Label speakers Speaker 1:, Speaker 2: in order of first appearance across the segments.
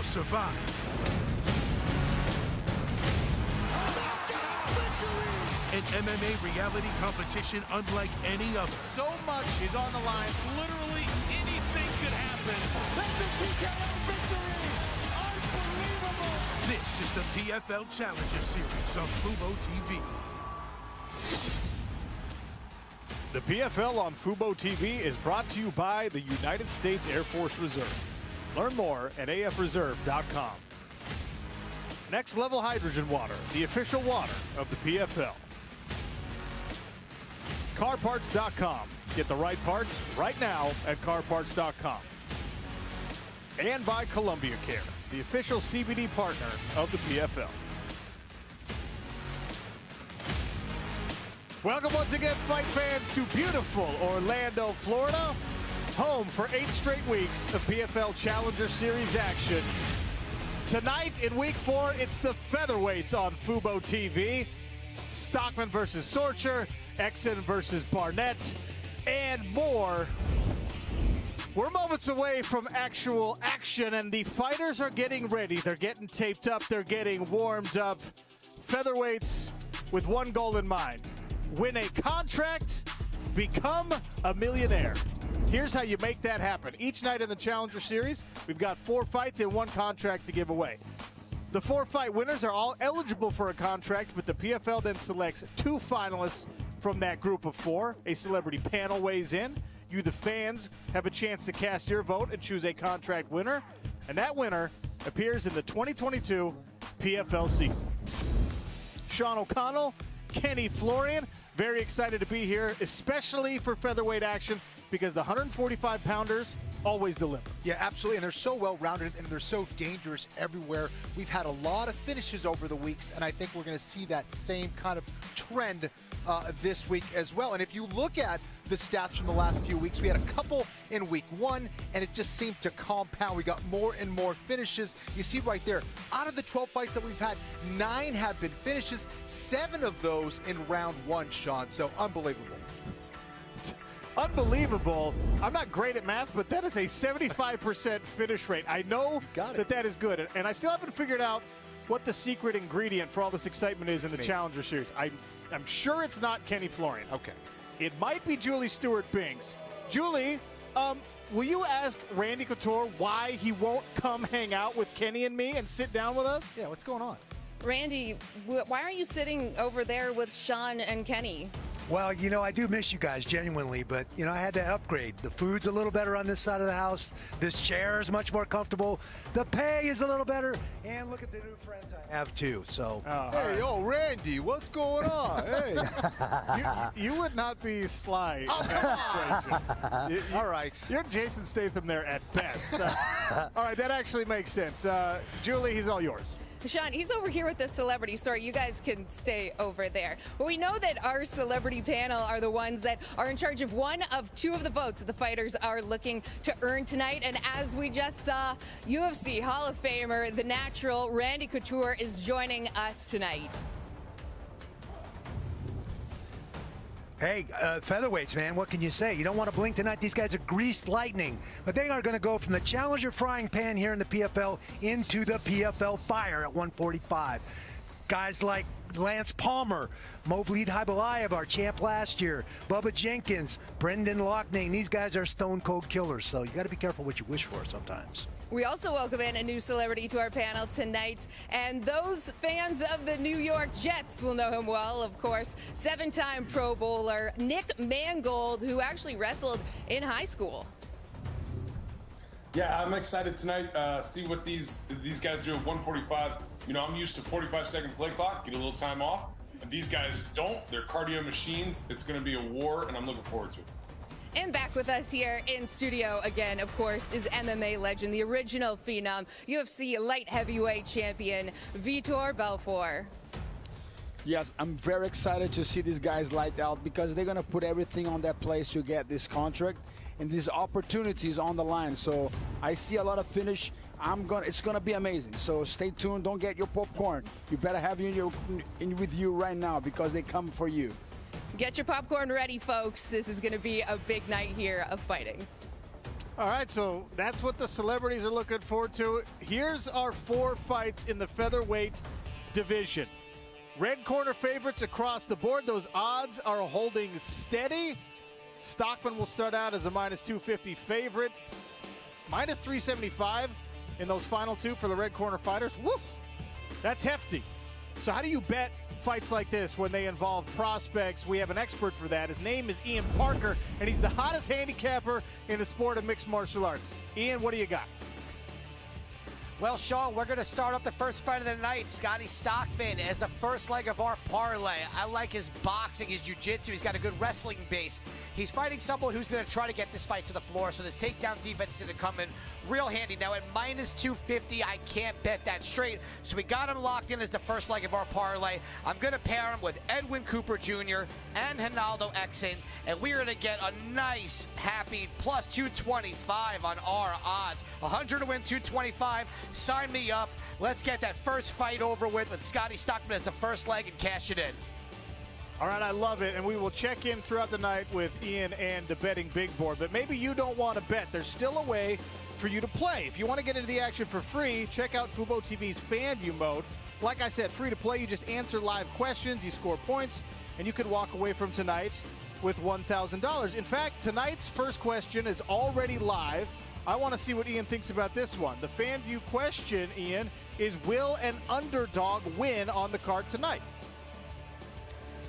Speaker 1: survive. An MMA reality competition unlike any other.
Speaker 2: So much is on the line.
Speaker 3: Literally anything could happen.
Speaker 4: That's a TKO victory! Unbelievable!
Speaker 1: This is the PFL Challenger Series on Fubo TV.
Speaker 2: The PFL on Fubo TV is brought to you by the United States Air Force Reserve. Learn more at afreserve.com. Next Level Hydrogen Water, the official water of the PFL. CarParts.com. Get the right parts right now at CarParts.com. And by Columbia Care, the official CBD partner of the PFL. Welcome once again, fight fans, to beautiful Orlando, Florida, home for 8 straight weeks of PFL Challenger Series action. Tonight in week 4, it's the Featherweights on Fubo TV. Stockman versus Sorcher, Exon versus Barnett, and more. We're moments away from actual action, and the fighters are getting ready. They're getting taped up. They're getting warmed up. Featherweights with one goal in mind: win a contract, become a millionaire. Here's how you make that happen. Each night in the Challenger Series, we've got 4 fights and 1 contract to give away. The 4 fight winners are all eligible for a contract, but the PFL then selects 2 finalists from that group of 4. A celebrity panel weighs in. You, the fans, have a chance to cast your vote and choose a contract winner, and that winner appears in the 2022 PFL season. Sean O'Connell, Kenny Florian, very excited to be here, especially for featherweight action, because the 145-pounders always deliver.
Speaker 5: Yeah, absolutely, and they're so well-rounded and they're so dangerous everywhere. We've had a lot of finishes over the weeks, and I think we're going to see that same kind of trend this week as well. And if you look at the stats from the last few weeks, we had a couple in week 1, and it just seemed to compound. We got more and more finishes. You see right there, out of the 12 fights that we've had, 9 have been finishes, 7 of those in round 1, Sean. So unbelievable.
Speaker 2: Unbelievable. I'm not great at math, but that is a 75% finish rate. I know that is good, and I still haven't figured out what the secret ingredient for all this excitement is in the Challenger Series. I'm sure it's not Kenny Florian.
Speaker 5: Okay.
Speaker 2: It might be Julie Stewart-Bings. Julie, will you ask Randy Couture why he won't come hang out with Kenny and me and sit down with us?
Speaker 5: Yeah, what's going on?
Speaker 6: Randy, why aren't you sitting over there with Sean and Kenny?
Speaker 7: Well, you know, I do miss you guys genuinely, but, you know, I had to upgrade. The food's a little better on this side of the house. This chair is much more comfortable. The pay is a little better. And look at the new friends I have, too. So,
Speaker 2: hey,
Speaker 5: yo, Randy, what's going on? Hey.
Speaker 2: you would not be sly.
Speaker 5: All right.
Speaker 2: You're Jason Statham there at best. All right, that actually makes sense. Julie, he's all yours.
Speaker 6: Sean, he's over here with the celebrity. Sorry, you guys can stay over there. Well, we know that our celebrity panel are the ones that are in charge of 1 of 2 of the votes the fighters are looking to earn tonight. And as we just saw, UFC Hall of Famer, the natural Randy Couture is joining us tonight.
Speaker 7: hey, featherweights, man, what can you say? You don't want to blink tonight. These guys are greased lightning. But they are going to go from the Challenger frying pan here in the PFL into the PFL fire at 145. Guys like Lance Palmer, Movlid Hybalayev, our champ last year, Bubba Jenkins, Brendan Loughnane. These guys are stone cold killers, so you got to be careful what you wish for sometimes.
Speaker 6: We also welcome in a new celebrity to our panel tonight, and those fans of the New York Jets will know him well, of course. 7-time Pro Bowler Nick Mangold, who actually wrestled in high school.
Speaker 8: Yeah, I'm excited tonight. See what these guys do at 145. You know, I'm used to 45-second play clock, get a little time off. But these guys don't. They're cardio machines. It's going to be a war, and I'm looking forward to it.
Speaker 6: And back with us here in studio again, of course, is MMA legend, the original phenom, UFC light heavyweight champion, Vitor Belfor.
Speaker 9: Yes, I'm very excited to see these guys light out because they're going to put everything on their place to get this contract and these opportunities on the line. So I see a lot of finish. It's going to be amazing. So stay tuned. Don't get your popcorn. You better have it with you right now because they come for you.
Speaker 6: Get your popcorn ready, folks. This is going to be a big night here of fighting.
Speaker 2: All right, so that's what the celebrities are looking forward to. Here's our 4 fights in the featherweight division. Red corner favorites across the board. Those odds are holding steady. Stockman will start out as a -250 favorite. -375 in those final 2 for the red corner fighters. Woo! That's hefty. So how do you bet fights like this when they involve prospects? We have an expert for that. His name is Ian Parker, and he's the hottest handicapper in the sport of mixed martial arts. Ian, what do you got?
Speaker 10: Well, Sean, we're going to start off the first fight of the night. Scotty Stockman as the first leg of our parlay. I like his boxing, his jiu-jitsu. He's got a good wrestling base. He's fighting someone who's going to try to get this fight to the floor, so this takedown defense is going to come in real handy. Now, at -250, I can't bet that straight, so we got him locked in as the first leg of our parlay. I'm going to pair him with Edwin Cooper Jr. and Ronaldo Exon, and we're going to get a nice, happy +225 on our odds. 100 to win, 225. Sign me up. Let's get that first fight over with Scotty Stockman as the first leg and cash it in.
Speaker 2: All right, I love it, and we will check in throughout the night with Ian and the betting big board. But maybe you don't want to bet. There's still a way for you to play. If you want to get into the action for free, check out Fubo TV's FanView mode. Like I said, free to play. You just answer live questions, you score points, and you could walk away from tonight with $1,000. In fact, tonight's first question is already live. I want to see what Ian thinks about this one. The FanView question, Ian, is will an underdog win on the card tonight?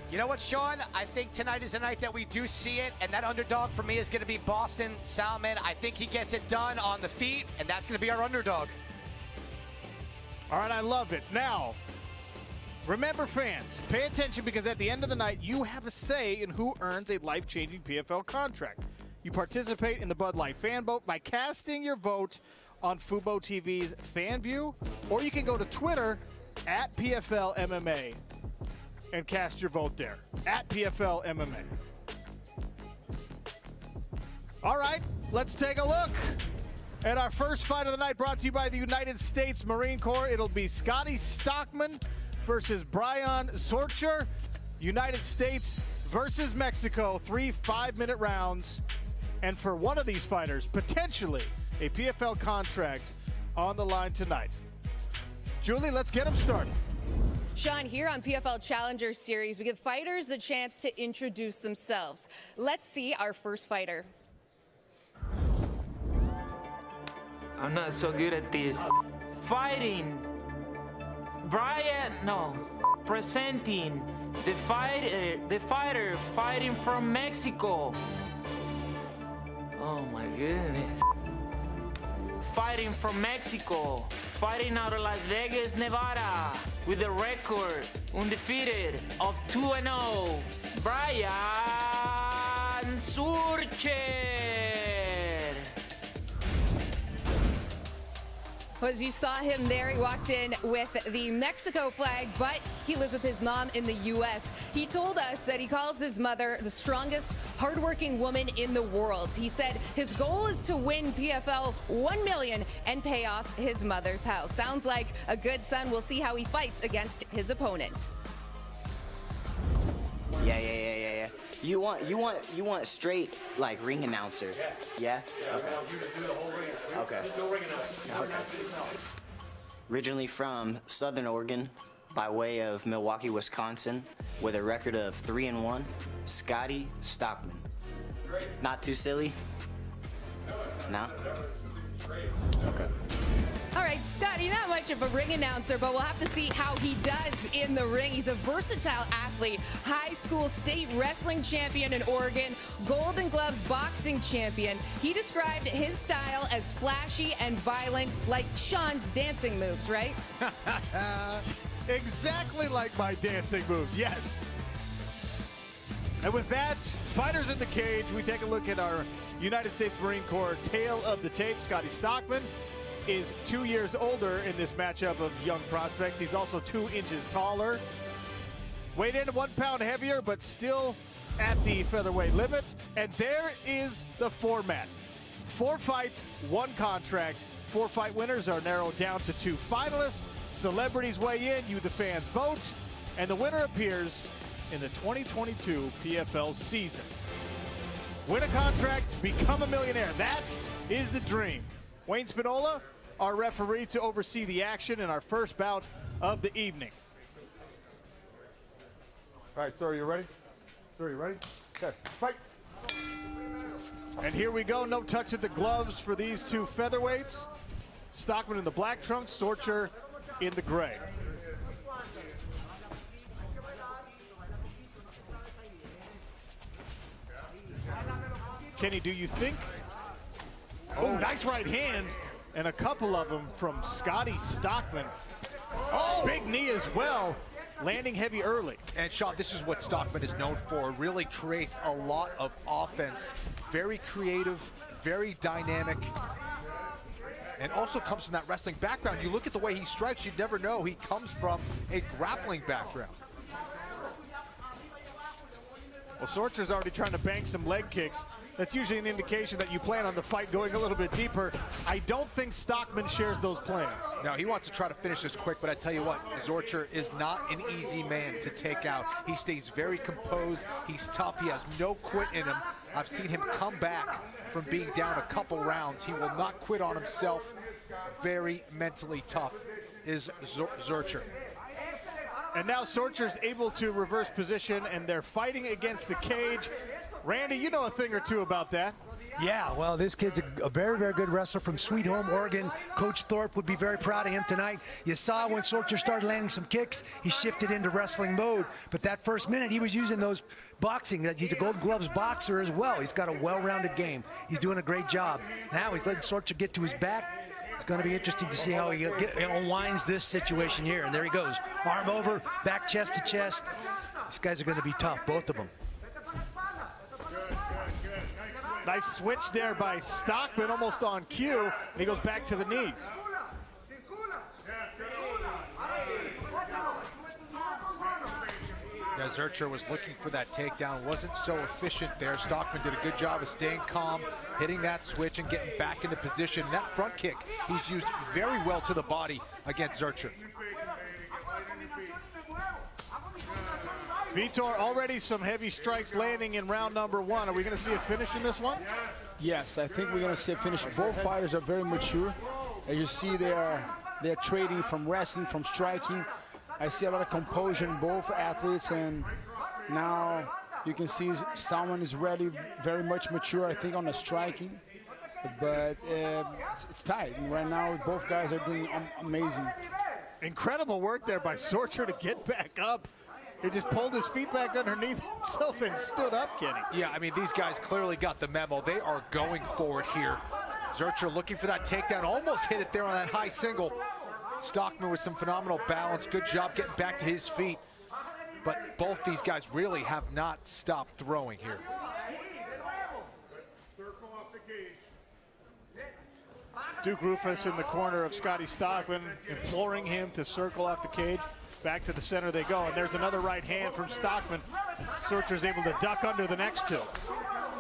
Speaker 10: You know what, Sean? I think tonight is a night that we do see it, and that underdog for me is going to be Boston Salmon. I think he gets it done on the feet, and that's going to be our underdog.
Speaker 2: All right, I love it. Now, remember, fans, pay attention, because at the end of the night, you have a say in who earns a life-changing PFL contract. You participate in the Bud Light fan vote by casting your vote on Fubo TV's FanView, or you can go to Twitter at PFL MMA and cast your vote there, at PFL MMA. All right, let's take a look at our first fight of the night, brought to you by the United States Marine Corps. It'll be Scotty Stockman versus Brian Sorcher. United States versus Mexico, 3 5-minute rounds. And for one of these fighters, potentially a PFL contract on the line tonight. Julie, let's get them started.
Speaker 6: Sean, here on PFL Challenger Series, we give fighters a chance to introduce themselves. Let's see our first fighter.
Speaker 11: I'm not so good at this. Presenting the fighter fighting from Mexico. Oh my goodness. Fighting from Mexico, fighting out of Las Vegas, Nevada, with a record undefeated of 2-0, Brian Sorcher.
Speaker 6: Well, as you saw him there, he walked in with the Mexico flag, but he lives with his mom in the U.S. He told us that he calls his mother the strongest, hardworking woman in the world. He said his goal is to win PFL $1 million and pay off his mother's house. Sounds like a good son. We'll see how he fights against his opponent.
Speaker 12: Yeah. You want straight like ring announcer? Yeah. Okay. I want you to do the whole ring. Okay. There's no ring announcer. Okay. Originally from Southern Oregon, by way of Milwaukee, Wisconsin, with a record of 3-1, Scotty Stockman. Not too silly? No? Okay.
Speaker 6: All right, Scotty, not much of a ring announcer, but we'll have to see how he does in the ring. He's a versatile athlete, high school state wrestling champion in Oregon, Golden Gloves boxing champion. He described his style as flashy and violent, like Sean's dancing moves, right?
Speaker 2: Exactly like my dancing moves, yes. And with that, fighters in the cage, we take a look at our United States Marine Corps tale of the tape. Scotty Stockman is 2 years older in this matchup of young prospects. He's also 2 inches taller. Weighed in 1 pound heavier, but still at the featherweight limit. And there is the format. 4 fights, 1 contract. 4 fight winners are narrowed down to 2 finalists. Celebrities weigh in, you the fans vote, and the winner appears in the 2022 PFL season. Win a contract, become a millionaire. That is the dream. Wayne Spinola, our referee, to oversee the action in our first bout of the evening.
Speaker 13: All right, sir, you ready? Sir, you ready? Okay, fight.
Speaker 2: And here we go, no touch of the gloves for these two featherweights. Stockman in the black trunks, Sorcher in the gray. Kenny, do you think? Oh, nice right hand, and a couple of them from Scotty Stockman. Oh, big knee as well, landing heavy early.
Speaker 5: And Sean, this is what Stockman is known for. Really creates a lot of offense. Very creative, very dynamic, and also comes from that wrestling background. You look at the way he strikes, you'd never know he comes from a grappling background.
Speaker 2: Well, Sorcher's already trying to bank some leg kicks. That's usually an indication that you plan on the fight going a little bit deeper. I don't think Stockman shares those plans.
Speaker 5: No, he wants to try to finish this quick, but I tell you what, Sorcher is not an easy man to take out. He stays very composed. He's tough. He has no quit in him. I've seen him come back from being down a couple rounds. He will not quit on himself. Very mentally tough is Sorcher.
Speaker 2: And now Sorcher's able to reverse position, and they're fighting against the cage. Randy, you know a thing or two about that.
Speaker 7: Yeah, well, this kid's a very, very good wrestler from Sweet Home, Oregon. Coach Thorpe would be very proud of him tonight. You saw when Sorcher started landing some kicks, he shifted into wrestling mode. But that first minute, he was using those boxing. He's a Gold Gloves boxer as well. He's got a well-rounded game. He's doing a great job. Now he's letting Sorcher get to his back. It's going to be interesting to see how he unwinds this situation here. And there he goes. Arm over, back chest to chest. These guys are going to be tough, both of them.
Speaker 2: Nice switch there by Stockman, almost on cue, and he goes back to the knees.
Speaker 5: Yeah, Sorcher was looking for that takedown, wasn't so efficient there. Stockman did a good job of staying calm, hitting that switch and getting back into position. That front kick he's used very well to the body against Sorcher.
Speaker 2: Vitor, already some heavy strikes landing in round number one. Are we going to see a finish in this one?
Speaker 9: Yes, I think we're going to see a finish. Both fighters are very mature. As you see, they're trading from wrestling, from striking. I see a lot of composure in both athletes, and now you can see Salmon is really very much mature, I think, on the striking. But it's tight. And right now, both guys are doing amazing.
Speaker 2: Incredible work there by Sorcher to get back up. He just pulled his feet back underneath himself and stood up, Kenny.
Speaker 5: Yeah, I mean, these guys clearly got the memo. They are going for it here. Sorcher looking for that takedown, almost hit it there on that high single. Stockman with some phenomenal balance. Good job getting back to his feet. But both these guys really have not stopped throwing here.
Speaker 2: Duke Rufus in the corner of Scotty Stockman, imploring him to circle off the cage. Back to the center they go, and there's another right hand from Stockman. Sorcher's able to duck under the next two.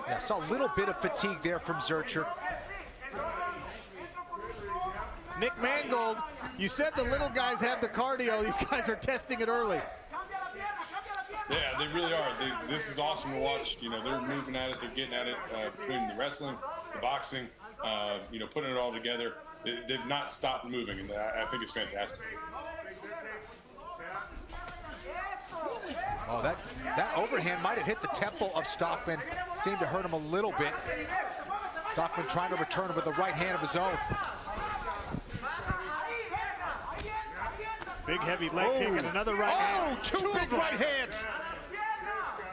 Speaker 5: Yeah, saw a little bit of fatigue there from Sorcher.
Speaker 2: Nick Mangold, you said the little guys have the cardio. These guys are testing it early.
Speaker 8: Yeah, they really are. This is awesome to watch. You know, they're moving at it, they're getting at it between the wrestling, the boxing, you know, putting it all together. They've not stopped moving, and I think it's fantastic.
Speaker 5: Oh, that overhand might have hit the temple of Stockman. Seemed to hurt him a little bit. Stockman trying to return with a right hand of his own.
Speaker 2: Big heavy leg kick and another right hand.
Speaker 5: Oh, two big right hands.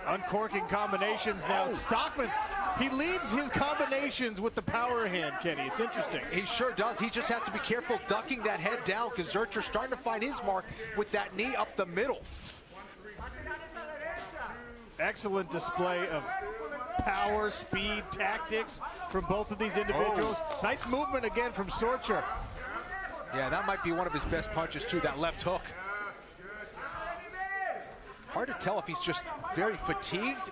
Speaker 2: Uncorking combinations now. Stockman, he leads his combinations with the power hand, Kenny. It's interesting.
Speaker 5: He sure does. He just has to be careful ducking that head down because Sorcher's starting to find his mark with that knee up the middle.
Speaker 2: Excellent display of power, speed, tactics from both of these individuals. Oh. Nice movement again from Sorcher.
Speaker 5: Yeah, that might be one of his best punches too, that left hook. Hard to tell if he's just very fatigued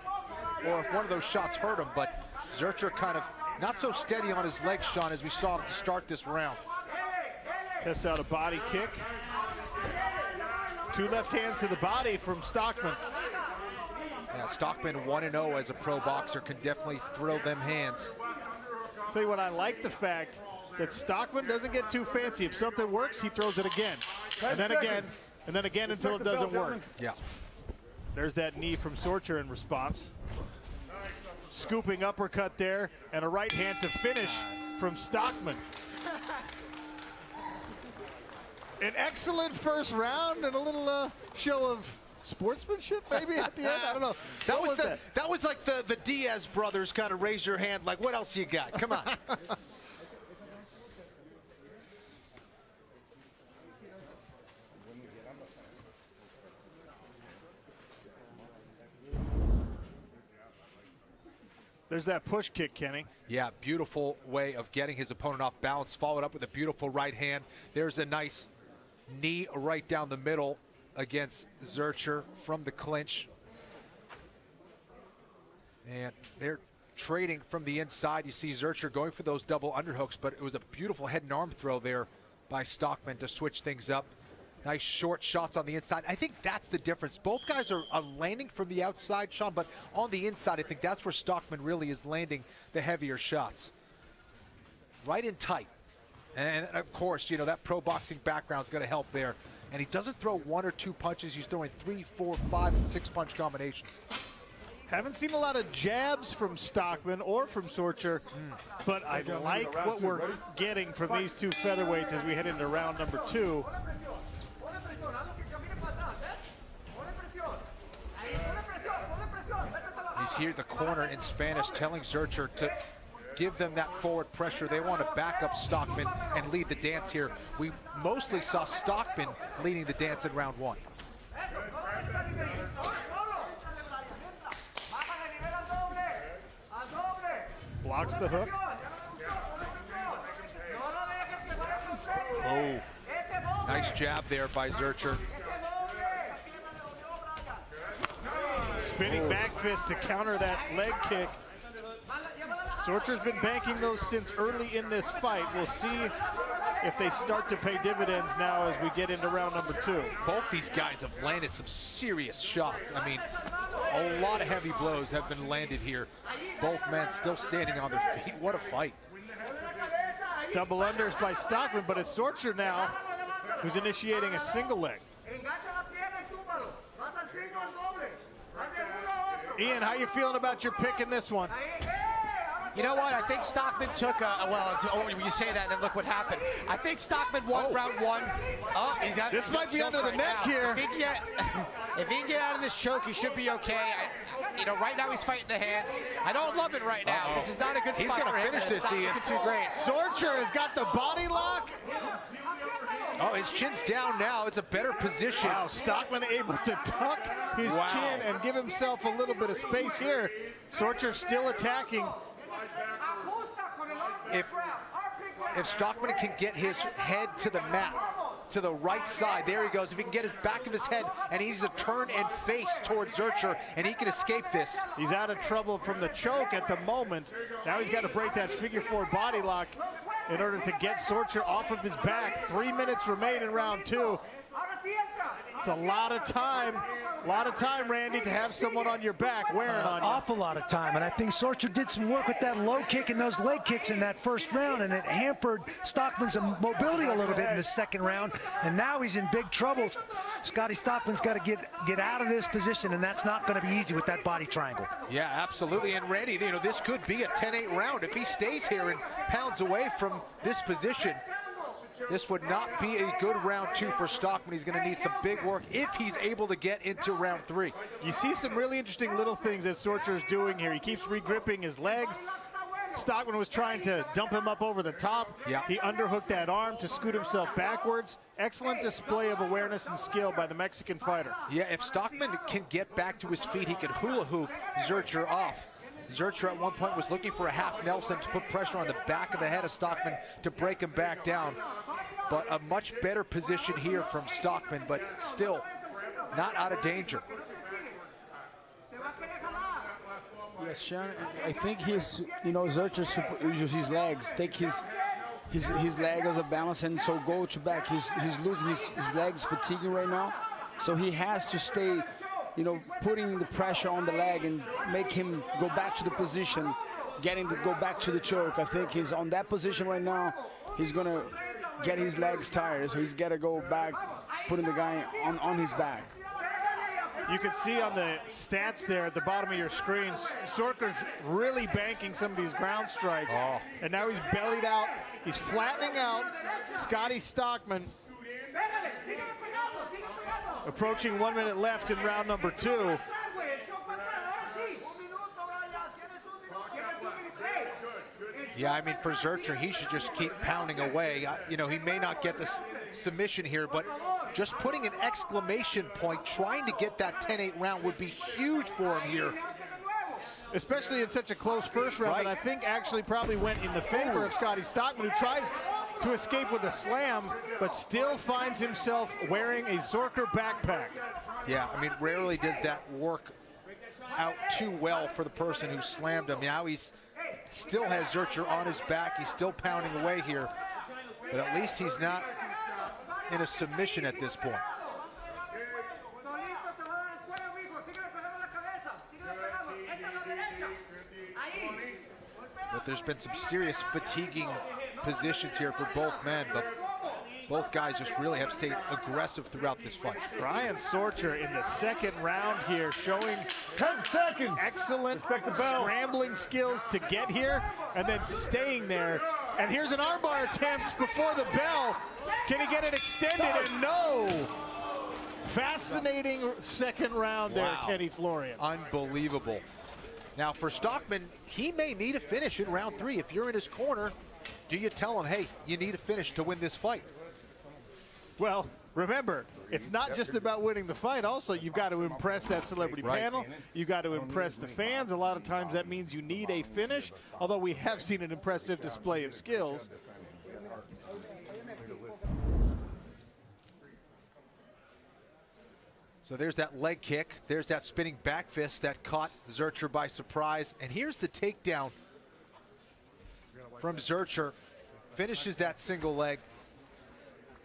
Speaker 5: or if one of those shots hurt him, but Sorcher kind of not so steady on his legs, Sean, as we saw him to start this round.
Speaker 2: Tests out a body kick. Two left hands to the body from Stockman.
Speaker 5: Yeah, Stockman 1-0 as a pro boxer, can definitely throw them hands.
Speaker 2: Tell you what, I like the fact that Stockman doesn't get too fancy. If something works, he throws it again, and then again, and then again until it doesn't work.
Speaker 5: Yeah.
Speaker 2: There's that knee from Sorcher in response. Scooping uppercut there, and a right hand to finish from Stockman. An excellent first round and a little show of sportsmanship maybe at the end. I don't know.
Speaker 5: That was like the Diaz brothers kind of raise your hand like, what else you got? Come on.
Speaker 2: There's that push kick, Kenny.
Speaker 5: Yeah, beautiful way of getting his opponent off balance, followed up with a beautiful right hand. There's a nice knee right down the middle against Sorcher from the clinch. And they're trading from the inside. You see Sorcher going for those double underhooks, but it was a beautiful head and arm throw there by Stockman to switch things up. Nice short shots on the inside. I think that's the difference. Both guys are landing from the outside, Sean, but on the inside, I think that's where Stockman really is landing the heavier shots. Right in tight. And of course, you know, that pro boxing background is going to help there. And he doesn't throw 1 or 2 punches. He's throwing 3, 4, 5, and 6 punch combinations.
Speaker 2: Haven't seen a lot of jabs from Stockman or from Sorcher, but I like what we're getting from these two featherweights as we head into round number 2.
Speaker 5: He's here at the corner in Spanish telling Sorcher to give them that forward pressure. They want to back up Stockman and lead the dance here. We mostly saw Stockman leading the dance in round 1.
Speaker 2: Blocks the hook.
Speaker 5: Oh, nice jab there by Sorcher.
Speaker 2: Spinning back fist to counter that leg kick. Sorcher's been banking those since early in this fight. We'll see if they start to pay dividends now as we get into round number 2.
Speaker 5: Both these guys have landed some serious shots. I mean, a lot of heavy blows have been landed here. Both men still standing on their feet. What a fight.
Speaker 2: Double unders by Stockman, but it's Sorcher now who's initiating a single leg. Ian, how you feeling about your pick in this one?
Speaker 10: You know what? I think Stockman took when you say that, then look what happened. I think Stockman won round 1. Oh, he's got
Speaker 2: this might be under the neck here.
Speaker 10: If he can get out of this choke, he should be okay. You know, right now he's fighting the hands. I don't love it right now. This is not a good spot for him.
Speaker 5: He's going to finish this, Ian.
Speaker 10: Too great.
Speaker 2: Sorcher has got the body lock.
Speaker 5: Oh, his chin's down now. It's a better position.
Speaker 2: Wow, Stockman able to tuck his chin and give himself a little bit of space here. Sorcher still attacking.
Speaker 5: If Stockman can get his head to the mat, to the right side, there he goes. If he can get his back of his head and he needs to turn and face towards Sorcher, and he can escape this.
Speaker 2: He's out of trouble from the choke at the moment. Now he's got to break that figure 4 body lock in order to get Sorcher off of his back. 3 minutes remain in round 2. It's a lot of time, Randy, to have someone on your back wearing on you.
Speaker 7: Awful lot of time, and I think Sorcher did some work with that low kick and those leg kicks in that first round, and it hampered Stockman's mobility a little bit in the second round, and now he's in big trouble. Scotty Stockman's got to get out of this position, and that's not going to be easy with that body triangle.
Speaker 5: Yeah, absolutely, and Randy, you know, this could be a 10-8 round. If he stays here and pounds away from this position, this would not be a good round 2 for Stockman. He's going to need some big work if he's able to get into round 3.
Speaker 2: You see some really interesting little things that Sorcher's doing here. He keeps regripping his legs. Stockman was trying to dump him up over the top.
Speaker 5: Yeah.
Speaker 2: He underhooked that arm to scoot himself backwards. Excellent display of awareness and skill by the Mexican fighter.
Speaker 5: Yeah, if Stockman can get back to his feet, he could hula hoop Sorcher off. Sorcher at one point was looking for a half Nelson to put pressure on the back of the head of Stockman to break him back down. But a much better position here from Stockman, but still not out of danger.
Speaker 9: Yes, Sean, I think he's, you know, Sorcher uses his legs, take his leg as a balance and so go to back. He's losing his legs, fatiguing right now. So he has to stay, you know, putting the pressure on the leg and make him go back to the position getting to go back to the choke. I think he's on that position right now. He's going to get his legs tired, so he's got to go back, putting the guy on his back.
Speaker 2: You can see on the stats there at the bottom of your screen, Sorcher's really banking some of these ground strikes. And now he's bellied out. He's flattening out Scotty Stockman. Approaching 1 minute left in round number 2.
Speaker 5: Yeah, I mean, for Sorcher, he should just keep pounding away. You know, he may not get this submission here, but just putting an exclamation point, trying to get that 10-8 round would be huge for him here.
Speaker 2: Especially in such a close first round, and I think actually probably went in the favor of Scotty Stockman, who tries to escape with a slam, but still finds himself wearing a Sorcher backpack.
Speaker 5: Yeah, I mean, rarely does that work out too well for the person who slammed him. Now he's still has Sorcher on his back. He's still pounding away here, but at least he's not in a submission at this point. But there's been some serious fatiguing positions here for both men, but both guys just really have stayed aggressive throughout this fight.
Speaker 2: Brian Sorcher in the second round here, showing
Speaker 13: 10 seconds.
Speaker 2: Excellent scrambling skills to get here and then staying there. And here's an armbar attempt before the bell. Can he get it extended? And no! Fascinating second round there, Kenny Florian.
Speaker 5: Unbelievable. Now for Stockman, he may need a finish in round 3. If you're in his corner, do you tell him, hey, you need a finish to win this fight?
Speaker 2: Well, remember, it's not just about winning the fight. Also, you've got to impress that celebrity panel. You've got to impress the fans. A lot of times that means you need a finish, although we have seen an impressive display of skills.
Speaker 5: So there's that leg kick. There's that spinning back fist that caught Sorcher by surprise. And here's the takedown from Sorcher. Finishes that single leg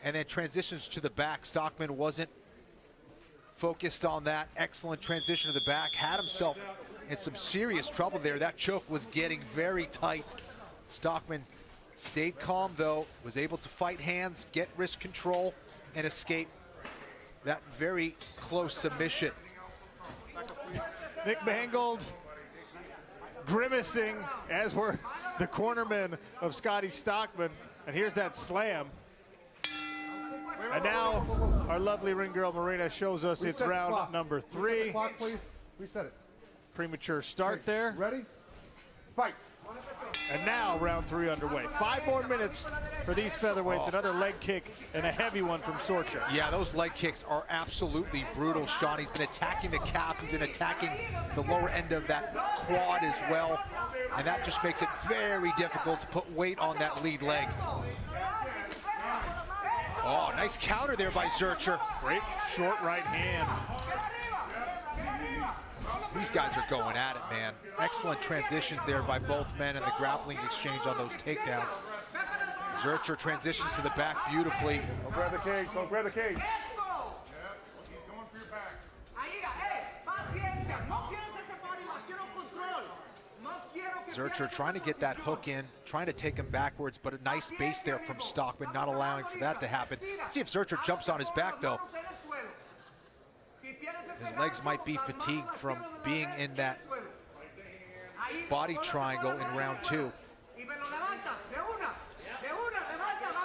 Speaker 5: and then transitions to the back. Stockman wasn't focused on that. Excellent transition to the back. Had himself in some serious trouble there. That choke was getting very tight. Stockman stayed calm though, was able to fight hands, get wrist control, and escape that very close submission.
Speaker 2: Nick Mangold grimacing, as were the cornermen of Scotty Stockman. And here's that slam. And now our lovely ring girl Marina shows us it's round number 3.
Speaker 13: Reset the clock, please. Reset it.
Speaker 2: Premature start there.
Speaker 13: Ready? Fight.
Speaker 2: And now round 3 underway. 5 more minutes for these featherweights. Another leg kick and a heavy one from Sorcher.
Speaker 5: Yeah, those leg kicks are absolutely brutal, Sean. He's been attacking the calf. He's been attacking the lower end of that quad as well. And that just makes it very difficult to put weight on that lead leg. Oh, nice counter there by Sorcher.
Speaker 2: Great short right hand.
Speaker 5: These guys are going at it, man. Excellent transitions there by both men and the grappling exchange on those takedowns. Sorcher transitions to the back beautifully.
Speaker 13: Don't grab the cage, don't grab the cage.
Speaker 5: Sorcher trying to get that hook in, trying to take him backwards, but a nice base there from Stockman, not allowing for that to happen. Let's see if Sorcher jumps on his back, though. His legs might be fatigued from being in that body triangle in round 2.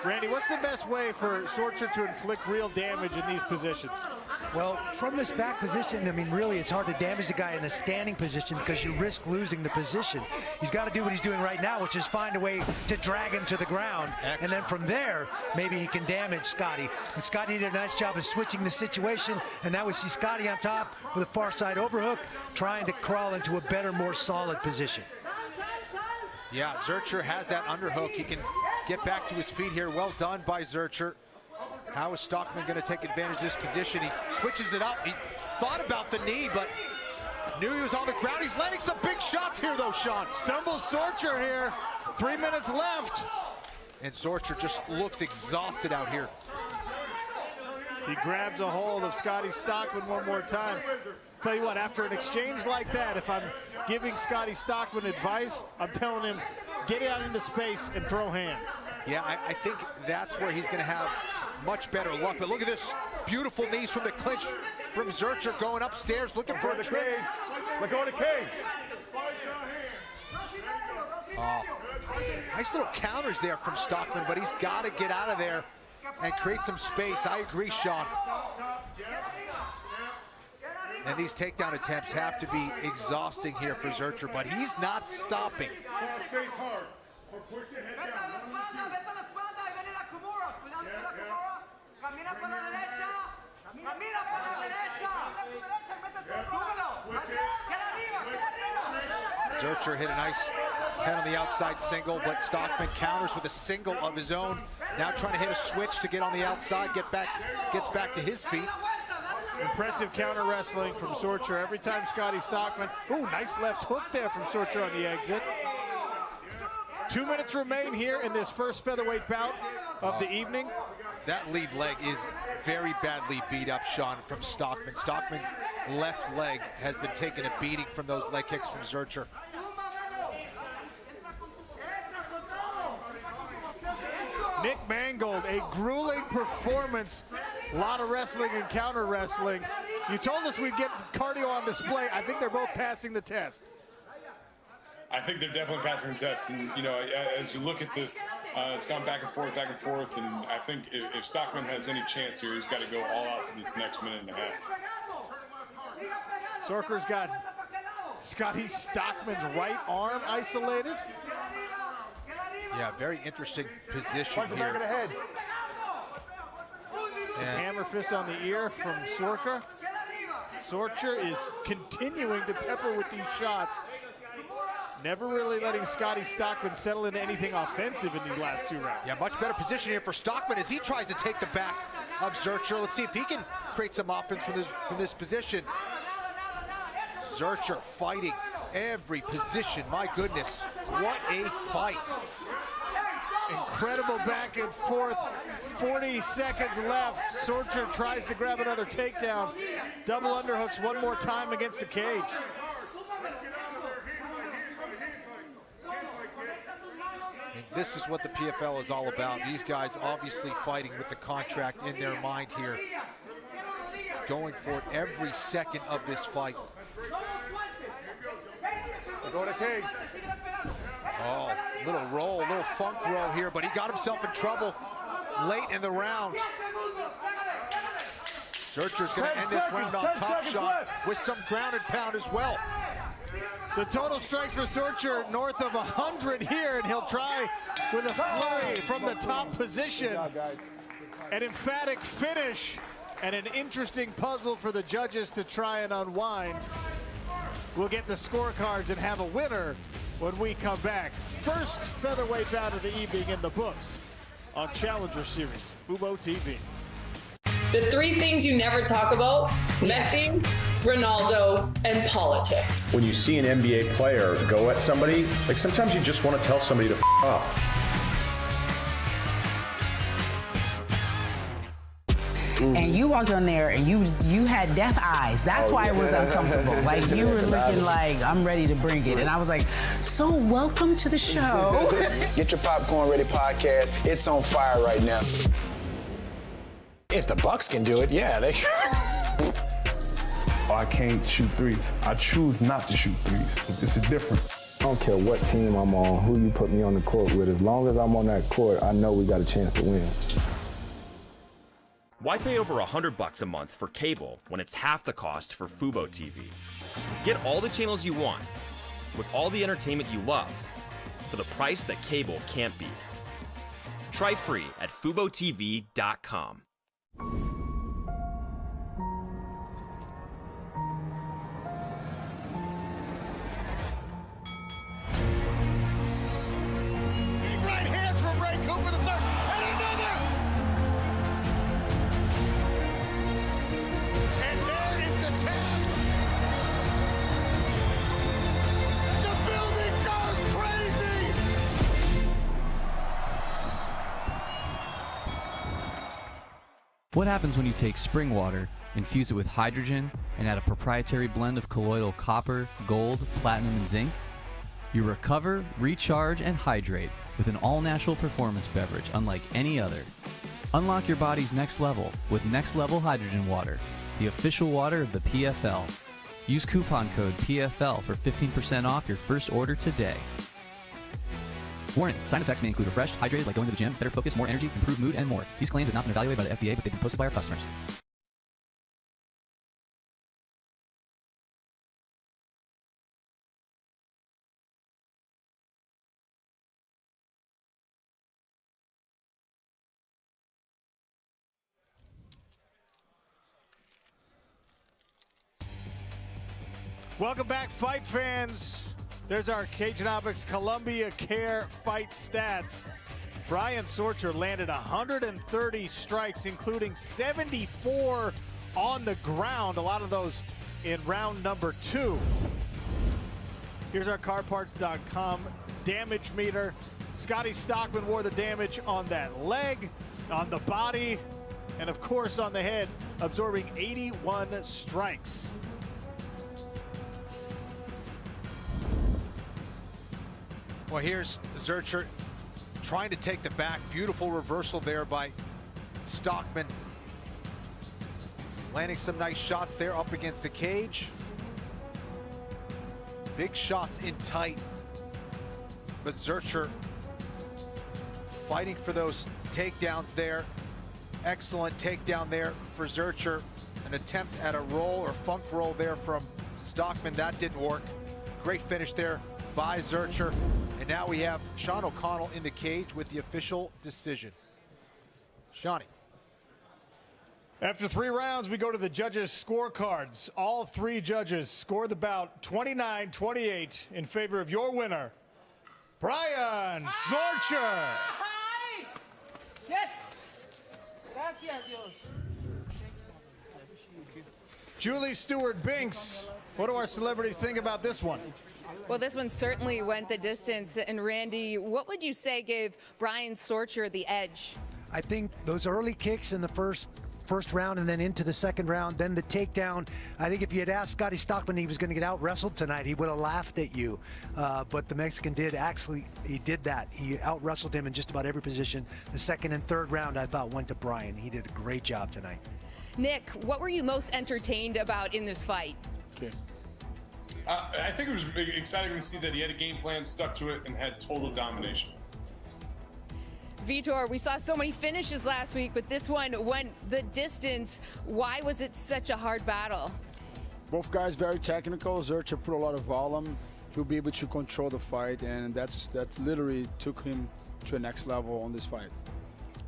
Speaker 2: Randy, what's the best way for Sorcher to inflict real damage in these positions?
Speaker 7: Well, from this back position, I mean, really, it's hard to damage the guy in the standing position because you risk losing the position. He's got to do what he's doing right now, which is find a way to drag him to the ground. Excellent. And then from there, maybe he can damage Scotty. And Scotty did a nice job of switching the situation. And now we see Scotty on top with a far side overhook, trying to crawl into a better, more solid position.
Speaker 5: Yeah, Sorcher has that underhook. He can get back to his feet here. Well done by Sorcher. How is Stockman going to take advantage of this position? He switches it up. He thought about the knee, but knew he was on the ground. He's landing some big shots here, though, Sean.
Speaker 2: Stumbles Sorcher here. 3 minutes left.
Speaker 5: And Sorcher just looks exhausted out here.
Speaker 2: He grabs a hold of Scotty Stockman one more time. Tell you what, after an exchange like that, if I'm giving Scotty Stockman advice, I'm telling him, get out into space and throw hands.
Speaker 5: Yeah, I think that's where he's going to have much better luck. But look at this beautiful knees from the clinch from Sorcher going upstairs looking for a trip.
Speaker 13: Let go of the cage.
Speaker 5: Oh, nice little counters there from Stockman, but he's got to get out of there and create some space. I agree, Sean. And these takedown attempts have to be exhausting here for Sorcher, but he's not stopping.
Speaker 13: Face hard. Put your head down.
Speaker 5: Sorcher hit a nice head on the outside single, but Stockman counters with a single of his own. Now trying to hit a switch to get on the outside, gets back to his feet.
Speaker 2: Impressive counter wrestling from Sorcher every time Scotty Stockman. Ooh, nice left hook there from Sorcher on the exit. 2 minutes remain here in this first featherweight bout of the evening.
Speaker 5: That lead leg is very badly beat up, Sean, from Stockman. Stockman's left leg has been taking a beating from those leg kicks from Sorcher.
Speaker 2: Nick Mangold, a grueling performance. A lot of wrestling and counter wrestling. You told us we'd get cardio on display. I think they're both passing the test.
Speaker 8: I think they're definitely passing the test. And, you know, as you look at this, it's gone back and forth. And I think if Stockman has any chance here, he's got to go all out for this next minute and a half.
Speaker 2: Sorcher's got Scotty Stockman's right arm isolated.
Speaker 5: Yeah, very interesting position here.
Speaker 13: Back of the head.
Speaker 2: Some hammer fist on the ear from Sorcher. Sorcher is continuing to pepper with these shots. Never really letting Scotty Stockman settle into anything offensive in these last 2 rounds.
Speaker 5: Yeah, much better position here for Stockman as he tries to take the back of Sorcher. Let's see if he can create some offense from this position. Sorcher fighting every position. My goodness, what a fight.
Speaker 2: Incredible back and forth. 40 seconds left. Sorcher tries to grab another takedown. Double underhooks one more time against the cage.
Speaker 5: And this is what the PFL is all about. These guys obviously fighting with the contract in their mind here. Going for it every second of this fight.
Speaker 13: Go to the cage.
Speaker 5: Oh, little roll, little funk roll here, but he got himself in trouble late in the round. Sorcher's going to end this round on top, Sean, with some ground and pound as well.
Speaker 2: The total strikes for Sorcher north of 100 here, and he'll try with a flurry from the top position. An emphatic finish and an interesting puzzle for the judges to try and unwind. We'll get the scorecards and have a winner when we come back. First featherweight bout of the evening in the books on Challenger Series, Fubo TV.
Speaker 14: The 3 things you never talk about: Messi, Ronaldo, and politics.
Speaker 15: When you see an NBA player go at somebody, like sometimes you just want to tell somebody to f off.
Speaker 16: And you walked on there and you had death eyes. That's why it was uncomfortable. Like you were looking like, I'm ready to bring it. And I was like, so welcome to the show.
Speaker 17: Get your popcorn ready podcast. It's on fire right now. If the Bucks can do it, yeah, they can.
Speaker 18: I can't shoot threes. I choose not to shoot threes. It's a difference.
Speaker 19: I don't care what team I'm on, who you put me on the court with. As long as I'm on that court, I know we got a chance to win.
Speaker 20: Why pay over $100 a month for cable when it's half the cost for Fubo TV? Get all the channels you want, with all the entertainment you love, for the price that cable can't beat. Try free at FuboTV.com.
Speaker 2: Big right hand from Ray Cooper the third, and another! And there is the tap. The building goes crazy!
Speaker 21: What happens when you take spring water, infuse it with hydrogen, and add a proprietary blend of colloidal copper, gold, platinum, and zinc? You recover, recharge, and hydrate with an all-natural performance beverage unlike any other. Unlock your body's next level with Next Level Hydrogen Water, the official water of the PFL. Use coupon code PFL for 15% off your first order today. Warning, side effects may include refreshed, hydrated, like going to the gym, better focus, more energy, improved mood, and more. These claims have not been evaluated by the FDA, but they've been posted by our customers.
Speaker 2: Welcome back, fight fans. There's our Cagenomics Columbia Care fight stats. Brian Sorcher landed 130 strikes, including 74 on the ground, a lot of those in round number 2. Here's our carparts.com damage meter. Scotty Stockman wore the damage on that leg, on the body, and of course on the head, absorbing 81 strikes.
Speaker 5: Well, here's Sorcher trying to take the back. Beautiful reversal there by Stockman. Landing some nice shots there up against the cage. Big shots in tight. But Sorcher fighting for those takedowns there. Excellent takedown there for Sorcher. An attempt at a roll or funk roll there from Stockman. That didn't work. Great finish there by Sorcher. And now we have Sean O'Connell in the cage with the official decision. Shawnee.
Speaker 2: After 3 rounds, we go to the judges' scorecards. All 3 judges scored the bout 29-28 in favor of your winner, Brian Sorcher.
Speaker 11: Hi! Yes! Gracias, Dios.
Speaker 2: Julie Stewart-Binks, what do our celebrities think about this one?
Speaker 6: Well, this one certainly went the distance. And Randy, what would you say gave Brian Sorcher the edge?
Speaker 7: I think those early kicks in the first round and then into the second round, then the takedown. I think if you had asked Scotty Stockman he was going to get out-wrestled tonight, he would have laughed at you. But the Mexican did he did that. He out-wrestled him in just about every position. The second and third round, I thought, went to Brian. He did a great job tonight.
Speaker 6: Nick, what were you most entertained about in this fight?
Speaker 2: Okay.
Speaker 8: I think it was exciting to see that he had a game plan, stuck to it, and had total domination.
Speaker 6: Vitor, we saw so many finishes last week, but this one went the distance. Why was it such a hard battle?
Speaker 9: Both guys very technical. Sorcher put a lot of volume. He'll be able to control the fight, and that's literally took him to a next level on this fight.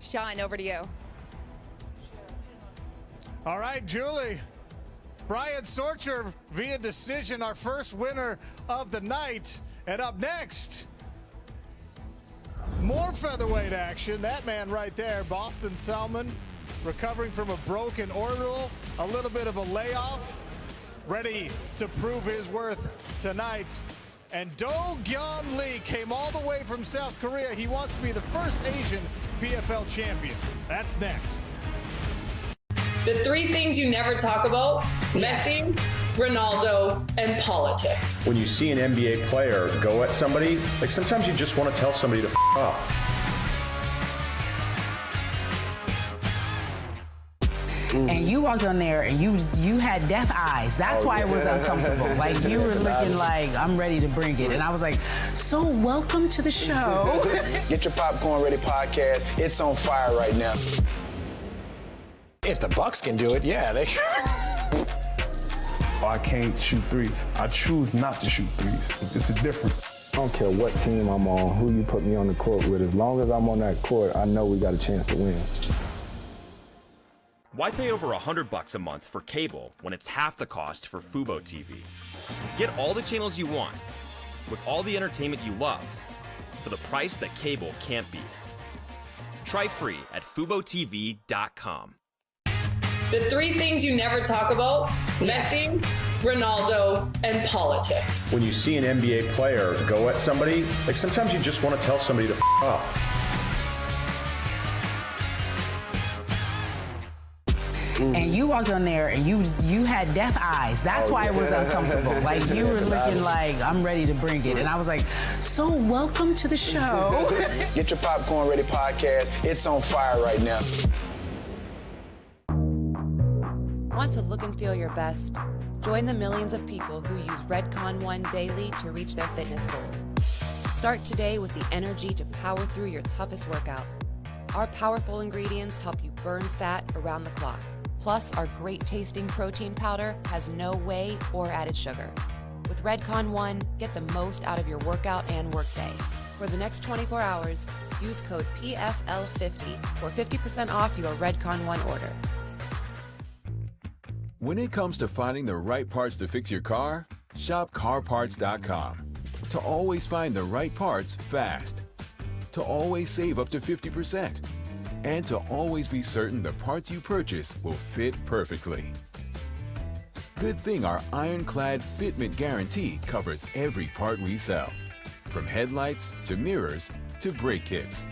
Speaker 6: Sean, over to you.
Speaker 2: All right, Julie. Brian Sorcher via decision, our first winner of the night. And up next, more featherweight action. That man right there, Boston Salmon, recovering from a broken orbital, a little bit of a layoff, ready to prove his worth tonight. And Do Gyun Lee came all the way from South Korea. He wants to be the first Asian PFL champion. That's next.
Speaker 14: The 3 things you never talk about: Messi, Ronaldo, and politics.
Speaker 15: When you see an NBA player go at somebody, like sometimes you just want to tell somebody to off.
Speaker 16: And you walked on there and you had death eyes. That's why it was uncomfortable. Like you were looking like, I'm ready to bring it. And I was like, so welcome to the show.
Speaker 17: Get your popcorn ready podcast. It's on fire right now. If the Bucks can do it, yeah, they can.
Speaker 18: I can't shoot threes. I choose not to shoot threes. It's a difference.
Speaker 19: I don't care what team I'm on, who you put me on the court with. As long as I'm on that court, I know we got a chance to win.
Speaker 20: Why pay over $100 a month for cable when it's half the cost for Fubo TV? Get all the channels you want, with all the entertainment you love, for the price that cable can't beat. Try free at FuboTV.com.
Speaker 14: The 3 things you never talk about: Messi, Ronaldo, and politics.
Speaker 15: When you see an NBA player go at somebody, like sometimes you just want to tell somebody to off.
Speaker 16: and you walked on there and you had death eyes. That's why it was uncomfortable. Like you were looking like, I'm ready to bring it. And I was like, so welcome to the show.
Speaker 17: Get your Popcorn Ready podcast. It's on fire right now.
Speaker 3: Want to look and feel your best? Join the millions of people who use Redcon One daily to reach their fitness goals. Start today with the energy to power through your toughest workout. Our powerful ingredients help you burn fat around the clock. Plus, our great tasting protein powder has no whey or added sugar. With Redcon One, get the most out of your workout and workday. For the next 24 hours, use code PFL50 for 50% off your Redcon One order.
Speaker 22: When it comes to finding the right parts to fix your car, shop CarParts.com. To always find the right parts fast. To always save up to 50%. And to always be certain the parts you purchase will fit perfectly. Good thing our ironclad fitment guarantee covers every part we sell. From headlights to mirrors to brake kits.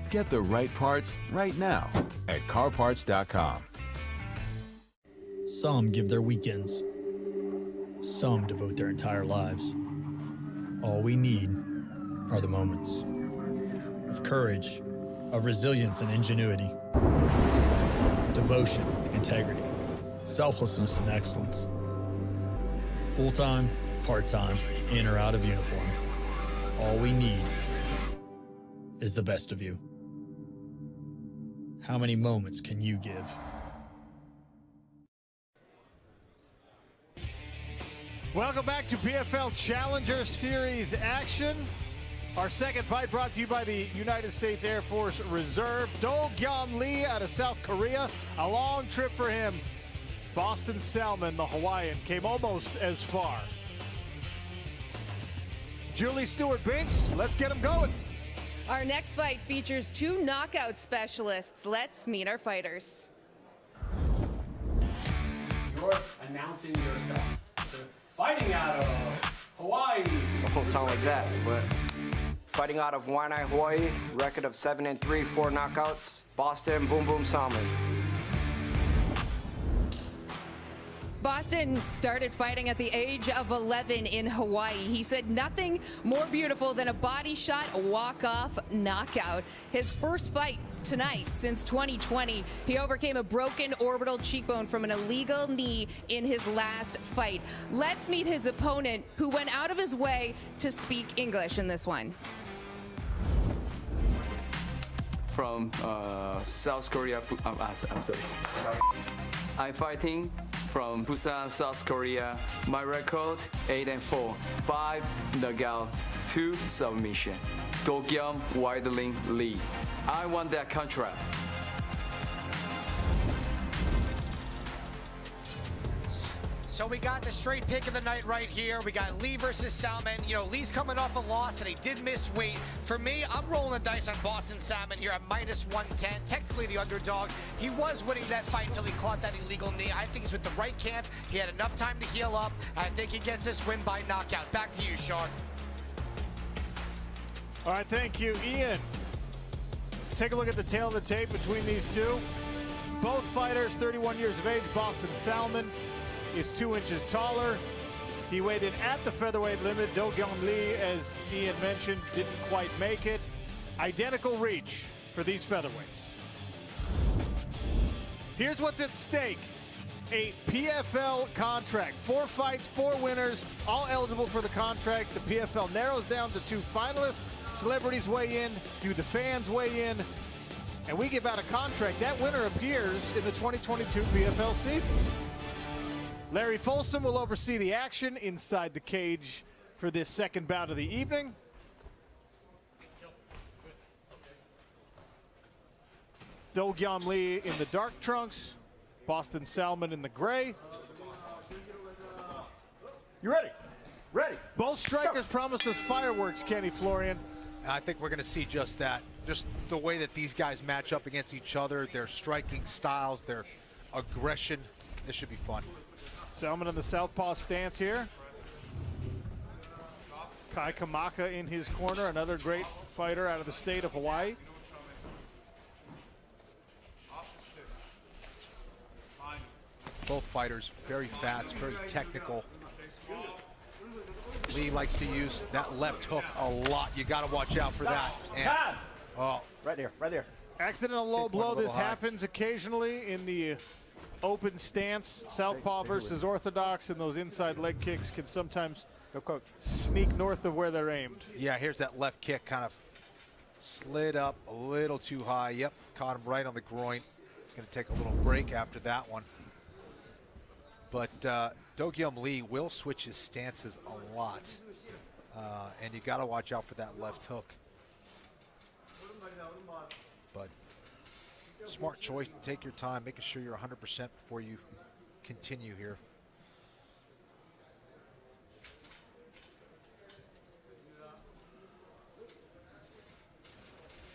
Speaker 22: Get the right parts right now at CarParts.com.
Speaker 23: Some give their weekends. Some devote their entire lives. All we need are the moments of courage, of resilience and ingenuity, devotion, integrity, selflessness and excellence. Full-time, part-time, in or out of uniform. All we need is the best of you. How many moments can you give?
Speaker 2: Welcome back to PFL Challenger Series action. Our second fight brought to you by the United States Air Force Reserve. Do-Gyum Lee out of South Korea. A long trip for him. Boston Salmon, the Hawaiian, came almost as far. Julie Stewart-Binks, let's get him going.
Speaker 6: Our next fight features two knockout specialists. Let's meet our fighters.
Speaker 24: You're announcing yourself. Fighting out of Hawaii.
Speaker 25: It won't sound like that, but fighting out of Waianae, Hawaii, record of 7-3, 4 knockouts. Boston, Boom Boom Salmon.
Speaker 6: Boston started fighting at the age of 11 in Hawaii. He said nothing more beautiful than a body shot, walk-off knockout. His first fight tonight since 2020, he overcame a broken orbital cheekbone from an illegal knee in his last fight. Let's meet his opponent, who went out of his way to speak English in this one.
Speaker 25: From South Korea, I'm sorry. I'm fighting from Busan, South Korea. My record, 8-4, 5 knockout, 2 submission. Do-Gyum Lee. I won that contract.
Speaker 10: So we got the straight pick of the night right here. We got Lee versus Salmon. You know, Lee's coming off a loss and he did miss weight. For me, I'm rolling the dice on Boston Salmon here at -110. Technically the underdog. He was winning that fight until he caught that illegal knee. I think he's with the right camp. He had enough time to heal up. I think he gets this win by knockout. Back to you, Sean.
Speaker 2: All right, thank you, Ian. Take a look at the tail of the tape between these two. Both fighters 31 years of age. Boston Salmon is 2 inches taller. He weighed in at the featherweight limit. Do-Gyum Lee, as Ian mentioned, didn't quite make it. Identical reach for these featherweights. Here's what's at stake. A PFL contract. 4 fights, 4 winners, all eligible for the contract. The PFL narrows down to 2 finalists. Celebrities weigh in, do the fans weigh in, and we give out a contract. That winner appears in the 2022 PFL season. Larry Folsom will oversee the action inside the cage for this second bout of the evening. Do-Gyum Lee in the dark trunks, Boston Salmon in the gray.
Speaker 13: You ready? Ready.
Speaker 2: Both strikers promised us fireworks, Kenny Florian.
Speaker 5: I think we're going to see just that. Just the way that these guys match up against each other, their striking styles, their aggression. This should be fun.
Speaker 2: Salmon in the southpaw stance here. Kai Kamaka in his corner, another great fighter out of the state of Hawaii.
Speaker 5: Both fighters very fast, very technical. Lee likes to use that left hook a lot. You got to watch out for that. And, oh,
Speaker 13: right there, right there.
Speaker 2: Accidental low blow. This happens occasionally in the open stance. Southpaw versus orthodox, and those inside leg kicks can sometimes sneak north of where they're aimed.
Speaker 5: Yeah, here's that left kick kind of slid up a little too high. Yep, caught him right on the groin. He's going to take a little break after that one. But Do-Kyung Lee will switch his stances a lot. And you got to watch out for that left hook. But smart choice to take your time, making sure you're 100% before you continue here.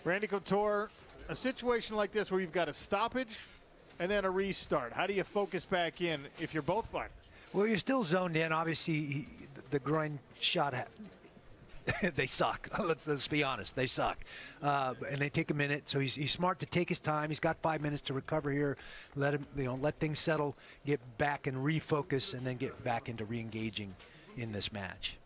Speaker 2: Randy Couture, a situation like this where you've got a stoppage and then a restart. How do you focus back in if you're both fighters?
Speaker 7: Well, you're still zoned in. Obviously, the groin shot, they suck. Let's be honest, they suck. And they take a minute, so he's smart to take his time. He's got 5 minutes to recover here. Let him, let things settle, get back and refocus, and then get back into re-engaging in this match.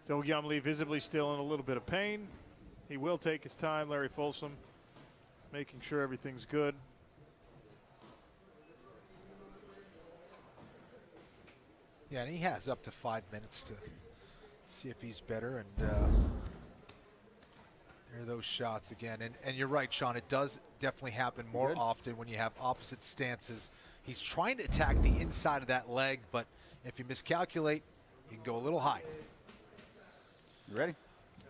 Speaker 2: Do-Kyung Lee visibly still in a little bit of pain. He will take his time. Larry Folsom making sure everything's good.
Speaker 5: Yeah, and he has up to 5 minutes to see if he's better. And there are those shots again. And you're right, Sean, it does definitely happen more often when you have opposite stances. He's trying to attack the inside of that leg, but if you miscalculate, you can go a little high.
Speaker 13: You ready?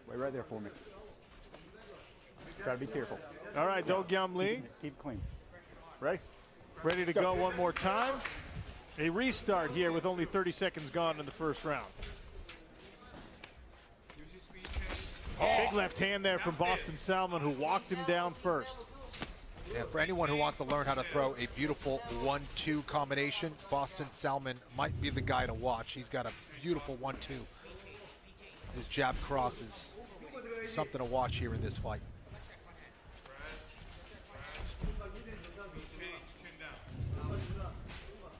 Speaker 13: Wait right there for me. Try to be careful.
Speaker 2: All right, Do-Kyung Lee.
Speaker 13: Keep it clean. Ready?
Speaker 2: Ready to go one more time. A restart here with only 30 seconds gone in the first round. Big left hand there from Boston Salmon, who walked him down first.
Speaker 5: Yeah, for anyone who wants to learn how to throw a beautiful 1-2 combination, Boston Salmon might be the guy to watch. He's got a beautiful 1-2. His jab cross is something to watch here in this fight.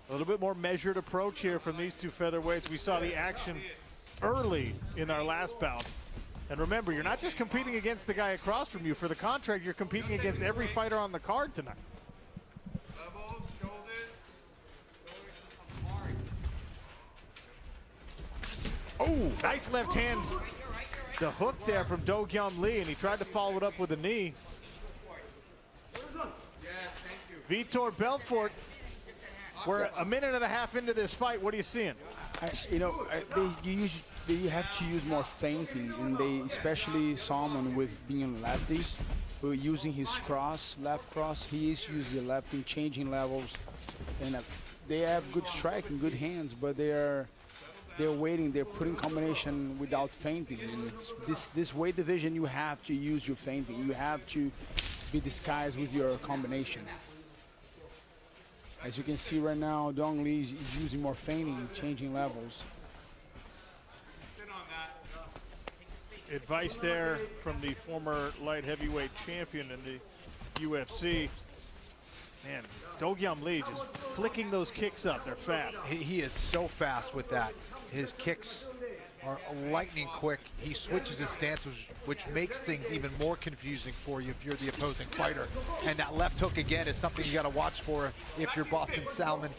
Speaker 2: A little bit more measured approach here from these two featherweights. We saw the action early in our last bout. And remember, you're not just competing against the guy across from you. For the contract, you're competing against every fighter on the card tonight. Oh, nice left hand. The hook there from Do-Kyung Lee, and he tried to follow it up with a knee. Vitor Belfor, we're a minute and a half into this fight. What are you seeing?
Speaker 9: They have to use more feinting, and they, especially Salmon with being lefty, but using his left cross, he is using the lefty, changing levels, and they have good striking, good hands, but they're waiting, they're putting combination without feinting. And this weight division, you have to use your feinting. You have to be disguised with your combination. As you can see right now, Do-Kyung Lee is using more feinting, changing levels.
Speaker 2: Advice there from the former light heavyweight champion in the UFC. Man, Do-Kyung Lee just flicking those kicks up. They're fast.
Speaker 5: He is so fast with that. His kicks are lightning quick. He switches his stance, which makes things even more confusing for you if you're the opposing fighter. And that left hook, again, is something you got to watch for if you're Boston Salmon.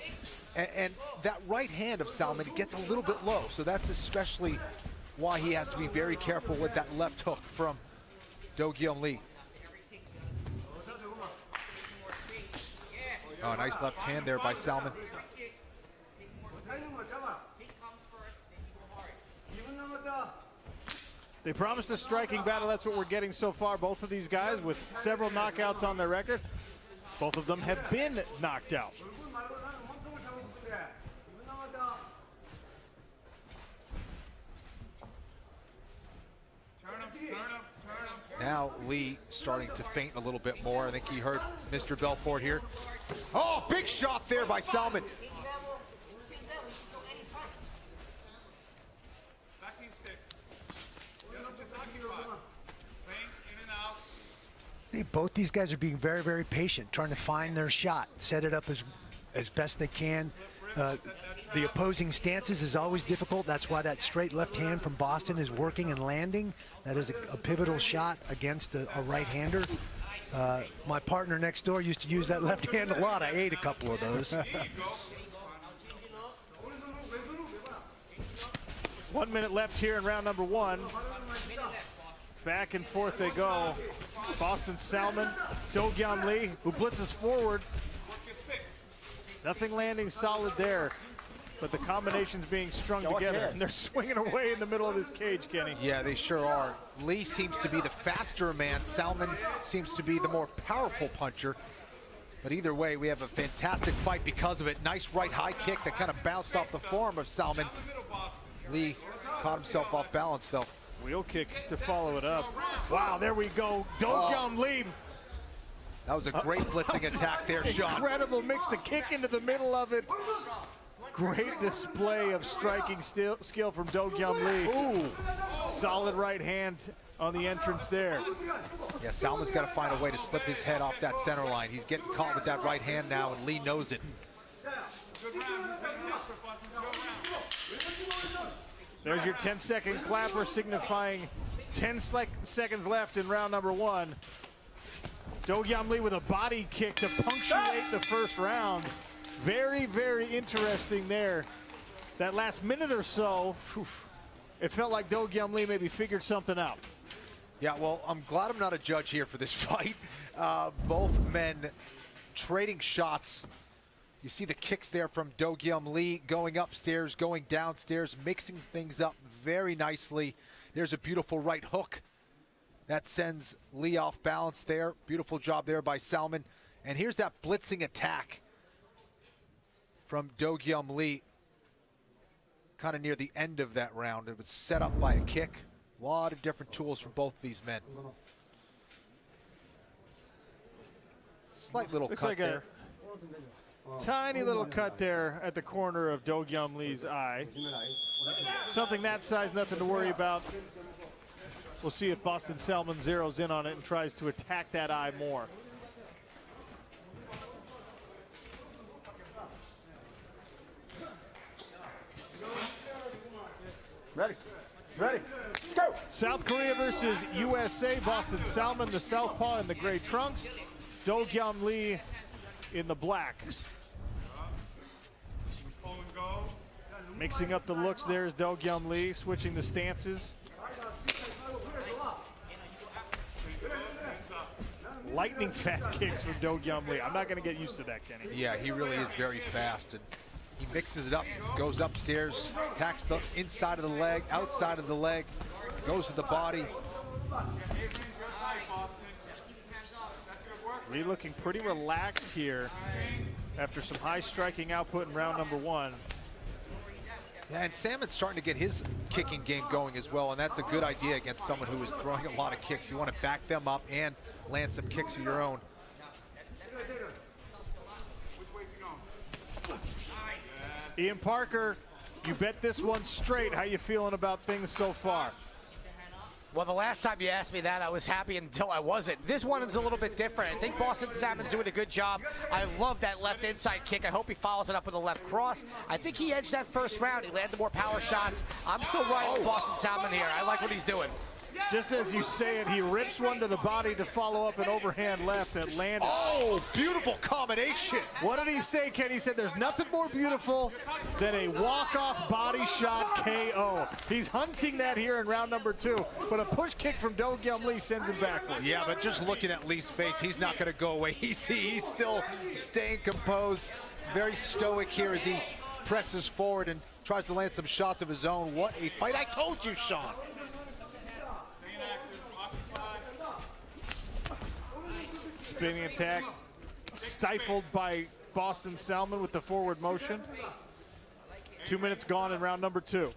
Speaker 5: And that right hand of Salmon, it gets a little bit low. So that's especially why he has to be very careful with that left hook from Do-Kyung Lee. Oh, nice left hand there by Salmon.
Speaker 2: They promised a striking battle. That's what we're getting so far. Both of these guys with several knockouts on their record. Both of them have been knocked out.
Speaker 5: Now Lee starting to feint a little bit more. I think he heard Mr. Belfor here. Oh, big shot there by Salmon.
Speaker 7: think both these guys are being very, very patient, trying to find their shot, set it up as best they can. The opposing stances is always difficult. That's why that straight left hand from Boston is working and landing. That is a pivotal shot against a right-hander. My partner next door used to use that left hand a lot. I ate a couple of those.
Speaker 2: 1 minute left here in round number 1. Back and forth they go. Boston Salmon, Do-Gyam Lee, who blitzes forward. Nothing landing solid there, but the combinations being strung together, and they're swinging away in the middle of this cage, Kenny.
Speaker 5: Yeah, they sure are. Lee seems to be the faster man. Salmon seems to be the more powerful puncher. But either way, we have a fantastic fight because of it. Nice right high kick that kind of bounced off the forearm of Salmon. Lee caught himself off balance, though.
Speaker 2: Wheel kick to follow it up. Wow, there we go. Do-Gyam Lee.
Speaker 5: That was a great blitzing attack there, Sean.
Speaker 2: Incredible mix, the kick into the middle of it. Great display of striking skill from Do-Gyam Lee. Ooh, solid right hand on the entrance there.
Speaker 5: Yeah, Salmon's got to find a way to slip his head off that center line. He's getting caught with that right hand now, and Lee knows it.
Speaker 2: There's your 10-second clapper signifying 10 seconds left in round number 1. Do-Gyam Lee with a body kick to punctuate the first round. Very, very interesting there. That last minute or so, it felt like Do-Gyam Lee maybe figured something out.
Speaker 5: Yeah, well, I'm glad I'm not a judge here for this fight. Both men trading shots. You see the kicks there from Do-Gyam Lee going upstairs, going downstairs, mixing things up very nicely. There's a beautiful right hook. That sends Lee off balance there. Beautiful job there by Salmon. And here's that blitzing attack from Do-Gyam Lee. Kind of near the end of that round. It was set up by a kick. A lot of different tools from both these men. Slight little
Speaker 2: Looks
Speaker 5: cut
Speaker 2: like
Speaker 5: there.
Speaker 2: Tiny little cut there at the corner of Do-Gyam Lee's eye. Something that size, nothing to worry about. We'll see if Boston Salmon zeroes in on it and tries to attack that eye more.
Speaker 13: Ready. Ready. Go.
Speaker 2: South Korea versus USA. Boston Salmon, the southpaw in the gray trunks. Do-Gyam Lee in the black. Mixing up the looks there is Do-Gyam Lee, switching the stances. Lightning fast kicks from Do-Gyam Lee. I'm not going to get used to that, Kenny.
Speaker 5: Yeah, he really is very fast, and he mixes it up, goes upstairs, attacks the inside of the leg, outside of the leg, goes to the body.
Speaker 2: Lee looking pretty relaxed here after some high striking output in round number 1.
Speaker 5: Yeah, and Salmon's starting to get his kicking game going as well, and that's a good idea against someone who is throwing a lot of kicks. You want to back them up and land some kicks of your own.
Speaker 2: Ian Parker, you bet this one straight. How you feeling about things so far?
Speaker 10: Well, the last time you asked me that, I was happy until I wasn't. This one is a little bit different. I think Boston Salmon's doing a good job. I love that left inside kick. I hope he follows it up with a left cross. I think he edged that first round. He landed more power shots. I'm still riding with Boston Salmon here. I like what he's doing.
Speaker 2: Just as you say it, he rips one to the body to follow up an overhand left that landed.
Speaker 5: Oh, beautiful combination.
Speaker 2: What did he say, Ken? He said there's nothing more beautiful than a walk-off body shot KO. He's hunting that here in round number 2, but a push kick from Do-Gyam Lee sends him backward.
Speaker 5: Yeah, but just looking at Lee's face, he's not going to go away. He's still staying composed, very stoic here as he presses forward and tries to land some shots of his own. What a fight. I told you, Sean.
Speaker 2: Spinning attack, stifled by Boston Salmon with the forward motion. 2 minutes gone in round number 2.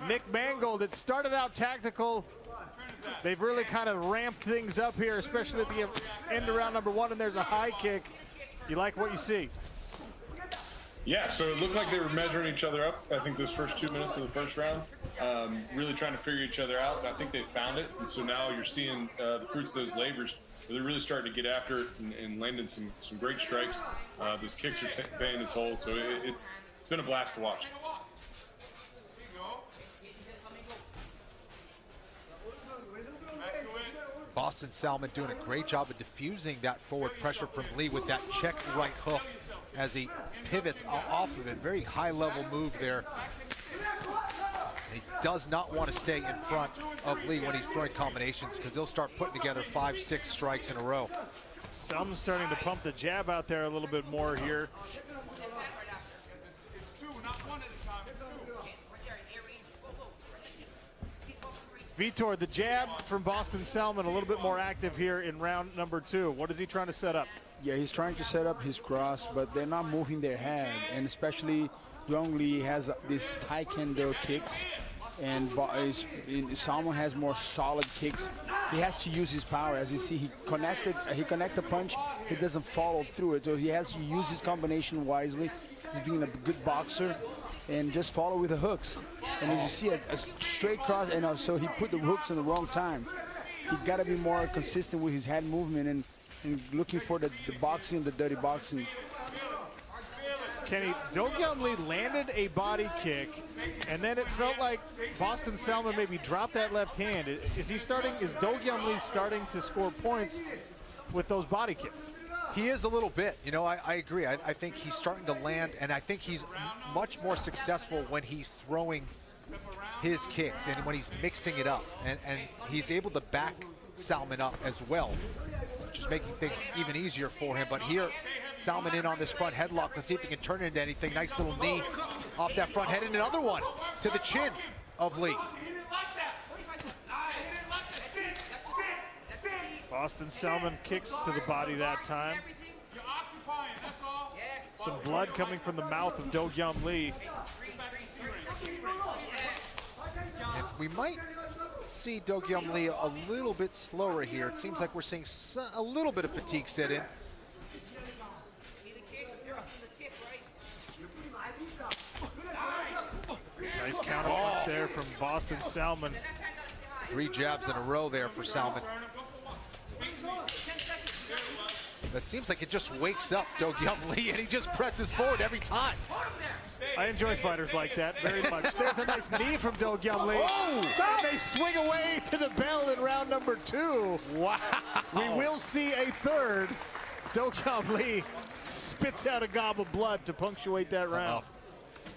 Speaker 2: Nick Mangold, it started out tactical. They've really kind of ramped things up here, especially at the end of round number 1, and there's a high kick. You like what you see?
Speaker 8: Yeah, so it looked like they were measuring each other up, I think, those first 2 minutes of the first round. really trying to figure each other out, and I think they found it. And so now you're seeing the fruits of those labors, where they're really starting to get after it and landing some great strikes. Those kicks are paying a toll, so it's been a blast to watch.
Speaker 5: Boston Salmon doing a great job of diffusing that forward pressure from Lee with that check right hook as he pivots off of it. Very high level move there. He does not want to stay in front of Lee when he's throwing combinations, because he'll start putting together 5-6 strikes in a row.
Speaker 2: Salmon's starting to pump the jab out there a little bit more here. Vitor, the jab from Boston Salmon a little bit more active here in round number 2. What is he trying to set up?
Speaker 9: Yeah, he's trying to set up his cross, but they're not moving their head, and especially Duong Lee has these taekwondo kicks, and Salmon has more solid kicks. He has to use his power. As you see, he connect a punch, he doesn't follow through it, so he has to use his combination wisely. He's being a good boxer and just follow with the hooks. And as you see, a straight cross, and so he put the hooks in the wrong time. He got to be more consistent with his head movement and looking for the boxing, the dirty boxing.
Speaker 2: Kenny, Do Kyung Lee landed a body kick, and then it felt like Boston Salmon maybe dropped that left hand. Is Do Kyung Lee starting to score points with those body kicks?
Speaker 5: He is a little bit. You know, I agree. I think he's starting to land, and I think he's much more successful when he's throwing his kicks and when he's mixing it up. And he's able to back Salmon up as well, which is making things even easier for him. But here, Salmon in on this front headlock. Let's see if he can turn it into anything. Nice little knee off that front head, and another one to the chin of Lee.
Speaker 2: Boston Salmon kicks to the body that time. Some blood coming from the mouth of Do Kyung Lee.
Speaker 5: And we might see Do Kyung Lee a little bit slower here. It seems like we're seeing a little bit of fatigue set in.
Speaker 2: Nice counter punch there from Boston Salmon.
Speaker 5: 3 jabs in a row there for Salmon. That seems like it just wakes up Do Kyung Lee, and he just presses forward every time.
Speaker 2: I enjoy fighters like that very much. There's a nice knee from Do Kyung Lee.
Speaker 5: Oh!
Speaker 2: And they swing away to the bell in round number 2.
Speaker 5: Wow.
Speaker 2: We will see a third. Do Kyung Lee spits out a gob of blood to punctuate that round.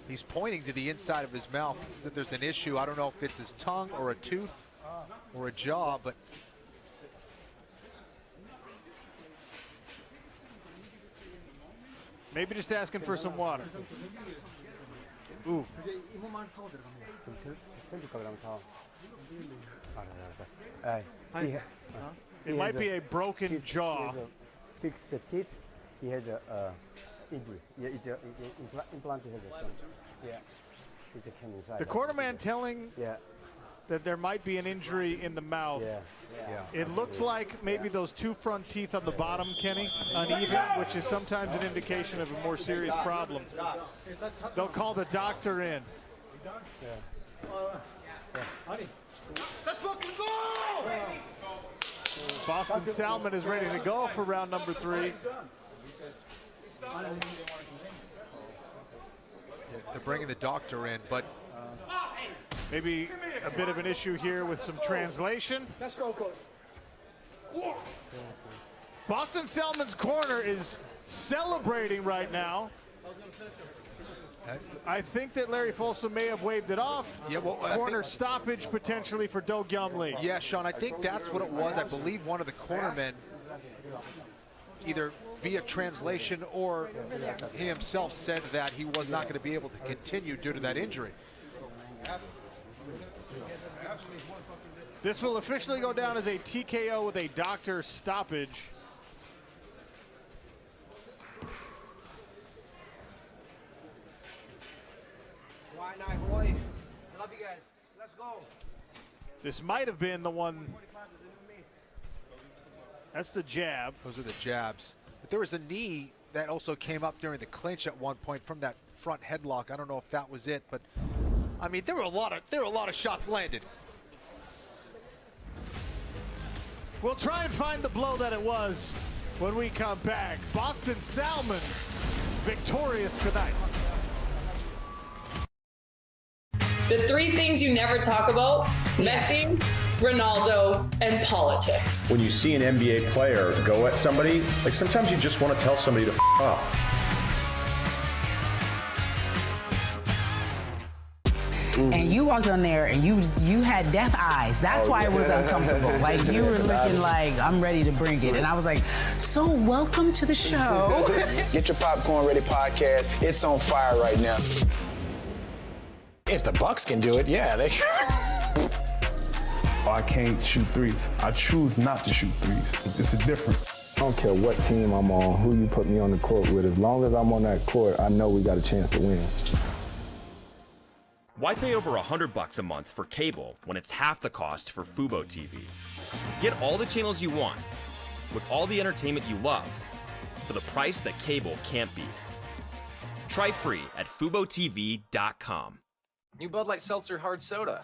Speaker 5: He's pointing to the inside of his mouth that there's an issue. I don't know if it's his tongue or a tooth or a jaw, but
Speaker 2: maybe just asking for some water. Ooh. It might be a broken jaw.
Speaker 1: Fix the teeth. He has a injury. Yeah, it's a implant has a something. Yeah. It's a came inside.
Speaker 2: The cornerman telling that there might be an injury in the mouth. It looks like maybe those 2 front teeth on the bottom, Kenny, uneven, which is sometimes an indication of a more serious problem. They'll call the doctor in.
Speaker 4: Let's fucking go!
Speaker 2: Boston Salmon is ready to go for round number 3.
Speaker 5: They're bringing the doctor in, but
Speaker 2: maybe a bit of an issue here with some translation.
Speaker 4: Let's go, coach.
Speaker 2: Boston Salmon's corner is celebrating right now. I think that Larry Folsom may have waved it off.
Speaker 5: Yeah, well,
Speaker 2: corner stoppage potentially for Do Kyung Lee.
Speaker 5: Yeah, Sean, I think that's what it was. I believe one of the cornermen, either via translation or he himself, said that he was not going to be able to continue due to that injury.
Speaker 2: This will officially go down as a TKO with a doctor stoppage.
Speaker 10: I love you guys. Let's go.
Speaker 2: This might have been the one. That's the jab.
Speaker 5: Those are the jabs. But there was a knee that also came up during the clinch at one point from that front headlock. I don't know if that was it, but I mean, there were a lot of shots landed.
Speaker 2: We'll try and find the blow that it was when we come back. Boston Salmon victorious tonight.
Speaker 14: The three things you never talk about: Messi, Ronaldo, and politics.
Speaker 15: When you see an NBA player go at somebody, like sometimes you just want to tell somebody to f off.
Speaker 16: And you walked on there and you had death eyes. That's why it was uncomfortable. Like you were looking like, I'm ready to bring it. And I was like, so welcome to the show.
Speaker 17: Get Your Popcorn Ready podcast. It's on fire right now. If the Bucks can do it, yeah, they can.
Speaker 11: I can't shoot threes. I choose not to shoot threes. It's a difference.
Speaker 12: I don't care what team I'm on, who you put me on the court with. As long as I'm on that court, I know we got a chance to win.
Speaker 20: Why pay over $100 a month for cable when it's half the cost for Fubo TV? Get all the channels you want, with all the entertainment you love, for the price that cable can't beat. Try free at FuboTV.com.
Speaker 18: New Bud Light Seltzer Hard Soda.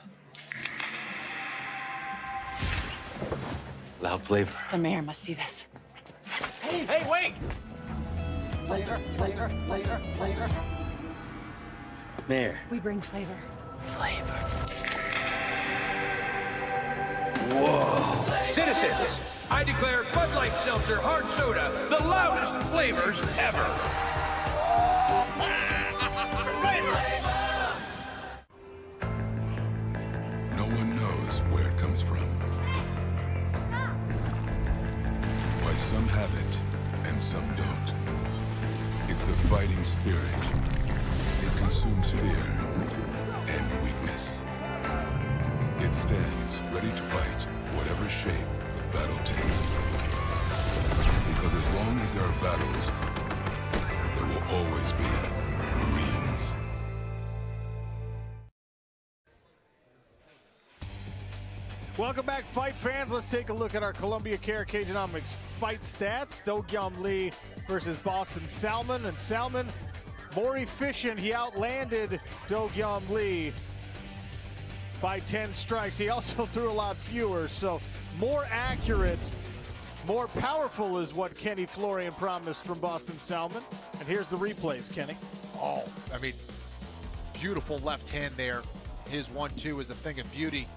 Speaker 19: Loud flavor.
Speaker 21: The mayor must see this.
Speaker 18: Hey, wait!
Speaker 21: Flavor, flavor, flavor, flavor.
Speaker 19: Mayor.
Speaker 21: We bring flavor. Flavor.
Speaker 19: Whoa.
Speaker 26: Citizens, I declare Bud Light Seltzer Hard Soda the loudest flavors ever.
Speaker 27: No one knows where it comes from. Why some have it and some don't. It's the fighting spirit. It consumes fear and weakness. It stands ready to fight whatever shape the battle takes. Because as long as there are battles, there will always be Marines.
Speaker 2: Welcome back, fight fans. Let's take a look at our Columbia Care Cageonomics fight stats. Do-Gyum Lee versus Boston Salmon. And Salmon, more efficient. He outlanded Do-Gyum Lee by 10 strikes. He also threw a lot fewer, so more accurate, more powerful is what Kenny Florian promised from Boston Salmon. And here's the replays, Kenny.
Speaker 5: Oh, I mean, beautiful left hand there. His 1-2 is a thing of beauty.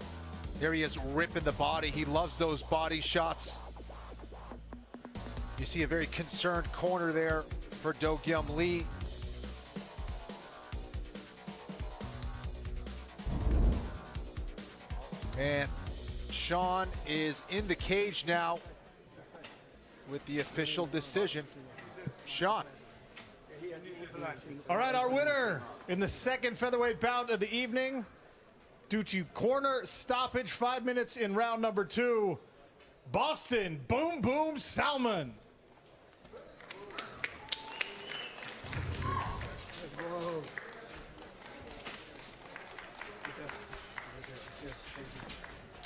Speaker 5: There he is ripping the body. He loves those body shots. You see a very concerned corner there for Do-Gyum Lee. And Sean is in the cage now with the official decision. Sean.
Speaker 2: All right, our winner in the second featherweight bout of the evening, due to corner stoppage, 5 minutes in round number 2, Boston Boom Boom Salmon.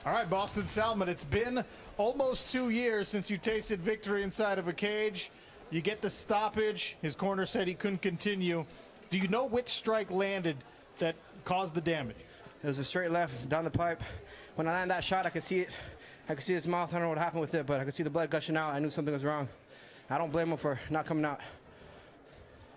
Speaker 2: All right, Boston Salmon, it's been almost 2 years since you tasted victory inside of a cage. You get the stoppage. His corner said he couldn't continue. Do you know which strike landed that caused the damage?
Speaker 28: It was a straight left down the pipe. When I landed that shot, I could see it. I could see his mouth. I don't know what happened with it, but I could see the blood gushing out. I knew something was wrong. I don't blame him for not coming out.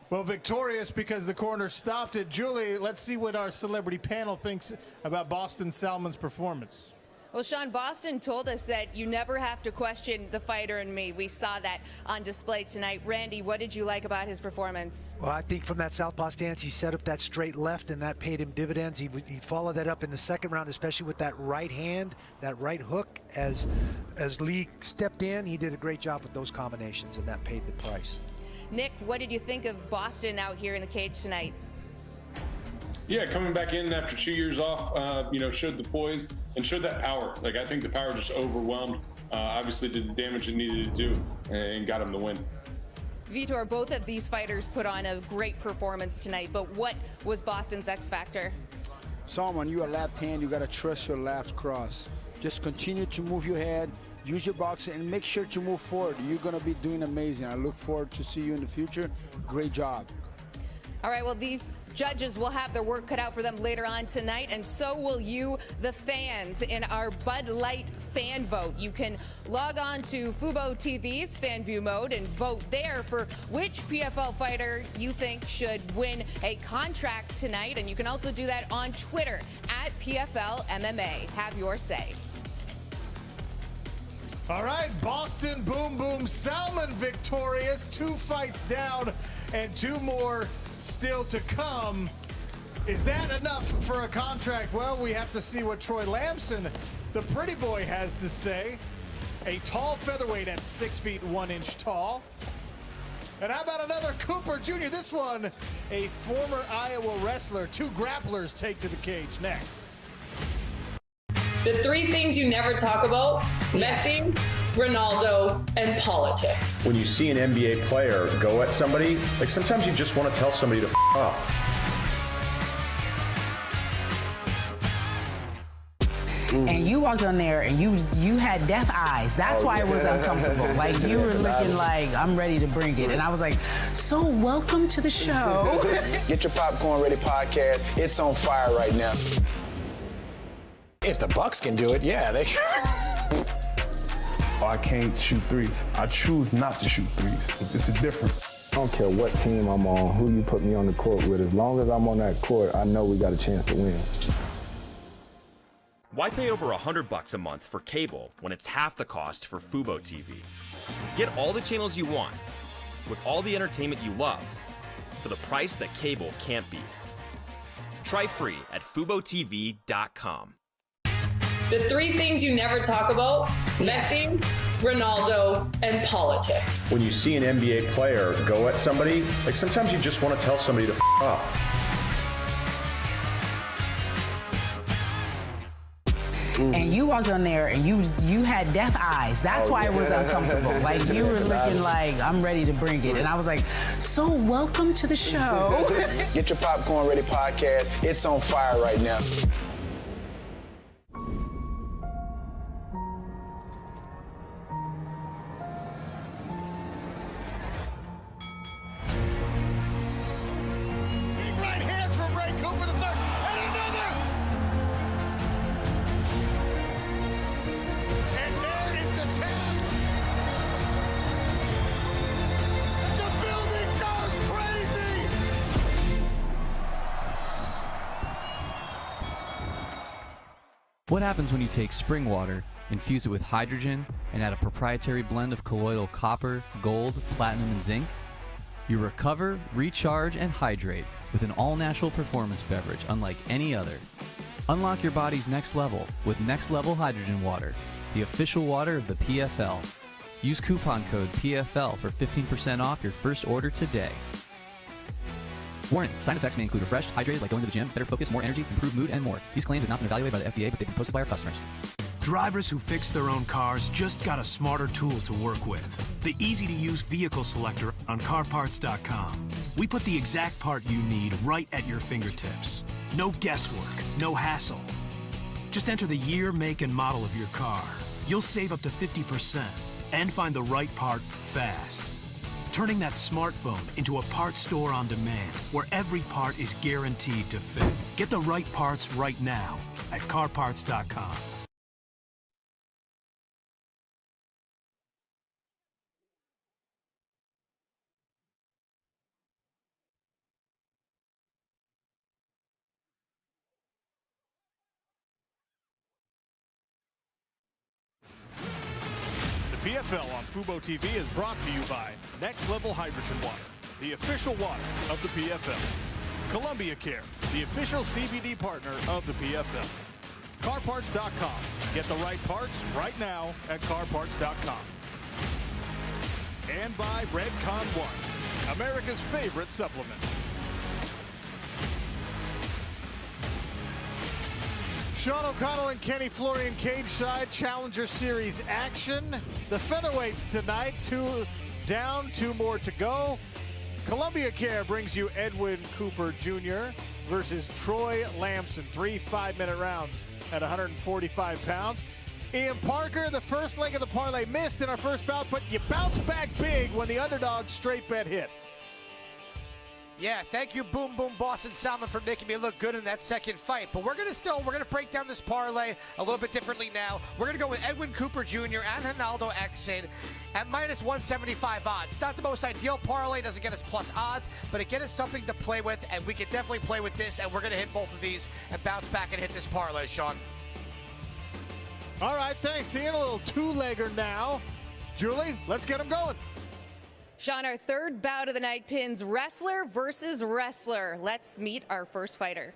Speaker 2: Well, victorious because the corner stopped it. Julie, let's see what our celebrity panel thinks about Boston Salmon's performance.
Speaker 6: Well, Sean, Boston told us that you never have to question the fighter in me. We saw that on display tonight. Randy, what did you like about his performance?
Speaker 7: Well, I think from that southpaw stance, he set up that straight left, and that paid him dividends. He followed that up in the second round, especially with that right hand, that right hook. As Lee stepped in, he did a great job with those combinations, and that paid the price.
Speaker 6: Nick, what did you think of Boston out here in the cage tonight?
Speaker 8: Yeah, coming back in after 2 years off, showed the poise and showed that power. Like, I think the power just overwhelmed. Obviously did the damage it needed to do and got him the win.
Speaker 6: Vitor, both of these fighters put on a great performance tonight, but what was Boston's X factor?
Speaker 9: Salmon, you are left hand, you gotta trust your left cross. Just continue to move your head, use your boxing, and make sure to move forward. You're gonna be doing amazing. I look forward to see you in the future. Great job.
Speaker 6: All right, well, these judges will have their work cut out for them later on tonight, and so will you, the fans, in our Bud Light fan vote. You can log on to Fubo TV's fan view mode and vote there for which PFL fighter you think should win a contract tonight, and you can also do that on Twitter at PFL MMA. Have your say.
Speaker 2: All right, Boston Boom Boom Salmon victorious, 2 fights down and 2 more still to come. Is that enough for a contract? Well, we have to see what Troy Lampson, the pretty boy, has to say. A tall featherweight at 6 feet 1 inch tall. And how about another Cooper Jr.? This one, a former Iowa wrestler. 2 grapplers take to the cage next.
Speaker 14: The 3 things you never talk about: Messi, Ronaldo, and politics.
Speaker 15: When you see an NBA player go at somebody, like sometimes you just want to tell somebody to f off.
Speaker 16: And you walked on there and you had death eyes. That's why it was uncomfortable. Like you were looking like, I'm ready to bring it. And I was like, so welcome to the show.
Speaker 17: Get your popcorn ready podcast. It's on fire right now. If the Bucks can do it, yeah, they can.
Speaker 11: I can't shoot threes. I choose not to shoot threes. It's a difference.
Speaker 12: I don't care what team I'm on, who you put me on the court with. As long as I'm on that court, I know we got a chance to win.
Speaker 20: Why pay over $100 a month for cable when it's half the cost for Fubo TV? Get all the channels you want, with all the entertainment you love, for the price that cable can't beat. Try free at FuboTV.com.
Speaker 14: The 3 things you never talk about: Messi, Ronaldo, and politics.
Speaker 15: When you see an NBA player go at somebody, like sometimes you just want to tell somebody to f off.
Speaker 16: And you walked on there and you had death eyes. That's why it was uncomfortable. Like you were looking like, I'm ready to bring it. And I was like, so welcome to the show.
Speaker 17: Get your popcorn ready podcast. It's on fire right now.
Speaker 2: Big right hand from Ray Cooper the third, and another! And there is the tap. The building goes crazy!
Speaker 1: What happens when you take spring water, infuse it with hydrogen, and add a proprietary blend of colloidal copper, gold, platinum, and zinc? You recover, recharge, and hydrate with an all-natural performance beverage unlike any other. Unlock your body's next level with Next Level Hydrogen Water, the official water of the PFL. Use coupon code PFL for 15% off your first order today. Warning, side effects may include refreshed, hydrated, like going to the gym, better focus, more energy, improved mood, and more. These claims have not been evaluated by the FDA, but they've been posted by our customers.
Speaker 3: Drivers who fix their own cars just got a smarter tool to work with. The easy-to-use vehicle selector on CarParts.com. We put the exact part you need right at your fingertips. No guesswork, no hassle. Just enter the year, make, and model of your car. You'll save up to 50% and find the right part fast. Turning that smartphone into a parts store on demand where every part is guaranteed to fit. Get the right parts right now at CarParts.com.
Speaker 2: The PFL on Fubo TV is brought to you by Next Level Hydrogen Water, the official water of the PFL. Columbia Care, the official CBD partner of the PFL. CarParts.com. Get the right parts right now at CarParts.com. And by Redcon One, America's favorite supplement. Sean O'Connell and Kenny Florian cage side Challenger Series action. The featherweights tonight, 2 down, 2 more to go. Columbia Care brings you Edwin Cooper Jr. versus Troy Lampson. 3 5-minute rounds at 145 pounds. Ian Parker, the first leg of the parlay, missed in our first bout, but you bounce back big when the underdog straight bet hit.
Speaker 5: Yeah, thank you, Boom Boom Boss and Salmon, for making me look good in that second fight. But we're gonna break down this parlay a little bit differently now. We're gonna go with Edwin Couture Jr. and Ronaldo Exon at minus 175 odds. It's not the most ideal parlay, doesn't get us plus odds, but it gets us something to play with, and we can definitely play with this, and we're gonna hit both of these and bounce back and hit this parlay, Sean.
Speaker 2: All right, thanks, Ian. A little two-legger now. Julie, let's get them going.
Speaker 6: Sean, our third bout of the night pins wrestler versus wrestler. Let's meet our first fighter.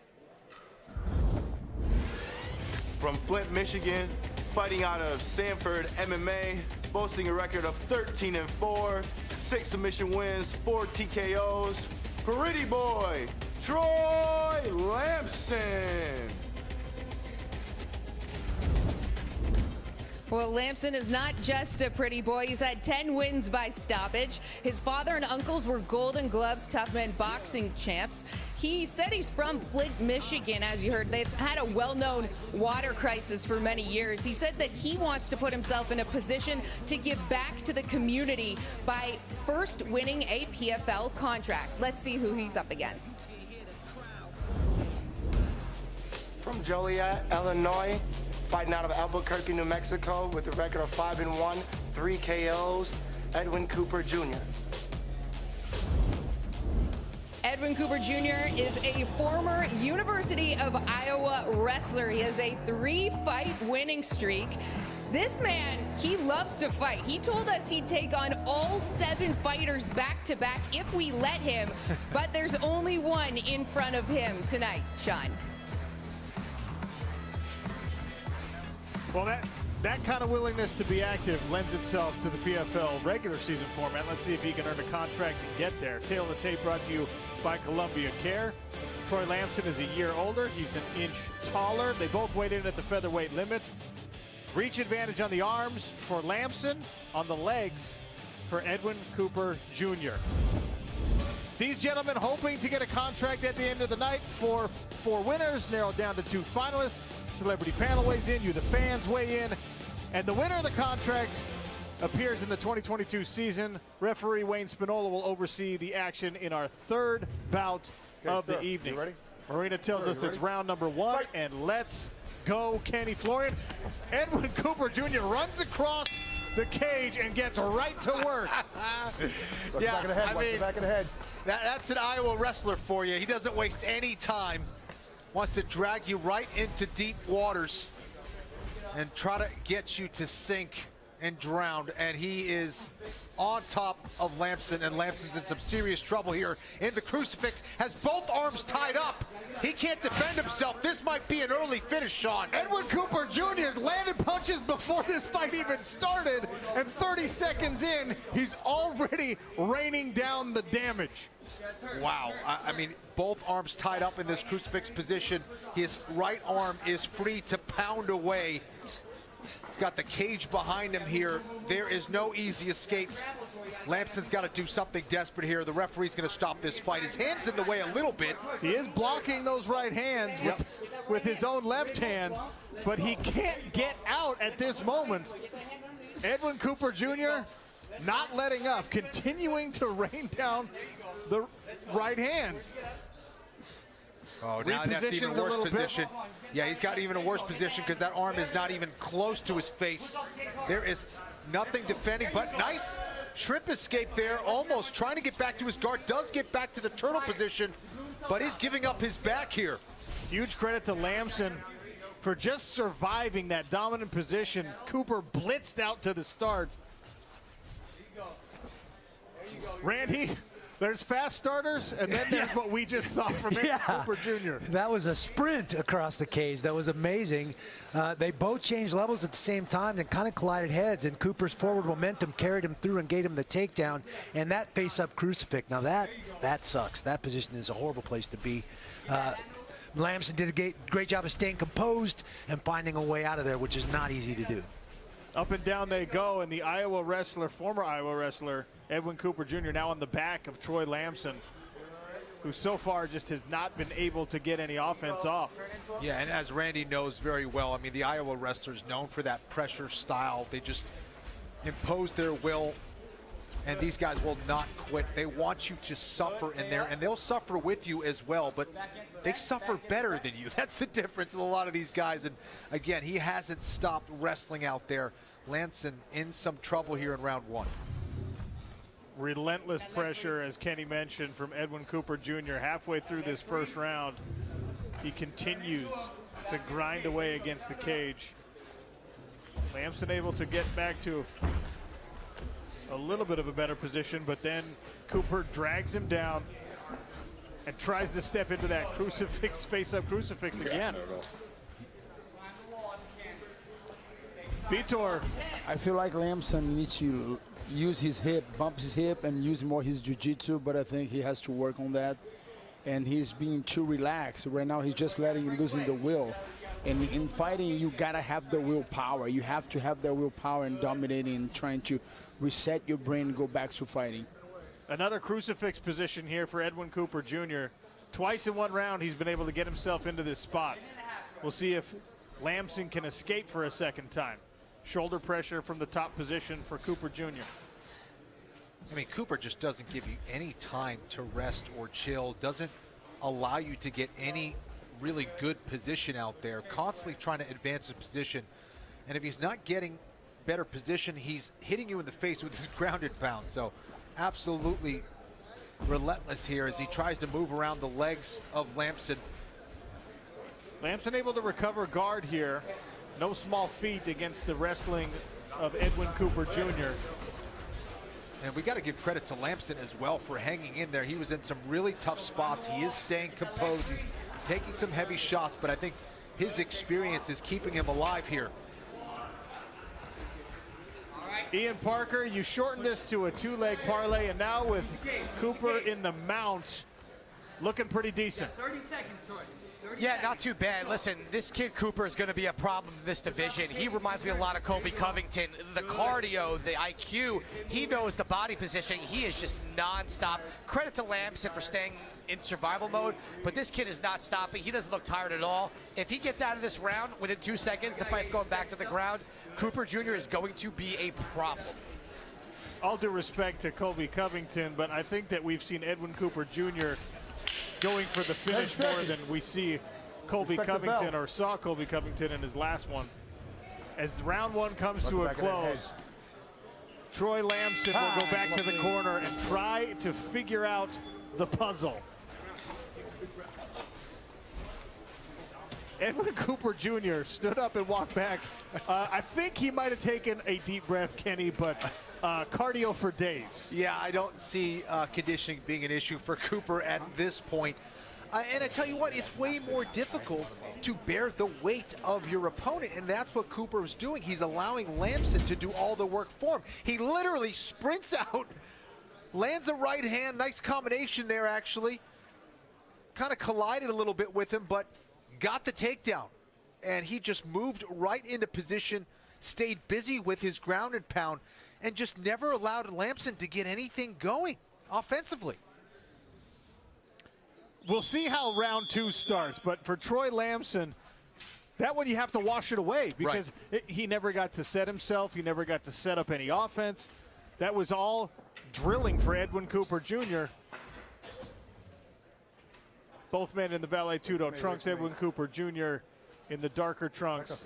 Speaker 4: From Flint, Michigan, fighting out of Sanford MMA, boasting a record of 13-4, 6 submission wins, 4 TKOs. Pretty boy, Troy Lampson.
Speaker 6: Well, Lampson is not just a pretty boy. He's had 10 wins by stoppage. His father and uncles were Golden Gloves Tough Men boxing champs. He said he's from Flint, Michigan. As you heard, they've had a well-known water crisis for many years. He said that he wants to put himself in a position to give back to the community by first winning a PFL contract. Let's see who he's up against.
Speaker 4: From Joliet, Illinois, fighting out of Albuquerque, New Mexico, with a record of 5-1, 3 KOs, Edwin Couture Jr.
Speaker 6: Edwin Couture Jr. is a former University of Iowa wrestler. He has a 3-fight winning streak. This man, he loves to fight. He told us he'd take on all 7 fighters back-to-back if we let him, but there's only one in front of him tonight, Sean.
Speaker 2: Well, that kind of willingness to be active lends itself to the PFL regular season format. Let's see if he can earn a contract and get there. Tail of the tape brought to you by Columbia Care. Troy Lampson is a year older. He's an inch taller. They both weighed in at the featherweight limit. Reach advantage on the arms for Lampson, on the legs for Edwin Couture Jr. These gentlemen hoping to get a contract at the end of the night. For 4 winners, narrowed down to 2 finalists. Celebrity panel weighs in, you the fans weigh in, and the winner of the contract appears in the 2022 season. Referee Wayne Spinola will oversee the action in our third bout of the evening.
Speaker 10: You ready?
Speaker 2: Marina tells us it's round number 1, and let's go, Kenny Florian. Edwin Couture Jr. runs across the cage and gets right to work.
Speaker 5: Yeah,
Speaker 10: back of the head,
Speaker 5: I mean,
Speaker 10: back of the head.
Speaker 5: That's an Iowa wrestler for you. He doesn't waste any time. Wants to drag you right into deep waters and try to get you to sink and drown. And he is on top of Lampson, and Lampson's in some serious trouble here in the crucifix. Has both arms tied up. He can't defend himself. This might be an early finish, Sean.
Speaker 2: Edwin Couture Jr. landed punches before this fight even started, and 30 seconds in, he's already raining down the damage.
Speaker 5: Wow, I mean, both arms tied up in this crucifix position. His right arm is free to pound away. He's got the cage behind him here. There is no easy escape. Lampson's got to do something desperate here. The referee's going to stop this fight. His hand's in the way a little bit.
Speaker 2: He is blocking those right hands with his own left hand, but he can't get out at this moment. Edwin Couture Jr. not letting up, continuing to rain down the right hands.
Speaker 5: Oh, now that's even a worse position. Yeah, he's got even a worse position because that arm is not even close to his face. There is nothing defending, but nice shrimp escape there, almost trying to get back to his guard. Does get back to the turtle position, but he's giving up his back here.
Speaker 2: Huge credit to Lampson for just surviving that dominant position. Couture blitzed out to the start. Randy, there's fast starters, and then there's what we just saw from Couture Jr.
Speaker 7: That was a sprint across the cage. That was amazing. They both changed levels at the same time and kind of collided heads, and Cooper's forward momentum carried him through and gave him the takedown, and that face-up crucifix. Now that sucks. That position is a horrible place to be. Lampson did a great job of staying composed and finding a way out of there, which is not easy to do.
Speaker 2: Up and down they go, and the Iowa wrestler, former Iowa wrestler, Edwin Couture Jr. now on the back of Troy Lampson, who so far just has not been able to get any offense off.
Speaker 5: Yeah, and as Randy knows very well, I mean, the Iowa wrestlers known for that pressure style. They just impose their will And these guys will not quit. They want you to suffer in there, and they'll suffer with you as well, but they suffer better than you. That's the difference with a lot of these guys. And again, he hasn't stopped wrestling out there. Lampson in some trouble here in round one.
Speaker 2: Relentless pressure, as Kenny mentioned, from Edwin Cooper Jr. Halfway through this first round, he continues to grind away against the cage. Lampson able to get back to a little bit of a better position, but then Cooper drags him down and tries to step into that crucifix, face-up crucifix again. Vitor.
Speaker 9: I feel like Lampson needs to use his hip, bump his hip, and use more his jiu-jitsu, but I think he has to work on that. And he's being too relaxed. Right now, he's just losing the will. And in fighting, you gotta have the willpower. You have to have the willpower and dominating and trying to reset your brain and go back to fighting.
Speaker 2: Another crucifix position here for Edwin Cooper Jr. Twice in one round, he's been able to get himself into this spot. We'll see if Lampson can escape for a second time. Shoulder pressure from the top position for Cooper Jr.
Speaker 5: I mean, Cooper just doesn't give you any time to rest or chill, doesn't allow you to get any really good position out there, constantly trying to advance his position. And if he's not getting better position, he's hitting you in the face with his grounded pound. So absolutely relentless here as he tries to move around the legs of Lampson.
Speaker 2: Lampson able to recover guard here. No small feat against the wrestling of Edwin Cooper Jr.
Speaker 5: And we got to give credit to Lampson as well for hanging in there. He was in some really tough spots. He is staying composed. He's taking some heavy shots, but I think his experience is keeping him alive here.
Speaker 2: Ian Parker, you shortened this to a two-leg parlay, and now with Cooper in the mount, looking pretty decent.
Speaker 10: 30 seconds, Troy.
Speaker 13: Yeah, not too bad. Listen, this kid Cooper is going to be a problem in this division. He reminds me a lot of Colby Covington. The cardio, the IQ, he knows the body position. He is just nonstop. Credit to Lampson for staying in survival mode, but this kid is not stopping. He doesn't look tired at all. If he gets out of this round within 2 seconds, the fight's going back to the ground. Cooper Jr. is going to be a problem.
Speaker 2: All due respect to Colby Covington, but I think that we've seen Edwin Cooper Jr. going for the finish more than we see Colby Covington or saw Colby Covington in his last one. As round one comes to a close, Troy Lampson will go back to the corner and try to figure out the puzzle. Edwin Cooper Jr. stood up and walked back. I think he might have taken a deep breath, Kenny, but cardio for days.
Speaker 5: Yeah, I don't see conditioning being an issue for Cooper at this point. And I tell you what, it's way more difficult to bear the weight of your opponent, and that's what Cooper was doing. He's allowing Lampson to do all the work for him. He literally sprints out, lands a right hand, nice combination there actually. Kind of collided a little bit with him, but got the takedown. And he just moved right into position, stayed busy with his ground and pound, and just never allowed Lampson to get anything going offensively.
Speaker 2: We'll see how round two starts, but for Troy Lampson, that one you have to wash it away because he never got to set himself. He never got to set up any offense. That was all drilling for Edwin Cooper Jr. Both men in the Valet Tudo trunks, Edwin Cooper Jr. in the darker trunks.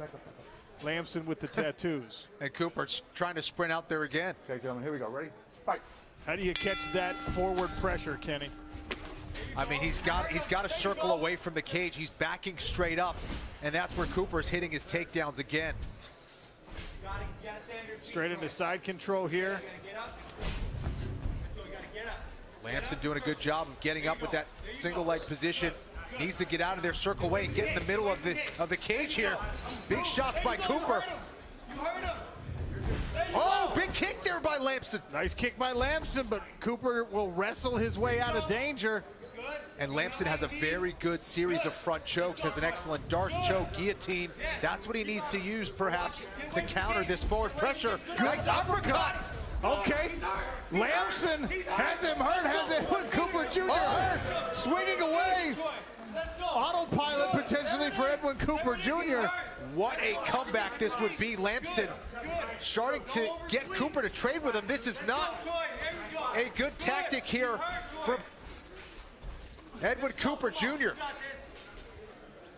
Speaker 2: Lampson with the tattoos.
Speaker 5: And Cooper's trying to sprint out there again.
Speaker 18: Okay, gentlemen, here we go. Ready? Fight.
Speaker 2: How do you catch that forward pressure, Kenny?
Speaker 5: I mean, he's got to circle away from the cage. He's backing straight up, and that's where Cooper's hitting his takedowns again.
Speaker 2: Straight into side control here.
Speaker 5: Lampson doing a good job of getting up with that single leg position. Needs to get out of there, circle away, and get in the middle of the cage here. Big shots by Cooper. Oh, big kick there by Lampson.
Speaker 2: Nice kick by Lampson, but Cooper will wrestle his way out of danger.
Speaker 5: And Lampson has a very good series of front chokes, has an excellent Darce choke, guillotine. That's what he needs to use, perhaps, to counter this forward pressure. Nice uppercut.
Speaker 2: Okay, Lampson has him hurt, has Edwin Cooper Jr. hurt. Swinging away. Autopilot potentially for Edwin Cooper Jr.
Speaker 5: What a comeback this would be. Lampson starting to get Cooper to trade with him. This is not a good tactic here from Edwin Couture Jr.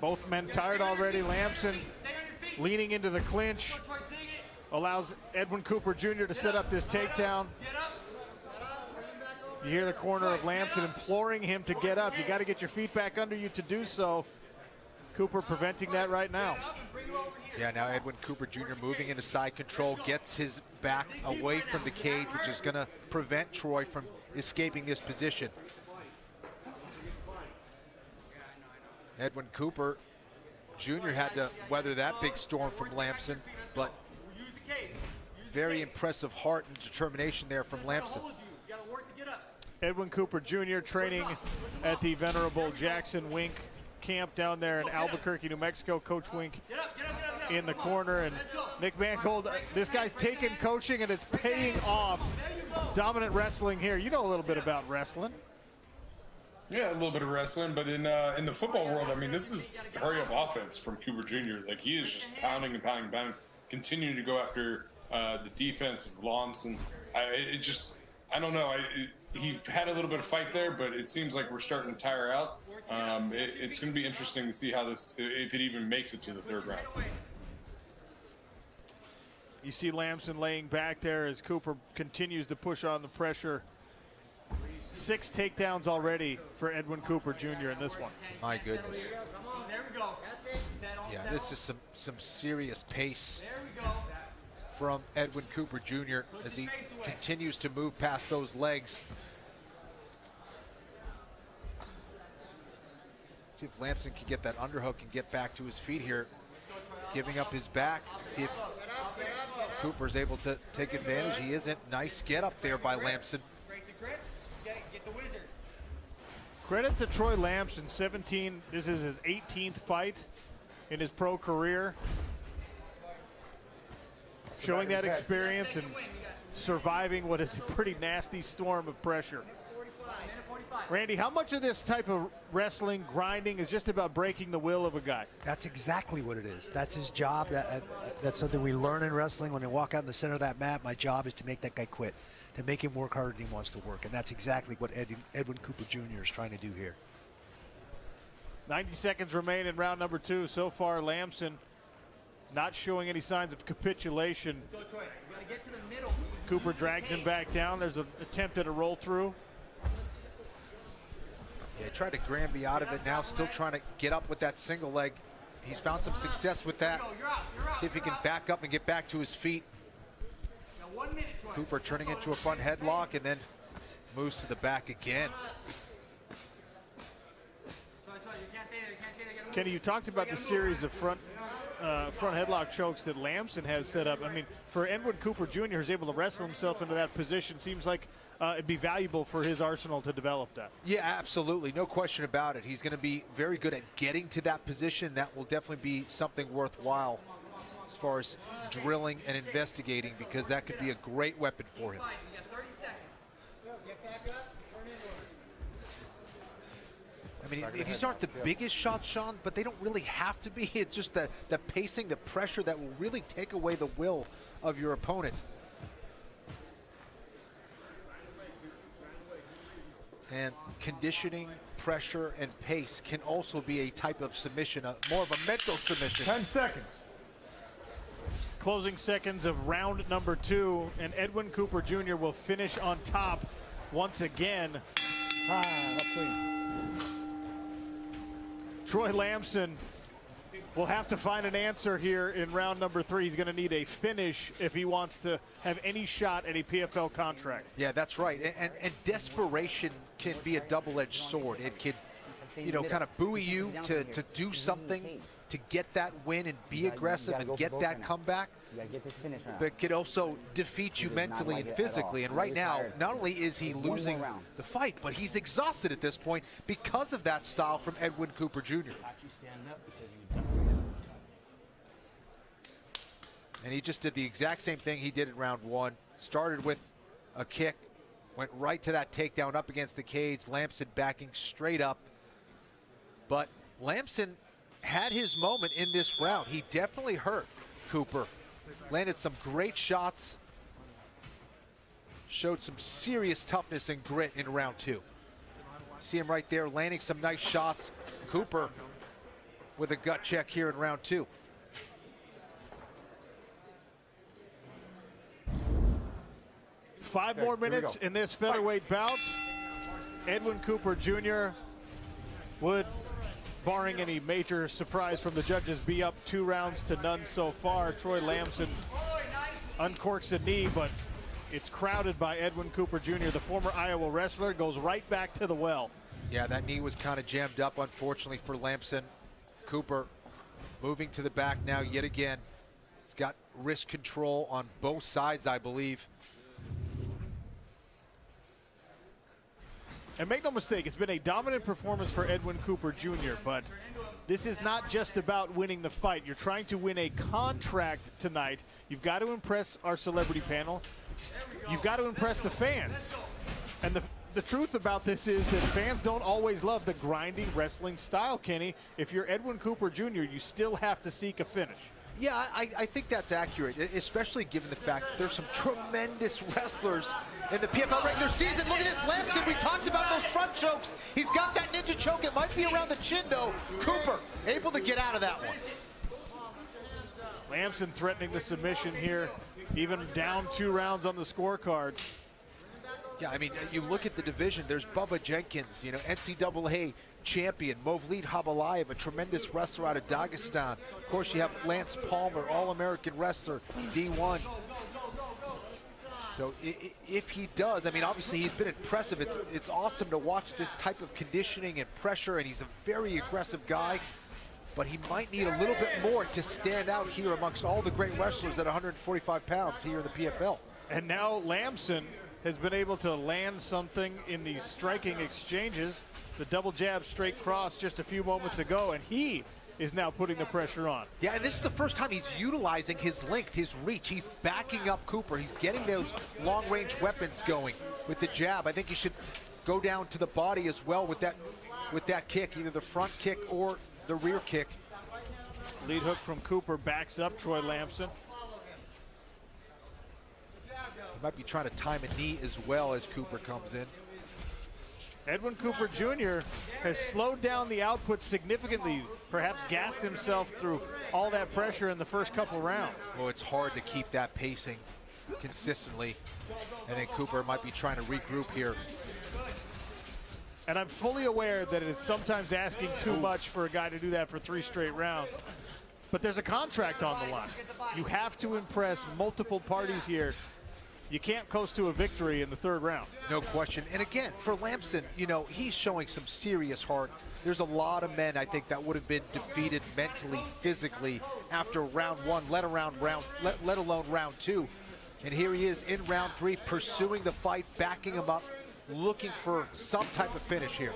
Speaker 2: Both men tired already. Lampson leaning into the clinch, allows Edwin Couture Jr. to set up this takedown. You hear the corner of Lampson imploring him to get up. You got to get your feet back under you to do so. Couture preventing that right now.
Speaker 5: Yeah, now Edwin Couture Jr. moving into side control, gets his back away from the cage, which is going to prevent Troy from escaping this position. Edwin Couture Jr. had to weather that big storm from Lampson, but very impressive heart and determination there from Lampson.
Speaker 2: Edwin Couture Jr. training at the venerable Jackson Wink camp down there in Albuquerque, New Mexico. Coach Wink in the corner, and Nick Mangold, this guy's taking coaching and it's paying off. Dominant wrestling here. You know a little bit about wrestling.
Speaker 8: Yeah, a little bit of wrestling, but in the football world, I mean, this is hurry-up offense from Couture Jr. Like, he is just pounding and pounding and pounding, continuing to go after the defense of Lampson. I don't know. He had a little bit of fight there, but it seems like we're starting to tire out. It's going to be interesting to see how this, if it even makes it to the third round.
Speaker 2: You see Lampson laying back there as Couture continues to push on the pressure. 6 takedowns already for Edwin Couture Jr. in this one.
Speaker 5: My goodness. Yeah, this is some serious pace from Edwin Couture Jr. as he continues to move past those legs. See if Lampson can get that underhook and get back to his feet here. He's giving up his back. See if Cooper's able to take advantage. He isn't. Nice get up there by Lampson.
Speaker 2: Credit to Troy Lampson, 17. This is his 18th fight in his pro career. Showing that experience and surviving what is a pretty nasty storm of pressure. Randy, how much of this type of wrestling, grinding, is just about breaking the will of a guy?
Speaker 7: That's exactly what it is. That's his job. That's something we learn in wrestling. When I walk out in the center of that mat, my job is to make that guy quit, to make him work harder than he wants to work. And that's exactly what Edwin Couture Jr. is trying to do here.
Speaker 2: 90 seconds remain in round number 2. So far, Lampson not showing any signs of capitulation. Couture drags him back down. There's an attempt at a roll through.
Speaker 5: Yeah, tried to Granby out of it, now still trying to get up with that single leg. He's found some success with that. See if he can back up and get back to his feet. Couture turning into a front headlock and then moves to the back again.
Speaker 2: Kenny, you talked about the series of front headlock chokes that Lampson has set up. I mean, for Edwin Couture Jr., who's able to wrestle himself into that position, seems like it'd be valuable for his arsenal to develop that.
Speaker 5: Yeah, absolutely. No question about it. He's going to be very good at getting to that position. That will definitely be something worthwhile as far as drilling and investigating, because that could be a great weapon for him. I mean, these aren't the biggest shots, Sean, but they don't really have to be. It's just the pacing, the pressure that will really take away the will of your opponent. And conditioning, pressure, and pace can also be a type of submission, more of a mental submission.
Speaker 2: 10 seconds. Closing seconds of round number 2, and Edwin Couture Jr. will finish on top once again. Troy Lampson will have to find an answer here in round number 3. He's going to need a finish if he wants to have any shot at a PFL contract.
Speaker 5: Yeah, that's right. And desperation can be a double-edged sword. It can, you know, kind of buoy you to do something, to get that win and be aggressive and get that comeback, but could also defeat you mentally and physically. And right now, not only is he losing the fight, but he's exhausted at this point because of that style from Edwin Couture Jr. And he just did the exact same thing he did in round 1. Started with a kick, went right to that takedown up against the cage. Lampson backing straight up. But Lampson had his moment in this round. He definitely hurt Couture. Landed some great shots. showed some serious toughness and grit in round 2. See him right there landing some nice shots. Cooper with a gut check here in round 2.
Speaker 2: Five more minutes in this featherweight bout. Edwin Cooper Jr. would, barring any major surprise from the judges, be up 2 rounds to none so far. Troy Lampson uncorks a knee, but it's crowded by Edwin Cooper Jr., the former Iowa wrestler, goes right back to the well.
Speaker 5: Yeah, that knee was kind of jammed up, unfortunately, for Lampson. Cooper moving to the back now yet again. He's got wrist control on both sides, I believe.
Speaker 2: And make no mistake, it's been a dominant performance for Edwin Cooper Jr., but this is not just about winning the fight. You're trying to win a contract tonight. You've got to impress our celebrity panel. You've got to impress the fans. And the truth about this is that fans don't always love the grinding wrestling style, Kenny. If you're Edwin Cooper Jr., you still have to seek a finish.
Speaker 5: Yeah, I think that's accurate, especially given the fact that there's some tremendous wrestlers in the PFL regular season. Look at this, Lampson. We talked about those front chokes. He's got that ninja choke. It might be around the chin, though. Cooper able to get out of that one.
Speaker 2: Lampson threatening the submission here, even down 2 rounds on the scorecards.
Speaker 5: Yeah, I mean, you look at the division, there's Bubba Jenkins, you know, NCAA champion, Movlid Habalayev, a tremendous wrestler out of Dagestan. Of course, you have Lance Palmer, All-American wrestler, D1. So if he does, I mean, obviously he's been impressive. It's awesome to watch this type of conditioning and pressure, and he's a very aggressive guy. But he might need a little bit more to stand out here amongst all the great wrestlers at 145 pounds here in the PFL.
Speaker 2: And now Lampson has been able to land something in these striking exchanges. The double jab straight cross just a few moments ago, and he is now putting the pressure on.
Speaker 5: Yeah, and this is the first time he's utilizing his length, his reach. He's backing up Cooper. He's getting those long-range weapons going with the jab. I think he should go down to the body as well with that kick, either the front kick or the rear kick.
Speaker 2: Lead hook from Cooper backs up Troy Lampson.
Speaker 5: He might be trying to time a knee as well as Cooper comes in.
Speaker 2: Edwin Cooper Jr. has slowed down the output significantly, perhaps gassed himself through all that pressure in the first couple rounds.
Speaker 5: Well, it's hard to keep that pacing consistently. And then Cooper might be trying to regroup here.
Speaker 2: And I'm fully aware that it is sometimes asking too much for a guy to do that for 3 straight rounds. But there's a contract on the line. You have to impress multiple parties here. You can't coast to a victory in the 3rd round.
Speaker 5: No question. And again, for Lampson, you know, he's showing some serious heart. There's a lot of men, I think, that would have been defeated mentally, physically after round 1, let alone round 2. And here he is in round 3, pursuing the fight, backing him up, looking for some type of finish here.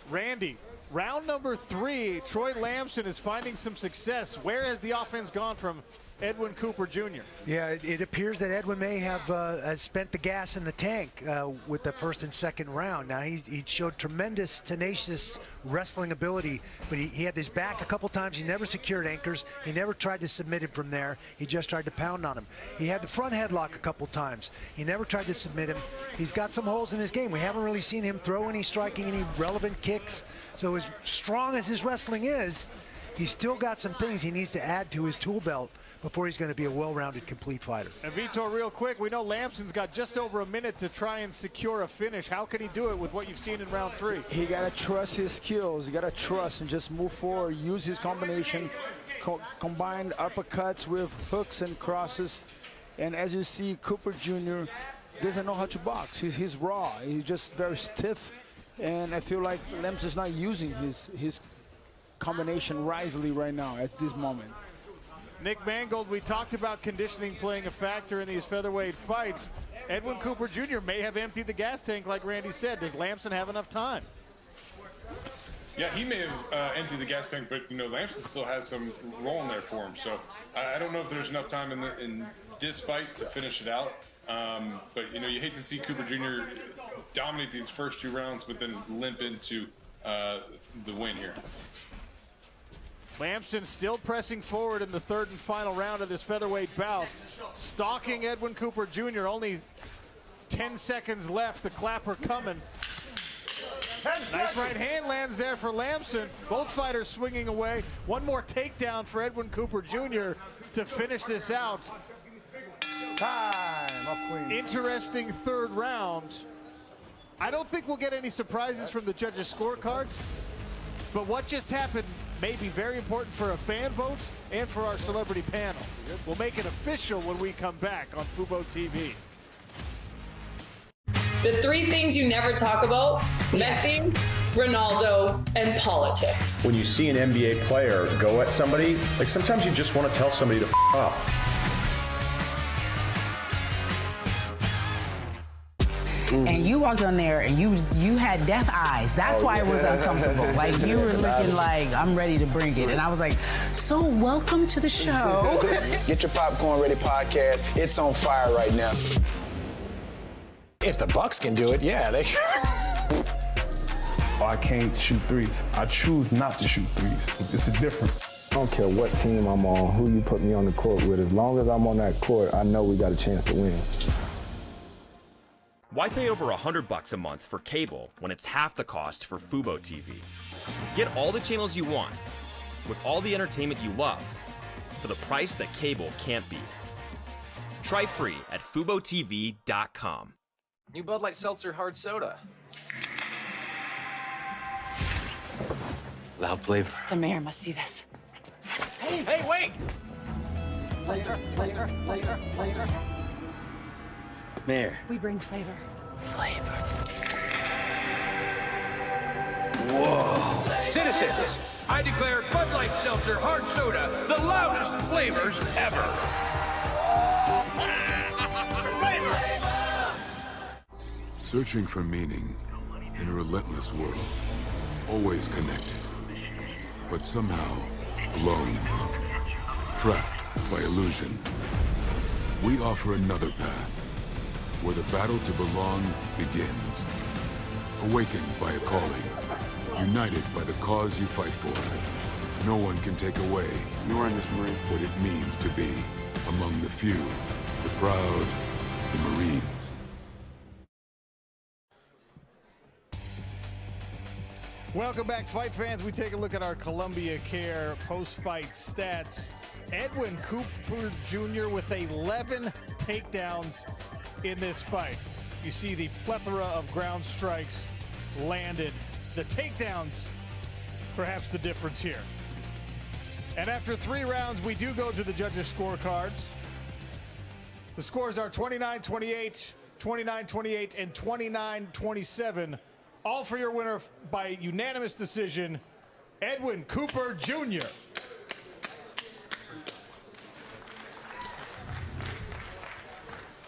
Speaker 2: Randy, round number 3, Troy Lampson is finding some success. Where has the offense gone from Edwin Cooper Jr.?
Speaker 7: Yeah, it appears that Edwin may have spent the gas in the tank with the 1st and 2nd round. Now, he showed tremendous, tenacious wrestling ability, but he had his back a couple times. He never secured anchors. He never tried to submit him from there. He just tried to pound on him. He had the front headlock a couple times. He never tried to submit him. He's got some holes in his game. We haven't really seen him throw any striking, any relevant kicks. So as strong as his wrestling is, he's still got some things he needs to add to his tool belt before he's going to be a well-rounded, complete fighter.
Speaker 2: And Vitor, real quick, we know Lampson's got just over a minute to try and secure a finish. How can he do it with what you've seen in round 3?
Speaker 9: He got to trust his skills. He got to trust and just move forward, use his combination, combine uppercuts with hooks and crosses. And as you see, Cooper Jr. doesn't know how to box. He's raw. He's just very stiff. And I feel like Lampson's not using his combination wisely right now at this moment.
Speaker 2: Nick Mangold, we talked about conditioning playing a factor in these featherweight fights. Edwin Cooper Jr. may have emptied the gas tank, like Randy said. Does Lampson have enough time?
Speaker 8: Yeah, he may have emptied the gas tank, but, you know, Lampson still has some roll in there for him. So I don't know if there's enough time in this fight to finish it out. But, you know, you hate to see Cooper Jr. dominate these first 2 rounds, but then limp into the win here.
Speaker 2: Lampson still pressing forward in the third and final round of this featherweight bout. Stalking Edwin Cooper Jr. Only 10 seconds left. The clapper coming. Nice right hand lands there for Lampson. Both fighters swinging away. One more takedown for Edwin Cooper Jr. to finish this out.
Speaker 18: Time up, please.
Speaker 2: Interesting third round. I don't think we'll get any surprises from the judges' scorecards, but what just happened may be very important for a fan vote and for our celebrity panel. We'll make it official when we come back on Fubo TV.
Speaker 14: The three things you never talk about: Messi, Ronaldo, and politics.
Speaker 15: When you see an NBA player go at somebody, like sometimes you just want to tell somebody to f off.
Speaker 16: And you walked on there and you had death eyes. That's why it was uncomfortable. Like you were looking like, I'm ready to bring it. And I was like, so welcome to the show.
Speaker 17: Get your popcorn ready podcast. It's on fire right now. If the Bucks can do it, yeah, they can.
Speaker 11: I can't shoot threes. I choose not to shoot threes. It's a difference.
Speaker 12: I don't care what team I'm on, who you put me on the court with. As long as I'm on that court, I know we got a chance to win.
Speaker 20: Why pay over $100 a month for cable when it's half the cost for Fubo TV? Get all the channels you want, with all the entertainment you love, for the price that cable can't beat. Try free at FuboTV.com.
Speaker 10: New Bud Light Seltzer Hard Soda.
Speaker 19: Loud flavor.
Speaker 21: The mayor must see this.
Speaker 10: Hey, wait!
Speaker 21: Later.
Speaker 19: Mayor.
Speaker 21: We bring flavor.
Speaker 19: Whoa.
Speaker 22: Citizens, I declare Bud Light Seltzer Hard Soda the loudest flavors ever.
Speaker 27: Searching for meaning in a relentless world. Always connected, but somehow alone. Trapped by illusion. We offer another path, where the battle to belong begins. Awakened by a calling, united by the cause you fight for. No one can take away what it means to be among the few, the proud, the Marines.
Speaker 2: Welcome back, fight fans. We take a look at our Columbia Care post-fight stats. Edwin Cooper Jr. with 11 takedowns in this fight. You see the plethora of ground strikes landed. The takedowns, perhaps the difference here. And after 3 rounds, we do go to the judges' scorecards. The scores are 29-28, 29-28, and 29-27. All for your winner by unanimous decision, Edwin Cooper Jr.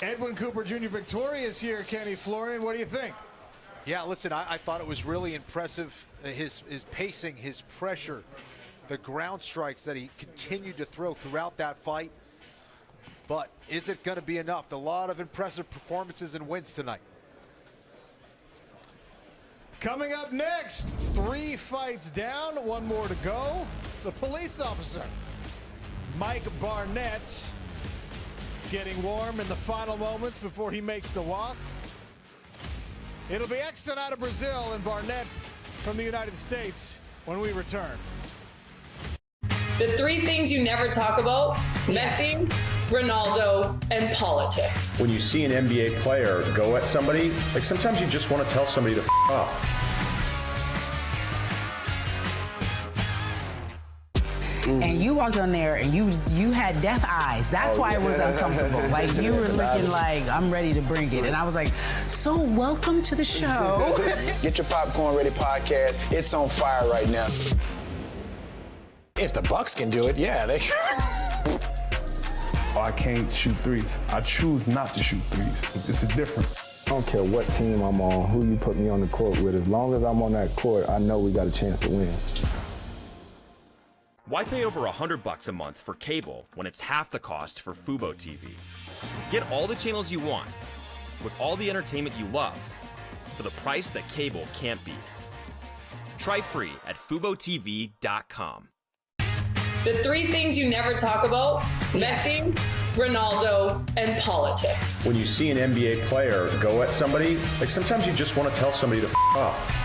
Speaker 2: Edwin Cooper Jr. victorious here, Kenny Florian. What do you think?
Speaker 5: Yeah, listen, I thought it was really impressive, his pacing, his pressure, the ground strikes that he continued to throw throughout that fight. But is it going to be enough? A lot of impressive performances and wins tonight.
Speaker 2: Coming up next, 3 fights down, 1 more to go. The police officer, Mike Barnett, getting warm in the final moments before he makes the walk. It'll be Exon out of Brazil and Barnett from the United States when we return.
Speaker 14: The three things you never talk about: Messi, Ronaldo, and politics.
Speaker 15: When you see an NBA player go at somebody, like sometimes you just want to tell somebody to f off.
Speaker 16: And you walked on there and you had death eyes. That's why it was uncomfortable. Like you were looking like, I'm ready to bring it. And I was like, so welcome to the show.
Speaker 17: Get your popcorn ready podcast. It's on fire right now. If the Bucks can do it, yeah, they can.
Speaker 11: I can't shoot threes. I choose not to shoot threes. It's a difference.
Speaker 12: I don't care what team I'm on, who you put me on the court with. As long as I'm on that court, I know we got a chance to win.
Speaker 20: Why pay over $100 a month for cable when it's half the cost for Fubo TV? Get all the channels you want, with all the entertainment you love, for the price that cable can't beat. Try free at FuboTV.com.
Speaker 14: The three things you never talk about: Messi, Ronaldo, and politics.
Speaker 15: When you see an NBA player go at somebody, like sometimes you just want to tell somebody to f off.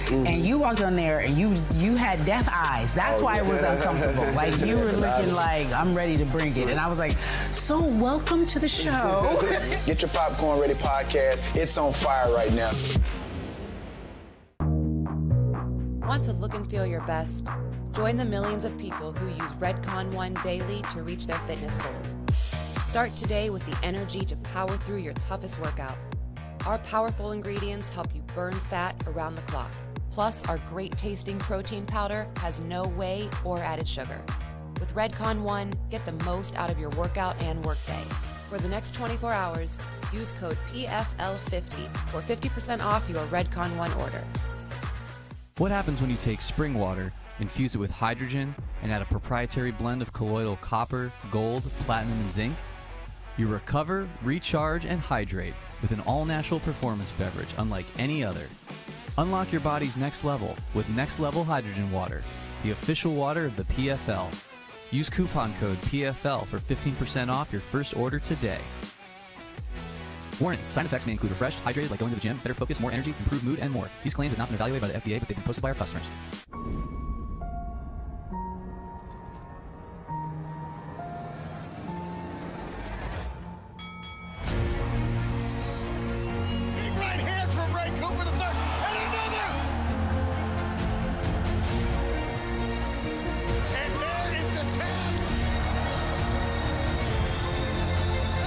Speaker 16: And you walked on there and you had death eyes. That's why it was uncomfortable. Like you were looking like, I'm ready to bring it. And I was like, so welcome to the show.
Speaker 17: Get your Popcorn Ready podcast. It's on fire right now.
Speaker 1: Want to look and feel your best? Join the millions of people who use Redcon One daily to reach their fitness goals. Start today with the energy to power through your toughest workout. Our powerful ingredients help you burn fat around the clock. Plus, our great tasting protein powder has no whey or added sugar. With Redcon One, get the most out of your workout and workday. For the next 24 hours, use code PFL50 for 50% off your Redcon One order.
Speaker 3: What happens when you take spring water, infuse it with hydrogen, and add a proprietary blend of colloidal copper, gold, platinum, and zinc? You recover, recharge, and hydrate with an all-natural performance beverage unlike any other. Unlock your body's next level with Next Level Hydrogen Water, the official water of the PFL. Use coupon code PFL for 15% off your first order today. Warning, side effects may include refreshed, hydrated, like going to the gym, better focus, more energy, improved mood, and more. These claims have not been evaluated by the FDA, but they've been posted by our customers.
Speaker 2: Big right hand from Ray Cooper the third, and another! And there is the tap.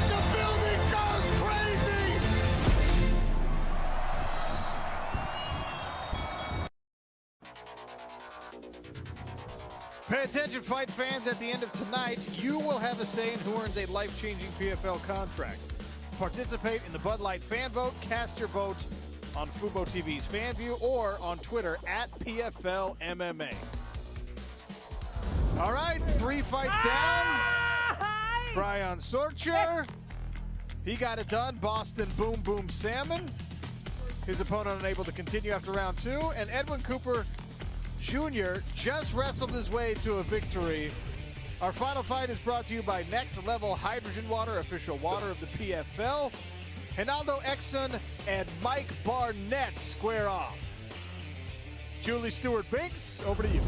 Speaker 2: The building goes crazy! Pay attention, fight fans. At the end of tonight, you will have a say in who earns a life-changing PFL contract. Participate in the Bud Light fan vote. Cast your vote on Fubo TV's Fan View or on Twitter at PFL MMA. All right, 3 fights down. Brian Sorcher, he got it done. Boston Boom Boom Salmon. His opponent unable to continue after round 2. And Edwin Cooper Jr. just wrestled his way to a victory. Our final fight is brought to you by Next Level Hydrogen Water, official water of the PFL. Ronaldo, Exon, and Mike Barnett square off. Julie Stewart-Binks, over to you.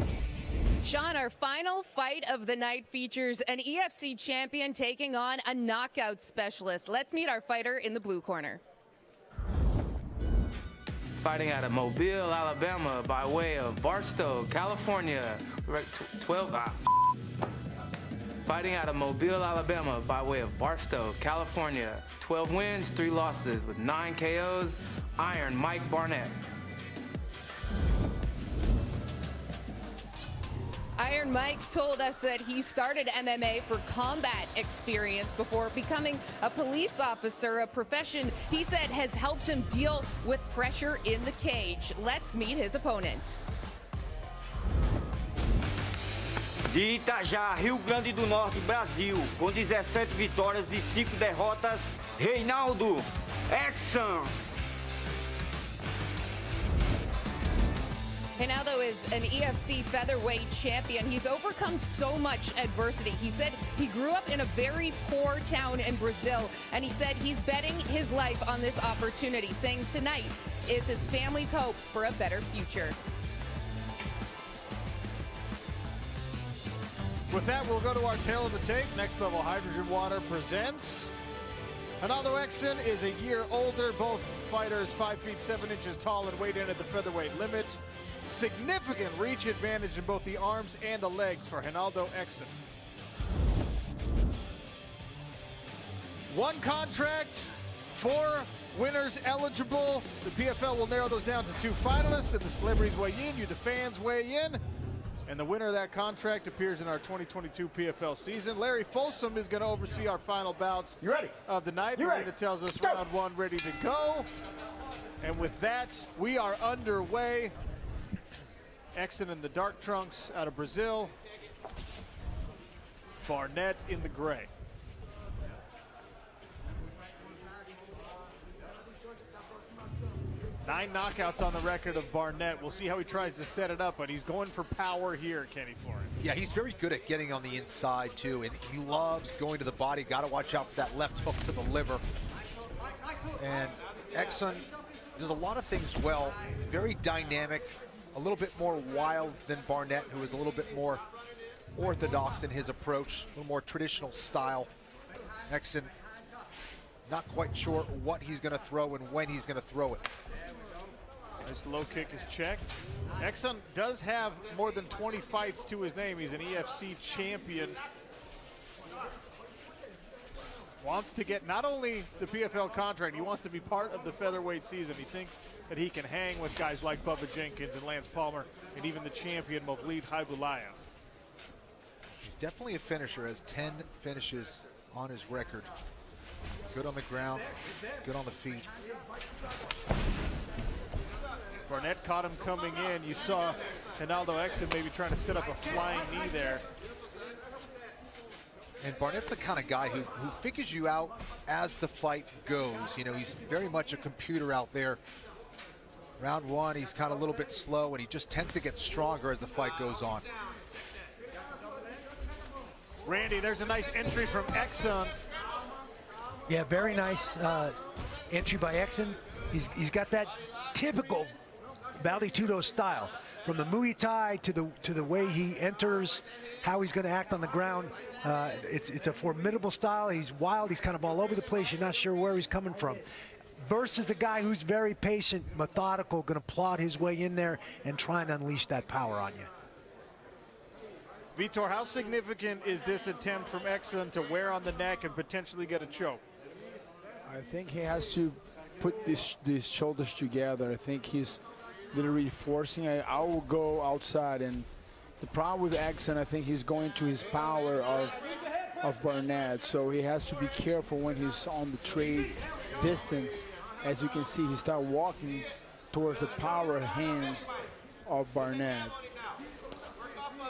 Speaker 6: Sean, our final fight of the night features an EFC champion taking on a knockout specialist. Let's meet our fighter in the blue corner.
Speaker 4: Fighting out of Mobile, Alabama by way of Barstow, California. Fighting out of Mobile, Alabama by way of Barstow, California. 12 wins, 3 losses with 9 KOs. Iron Mike Barnett.
Speaker 6: Iron Mike told us that he started MMA for combat experience before becoming a police officer, a profession he said has helped him deal with pressure in the cage. Let's meet his opponent.
Speaker 23: De Itajá, Rio Grande do Norte, Brasil, com 17 vitórias e 5 derrotas, Reinaldo Exon.
Speaker 6: Ronaldo is an EFC featherweight champion. He's overcome so much adversity. He said he grew up in a very poor town in Brazil, and he said he's betting his life on this opportunity, saying tonight is his family's hope for a better future.
Speaker 2: With that, we'll go to our tail of the tape. Next Level Hydrogen Water presents. Ronaldo Exon is a year older. Both fighters 5 feet 7 inches tall and weighed in at the featherweight limit. Significant reach advantage in both the arms and the legs for Ronaldo Exon. One contract, 4 winners eligible. The PFL will narrow those down to 2 finalists, and the celebrities weigh in, you the fans weigh in. And the winner of that contract appears in our 2022 PFL season. Larry Folsom is going to oversee our final bout of the night. Marina tells us round 1 ready to go. And with that, we are underway. Exon in the dark trunks out of Brazil. Barnett in the gray. 9 knockouts on the record of Barnett. We'll see how he tries to set it up, but he's going for power here, Kenny Florian.
Speaker 5: Yeah, he's very good at getting on the inside, too, and he loves going to the body. Got to watch out for that left hook to the liver. And Exon does a lot of things well. Very dynamic, a little bit more wild than Barnett, who is a little bit more orthodox in his approach, a little more traditional style. Exon not quite sure what he's going to throw and when he's going to throw it.
Speaker 2: This low kick is checked. Exon does have more than 20 fights to his name. He's an EFC champion. Wants to get not only the PFL contract, he wants to be part of the featherweight season. He thinks that he can hang with guys like Bubba Jenkins and Lance Palmer and even the champion Mavlid Haibulaya.
Speaker 5: He's definitely a finisher, has 10 finishes on his record. Good on the ground, good on the feet.
Speaker 2: Barnett caught him coming in. You saw Ronaldo Exon maybe trying to set up a flying knee there.
Speaker 5: And Barnett's the kind of guy who figures you out as the fight goes. You know, he's very much a computer out there. Round one, he's kind of a little bit slow, and he just tends to get stronger as the fight goes on.
Speaker 2: Randy, there's a nice entry from Exon.
Speaker 7: Yeah, very nice entry by Exon. He's got that typical Valditudo style, from the Muay Thai to the way he enters, how he's going to act on the ground. It's a formidable style. He's wild. He's kind of all over the place. You're not sure where he's coming from. Versus a guy who's very patient, methodical, going to plod his way in there and try and unleash that power on you.
Speaker 2: Vitor, how significant is this attempt from Exon to wear on the neck and potentially get a choke?
Speaker 8: I think he has to put these shoulders together. I think he's literally forcing. I will go outside, and the problem with Exon, I think he's going to his power of Barnett, so he has to be careful when he's on the trade distance. As you can see, he started walking towards the power hands of Barnett.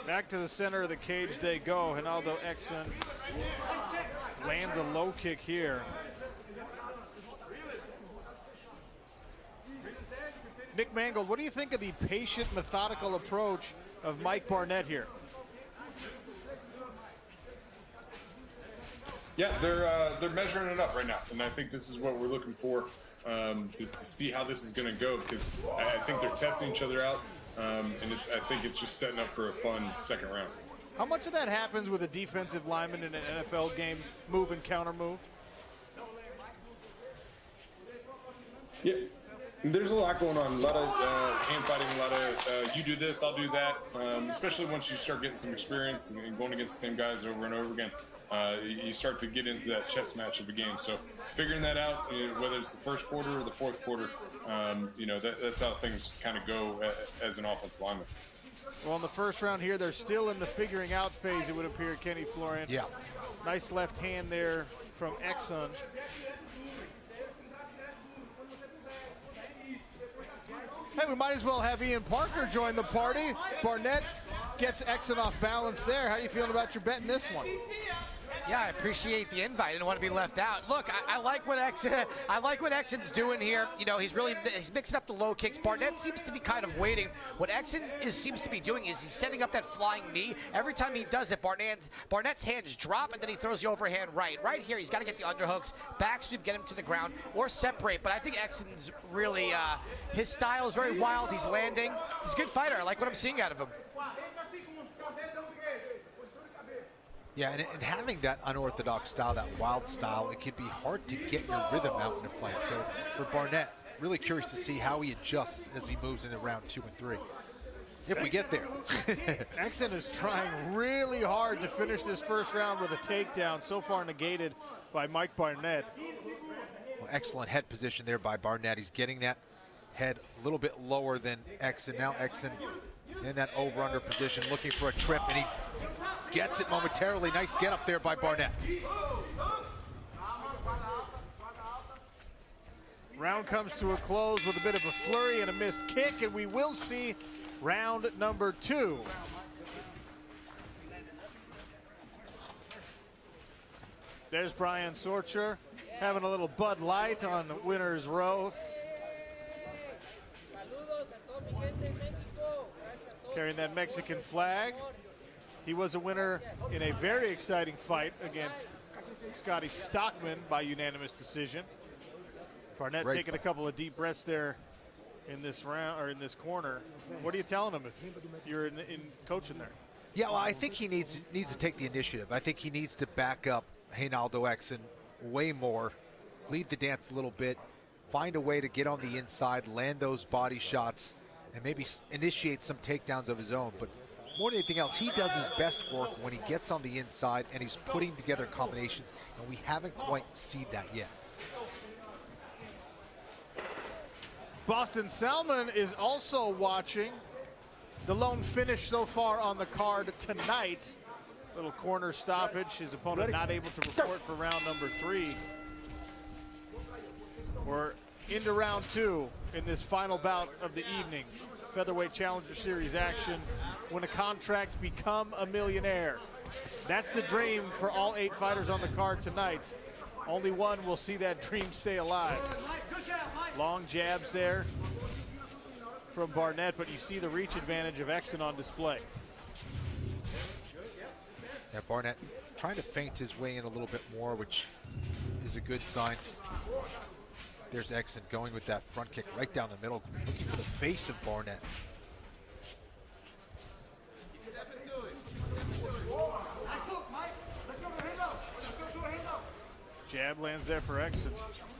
Speaker 2: Back to the center of the cage they go. Ronaldo Exon lands a low kick here. Nick Mangold, what do you think of the patient, methodical approach of Mike Barnett here?
Speaker 9: Yeah, they're measuring it up right now, and I think this is what we're looking for to see how this is going to go, because I think they're testing each other out, and I think it's just setting up for a fun second round.
Speaker 2: How much of that happens with a defensive lineman in an NFL game, move and counter move?
Speaker 9: Yeah. There's a lot going on, a lot of hand fighting, a lot of you do this, I'll do that, especially once you start getting some experience and going against the same guys over and over again. You start to get into that chess match of a game. So figuring that out, whether it's the first quarter or the fourth quarter, that's how things kind of go as an offensive lineman.
Speaker 2: Well, in the first round here, they're still in the figuring out phase, it would appear, Kenny Florian.
Speaker 5: Yeah.
Speaker 2: Nice left hand there from Exon. Hey, we might as well have Ian Parker join the party. Barnett gets Exon off balance there. How are you feeling about your bet in this one?
Speaker 13: Yeah, I appreciate the invite. I didn't want to be left out. Look, I like what Exon's doing here. You know, he's mixing up the low kicks. Barnett seems to be kind of waiting. What Exon seems to be doing is he's setting up that flying knee. Every time he does it, Barnett's hands drop, and then he throws the overhand right. Right here, he's got to get the underhooks, back sweep, get him to the ground, or separate. But I think Exon's really, his style is very wild. He's landing. He's a good fighter. I like what I'm seeing out of him.
Speaker 5: Yeah, and having that unorthodox style, that wild style, it can be hard to get your rhythm out in a fight. So for Barnett, really curious to see how he adjusts as he moves into round 2 and 3. If we get there.
Speaker 2: Exon is trying really hard to finish this first round with a takedown, so far negated by Mike Barnett.
Speaker 5: Well, excellent head position there by Barnett. He's getting that head a little bit lower than Exon. Now Exon in that over-under position, looking for a trip, and he gets it momentarily. Nice get up there by Barnett.
Speaker 2: Round comes to a close with a bit of a flurry and a missed kick, and we will see round number 2. There's Brian Sorcher having a little Bud Light on the winner's row. carrying that Mexican flag. He was a winner in a very exciting fight against Scotty Stockman by unanimous decision. Barnett taking a couple of deep breaths there in this round, or in this corner. What are you telling him if you're in coaching there?
Speaker 5: Yeah, well, I think he needs to take the initiative. I think he needs to back up Ronaldo Exon way more, lead the dance a little bit, find a way to get on the inside, land those body shots, and maybe initiate some takedowns of his own. But more than anything else, he does his best work when he gets on the inside and he's putting together combinations, and we haven't quite seen that yet.
Speaker 2: Boston Salmon is also watching. The lone finish so far on the card tonight. Little corner stoppage. His opponent not able to report for round number 3. We're into round 2 in this final bout of the evening. Featherweight Challenger Series action. Win a contract, become a millionaire. That's the dream for all 8 fighters on the card tonight. Only one will see that dream stay alive. Long jabs there from Barnett, but you see the reach advantage of Exon on display.
Speaker 5: Yeah, Barnett trying to feint his way in a little bit more, which is a good sign. There's Exon going with that front kick right down the middle, looking for the face of Barnett.
Speaker 2: Jab lands there for Exon,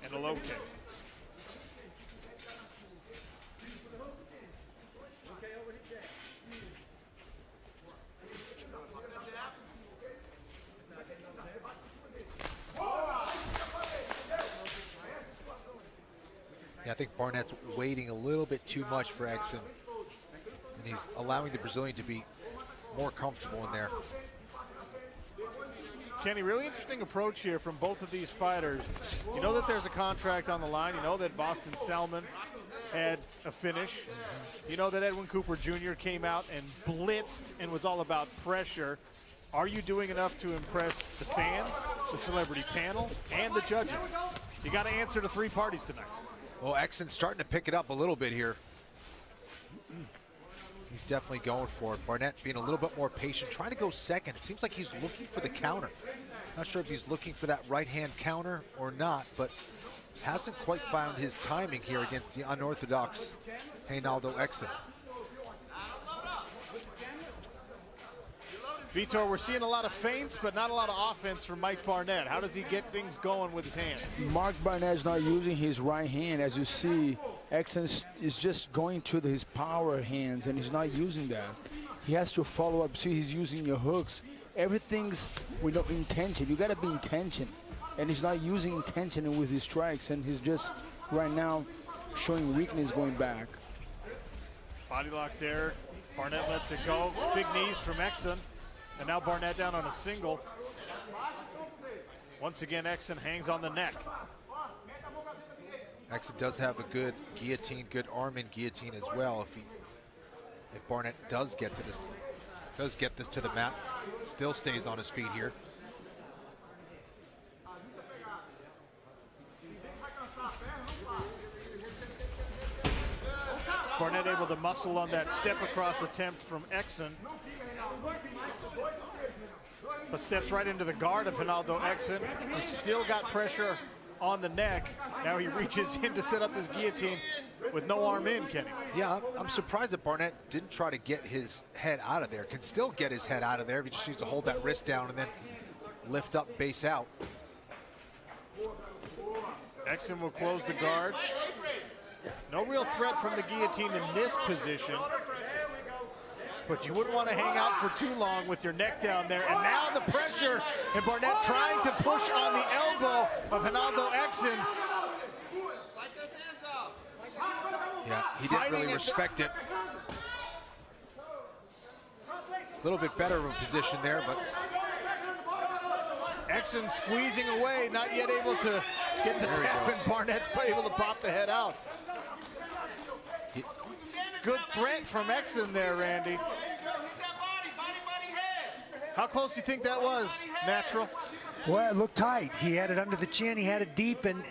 Speaker 2: and a low kick.
Speaker 5: Yeah, I think Barnett's waiting a little bit too much for Exon, and he's allowing the Brazilian to be more comfortable in there.
Speaker 2: Kenny, really interesting approach here from both of these fighters. You know that there's a contract on the line. You know that Boston Salmon had a finish. You know that Edwin Cooper Jr. came out and blitzed and was all about pressure. Are you doing enough to impress the fans, the celebrity panel, and the judges? You got to answer to 3 parties tonight.
Speaker 5: Well, Exon's starting to pick it up a little bit here. He's definitely going for it. Barnett being a little bit more patient, trying to go second. It seems like he's looking for the counter. Not sure if he's looking for that right-hand counter or not, but hasn't quite found his timing here against the unorthodox Ronaldo Exon.
Speaker 2: Vitor, we're seeing a lot of feints, but not a lot of offense from Mike Barnett. How does he get things going with his hands?
Speaker 8: Mark Barnett's not using his right hand. As you see, Exon is just going to his power hands, and he's not using that. He has to follow up. See, he's using your hooks. Everything's with no intention. You got to be intention, and he's not using intention with his strikes, and he's just right now showing weakness going back.
Speaker 2: Body lock there. Barnett lets it go. Big knees from Exon. And now Barnett down on a single. Once again, Exon hangs on the neck.
Speaker 5: Exon does have a good guillotine, good arm in guillotine as well. If Barnett does get this to the mat, still stays on his feet here.
Speaker 2: Barnett able to muscle on that step across attempt from Exon. But steps right into the guard of Ronaldo Exon, who's still got pressure on the neck. Now he reaches in to set up this guillotine with no arm in, Kenny.
Speaker 5: Yeah, I'm surprised that Barnett didn't try to get his head out of there. Can still get his head out of there if he just needs to hold that wrist down and then lift up, base out.
Speaker 2: Exon will close the guard. No real threat from the guillotine in this position. But you wouldn't want to hang out for too long with your neck down there. And now the pressure, and Barnett trying to push on the elbow of Ronaldo Exon.
Speaker 5: Yeah, he didn't really respect it. A little bit better of a position there, but
Speaker 2: Exon squeezing away, not yet able to get the tap, and Barnett's able to pop the head out. Good threat from Exon there, Randy. How close do you think that was, Natural?
Speaker 7: Well, it looked tight. He had it under the chin, he had it deep, and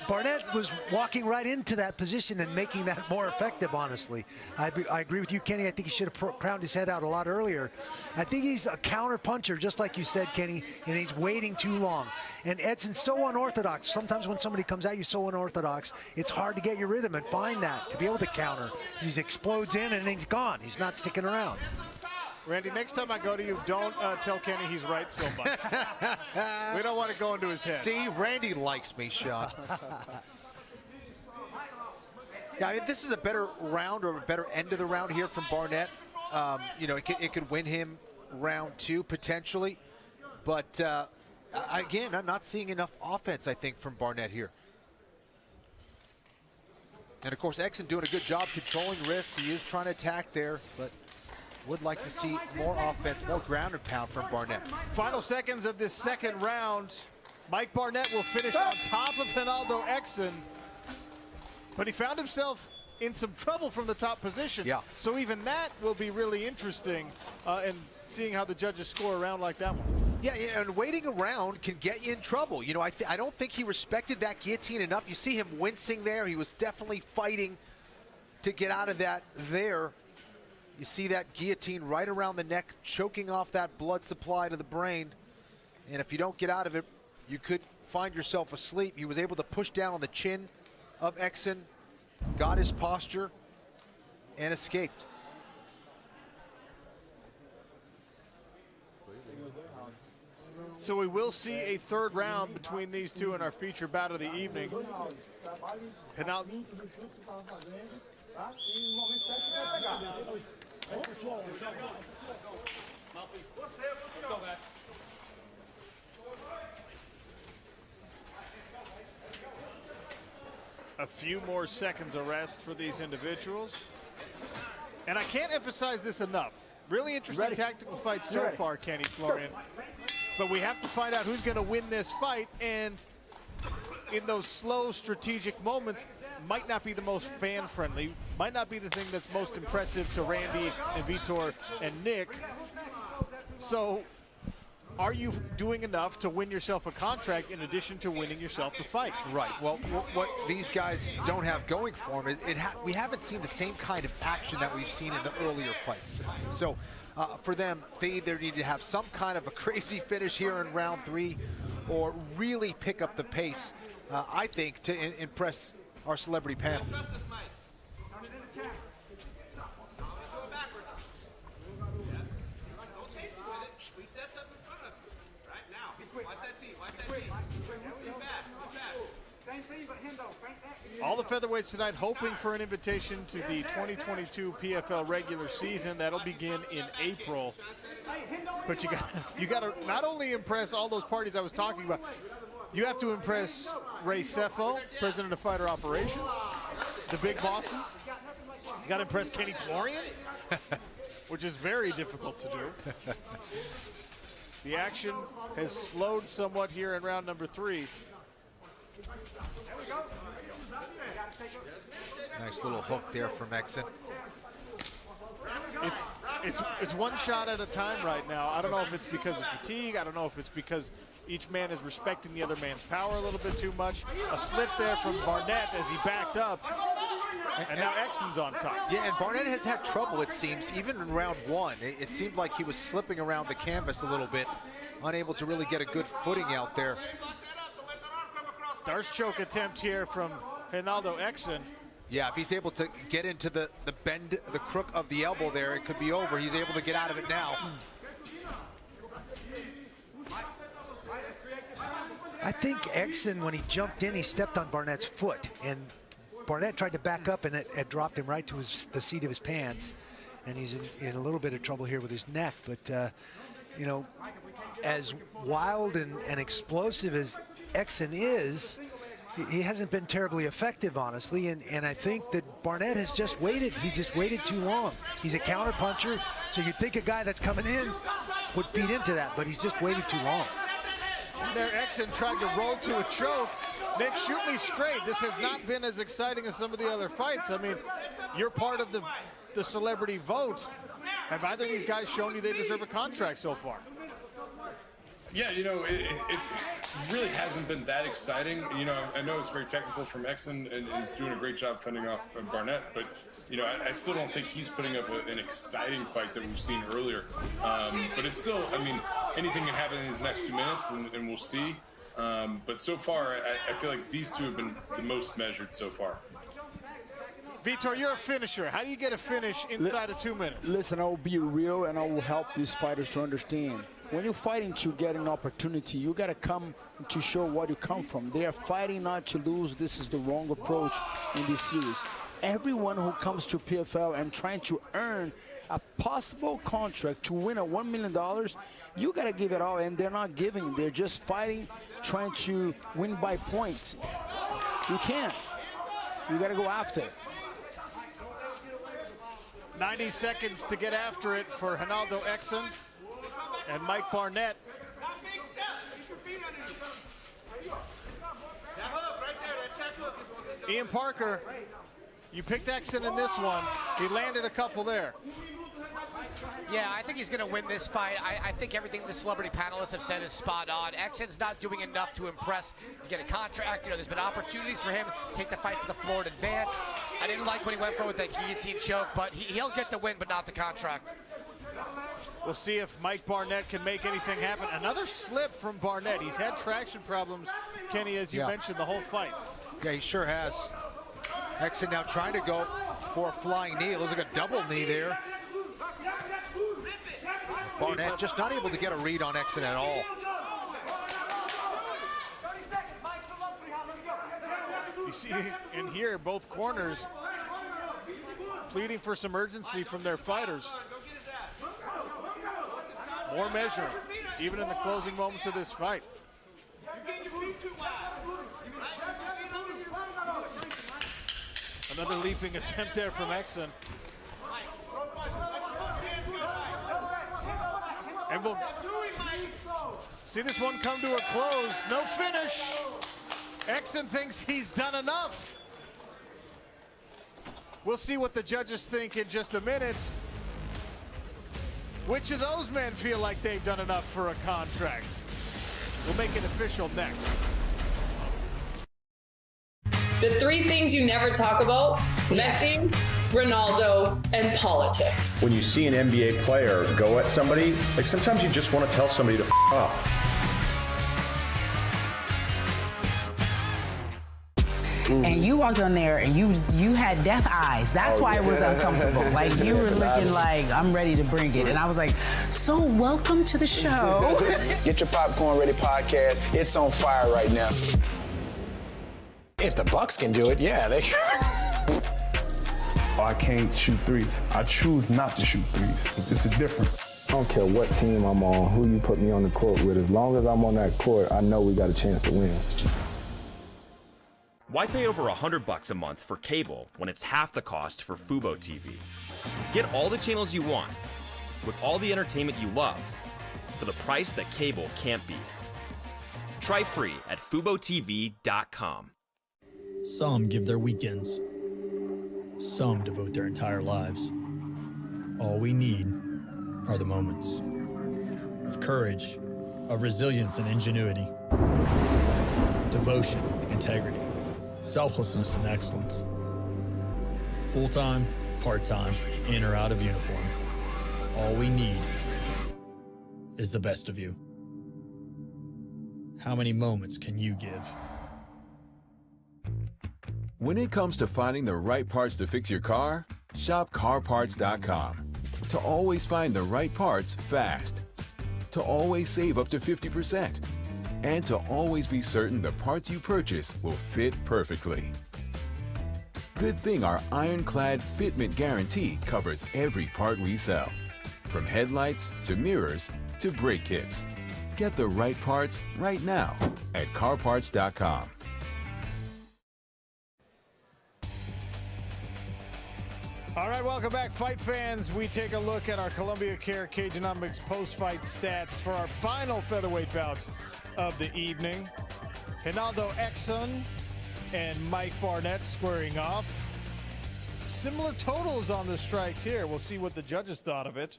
Speaker 7: Barnett was walking right into that position and making that more effective, honestly. I agree with you, Kenny. I think he should have crowned his head out a lot earlier. I think he's a counter puncher, just like you said, Kenny, and he's waiting too long. And Edson's so unorthodox. Sometimes when somebody comes at you so unorthodox, it's hard to get your rhythm and find that, to be able to counter. He explodes in and he's gone. He's not sticking around.
Speaker 2: Randy, next time I go to you, don't tell Kenny he's right so much. We don't want to go into his head.
Speaker 5: See, Randy likes me, Sean. Yeah, I mean, this is a better round or a better end of the round here from Barnett. You know, it could win him round 2 potentially. But again, I'm not seeing enough offense, I think, from Barnett here. And of course, Exon doing a good job controlling wrists. He is trying to attack there, but would like to see more offense, more ground and pound from Barnett.
Speaker 2: Final seconds of this second round. Mike Barnett will finish on top of Ronaldo Exon, but he found himself in some trouble from the top position.
Speaker 5: Yeah.
Speaker 2: So even that will be really interesting, and seeing how the judges score around like that one.
Speaker 5: Yeah, and waiting around can get you in trouble. You know, I don't think he respected that guillotine enough. You see him wincing there. He was definitely fighting to get out of that there. You see that guillotine right around the neck, choking off that blood supply to the brain. And if you don't get out of it, you could find yourself asleep. He was able to push down on the chin of Exon, got his posture, and escaped.
Speaker 2: So we will see a third round between these two in our feature bout of the evening. A few more seconds of rest for these individuals. And I can't emphasize this enough. Really interesting tactical fight so far, Kenny Florian. But we have to find out who's going to win this fight, and in those slow strategic moments, might not be the most fan-friendly, might not be the thing that's most impressive to Randy and Vitor and Nick. So are you doing enough to win yourself a contract in addition to winning yourself the fight?
Speaker 5: Right. Well, what these guys don't have going for them is we haven't seen the same kind of action that we've seen in the earlier fights. So for them, they either need to have some kind of a crazy finish here in round 3 or really pick up the pace, I think, to impress our celebrity panel.
Speaker 2: All the featherweights tonight hoping for an invitation to the 2022 PFL regular season. That'll begin in April. But you got to not only impress all those parties I was talking about, you have to impress Ray Sefo, president of Fighter Operations, the big bosses. You got to impress Kenny Florian, which is very difficult to do. The action has slowed somewhat here in round number 3.
Speaker 5: Nice little hook there from Exon.
Speaker 2: It's one shot at a time right now. I don't know if it's because of fatigue. I don't know if it's because each man is respecting the other man's power a little bit too much. A slip there from Barnett as he backed up. And now Exon's on top.
Speaker 5: Yeah, and Barnett has had trouble, it seems, even in round 1. It seemed like he was slipping around the canvas a little bit, unable to really get a good footing out there.
Speaker 2: Darce choke attempt here from Ronaldo Exon.
Speaker 5: Yeah, if he's able to get into the bend, the crook of the elbow there, it could be over. He's able to get out of it now.
Speaker 7: I think Exon, when he jumped in, he stepped on Barnett's foot, and Barnett tried to back up, and it dropped him right to the seat of his pants, and he's in a little bit of trouble here with his neck. But, you know, as wild and explosive as Exon is, he hasn't been terribly effective, honestly, and I think that Barnett has just waited. He's just waited too long. He's a counter puncher, so you'd think a guy that's coming in would feed into that, but he's just waited too long.
Speaker 2: There, Exon tried to roll to a choke. Nick, shoot me straight. This has not been as exciting as some of the other fights. I mean, you're part of the celebrity vote. Have either of these guys shown you they deserve a contract so far?
Speaker 9: Yeah, you know, it really hasn't been that exciting. You know, I know it's very technical from Exon, and he's doing a great job fending off Barnett, but, you know, I still don't think he's putting up an exciting fight that we've seen earlier. But it's still, I mean, anything can happen in these next 2 minutes, and we'll see. But so far, I feel like these two have been the most measured so far.
Speaker 2: Vitor, you're a finisher. How do you get a finish inside of 2 minutes?
Speaker 8: Listen, I will be real, and I will help these fighters to understand. When you're fighting to get an opportunity, you got to come to show what you come from. They are fighting not to lose. This is the wrong approach in this series. Everyone who comes to PFL and trying to earn a possible contract to win a $1 million, you got to give it all, and they're not giving. They're just fighting, trying to win by points. You can't. You got to go after it.
Speaker 2: 90 seconds to get after it for Ronaldo Exon and Mike Barnett. Ian Parker, you picked Exon in this one. He landed a couple there.
Speaker 13: Yeah, I think he's going to win this fight. I think everything the celebrity panelists have said is spot on. Exon's not doing enough to impress to get a contract. You know, there's been opportunities for him to take the fight to the floor and advance. I didn't like what he went for with that guillotine choke, but he'll get the win, but not the contract.
Speaker 2: We'll see if Mike Barnett can make anything happen. Another slip from Barnett. He's had traction problems, Kenny, as you mentioned, the whole fight.
Speaker 5: Yeah, he sure has. Exon now trying to go for a flying knee. It looks like a double knee there. Barnett just not able to get a read on Exon at all.
Speaker 2: You see in here, both corners pleading for some urgency from their fighters. More measuring, even in the closing moments of this fight. Another leaping attempt there from Exon. And we'll see this one come to a close. No finish. Exon thinks he's done enough. We'll see what the judges think in just a minute. Which of those men feel like they've done enough for a contract? We'll make it official next.
Speaker 14: The 3 things you never talk about: Messi, Ronaldo, and politics.
Speaker 15: When you see an NBA player go at somebody, like sometimes you just want to tell somebody to f off.
Speaker 16: And you walked on there and you had death eyes. That's why it was uncomfortable. Like you were looking like, I'm ready to bring it. And I was like, so welcome to the show.
Speaker 17: Get your popcorn ready podcast. It's on fire right now. If the Bucks can do it, yeah, they can.
Speaker 11: I can't shoot threes. I choose not to shoot threes. It's a difference.
Speaker 12: I don't care what team I'm on, who you put me on the court with. As long as I'm on that court, I know we got a chance to win.
Speaker 20: Why pay over $100 a month for cable when it's half the cost for Fubo TV? Get all the channels you want, with all the entertainment you love, for the price that cable can't beat. Try free at FuboTV.com.
Speaker 10: Some give their weekends. Some devote their entire lives. All we need are the moments of courage, of resilience and ingenuity, devotion, integrity, selflessness and excellence. Full-time, part-time, in or out of uniform. All we need is the best of you. How many moments can you give?
Speaker 18: When it comes to finding the right parts to fix your car, shop CarParts.com. To always find the right parts fast. To always save up to 50%. And to always be certain the parts you purchase will fit perfectly. Good thing our ironclad fitment guarantee covers every part we sell. From headlights to mirrors to brake kits. Get the right parts right now at CarParts.com.
Speaker 2: All right, welcome back, fight fans. We take a look at our Columbia Care Cagenomics post-fight stats for our final featherweight bout of the evening. Ronaldo Exon and Mike Barnett squaring off. Similar totals on the strikes here. We'll see what the judges thought of it.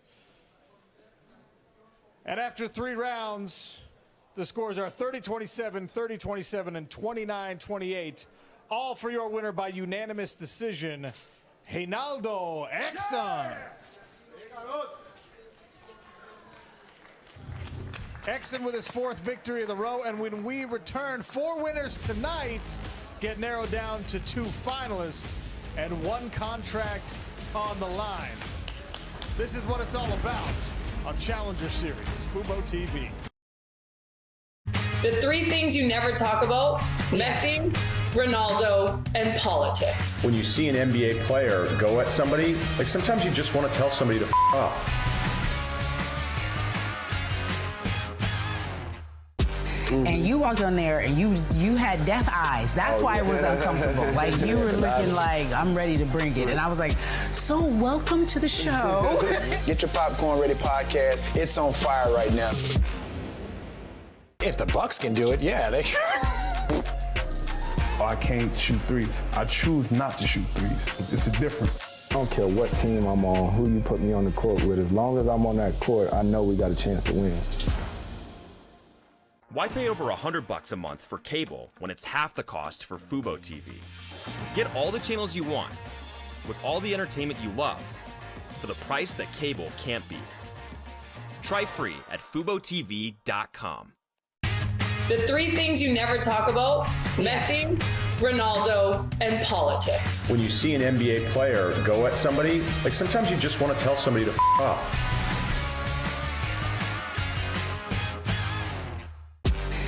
Speaker 2: And after 3 rounds, The scores are 30-27, 30-27, and 29-28. All for your winner by unanimous decision, Ronaldo Exon. Exon with his 4th victory of the row, and when we return, 4 winners tonight get narrowed down to 2 finalists and 1 contract on the line. This is what it's all about on Challenger Series, Fubo TV.
Speaker 14: The 3 things you never talk about: Messi, Ronaldo, and politics.
Speaker 15: When you see an NBA player go at somebody, like sometimes you just want to tell somebody to f off.
Speaker 16: And you walked on there and you had death eyes. That's why it was uncomfortable. Like you were looking like, I'm ready to bring it. And I was like, so welcome to the show.
Speaker 17: Get your popcorn ready podcast. It's on fire right now. If the Bucks can do it, yeah, they can.
Speaker 11: I can't shoot threes. I choose not to shoot threes. It's a difference.
Speaker 12: I don't care what team I'm on, who you put me on the court with. As long as I'm on that court, I know we got a chance to win.
Speaker 20: Why pay over $100 a month for cable when it's half the cost for Fubo TV? Get all the channels you want, with all the entertainment you love, for the price that cable can't beat. Try free at FuboTV.com.
Speaker 14: The 3 things you never talk about: Messi, Ronaldo, and politics.
Speaker 15: When you see an NBA player go at somebody, like sometimes you just want to tell somebody to f off.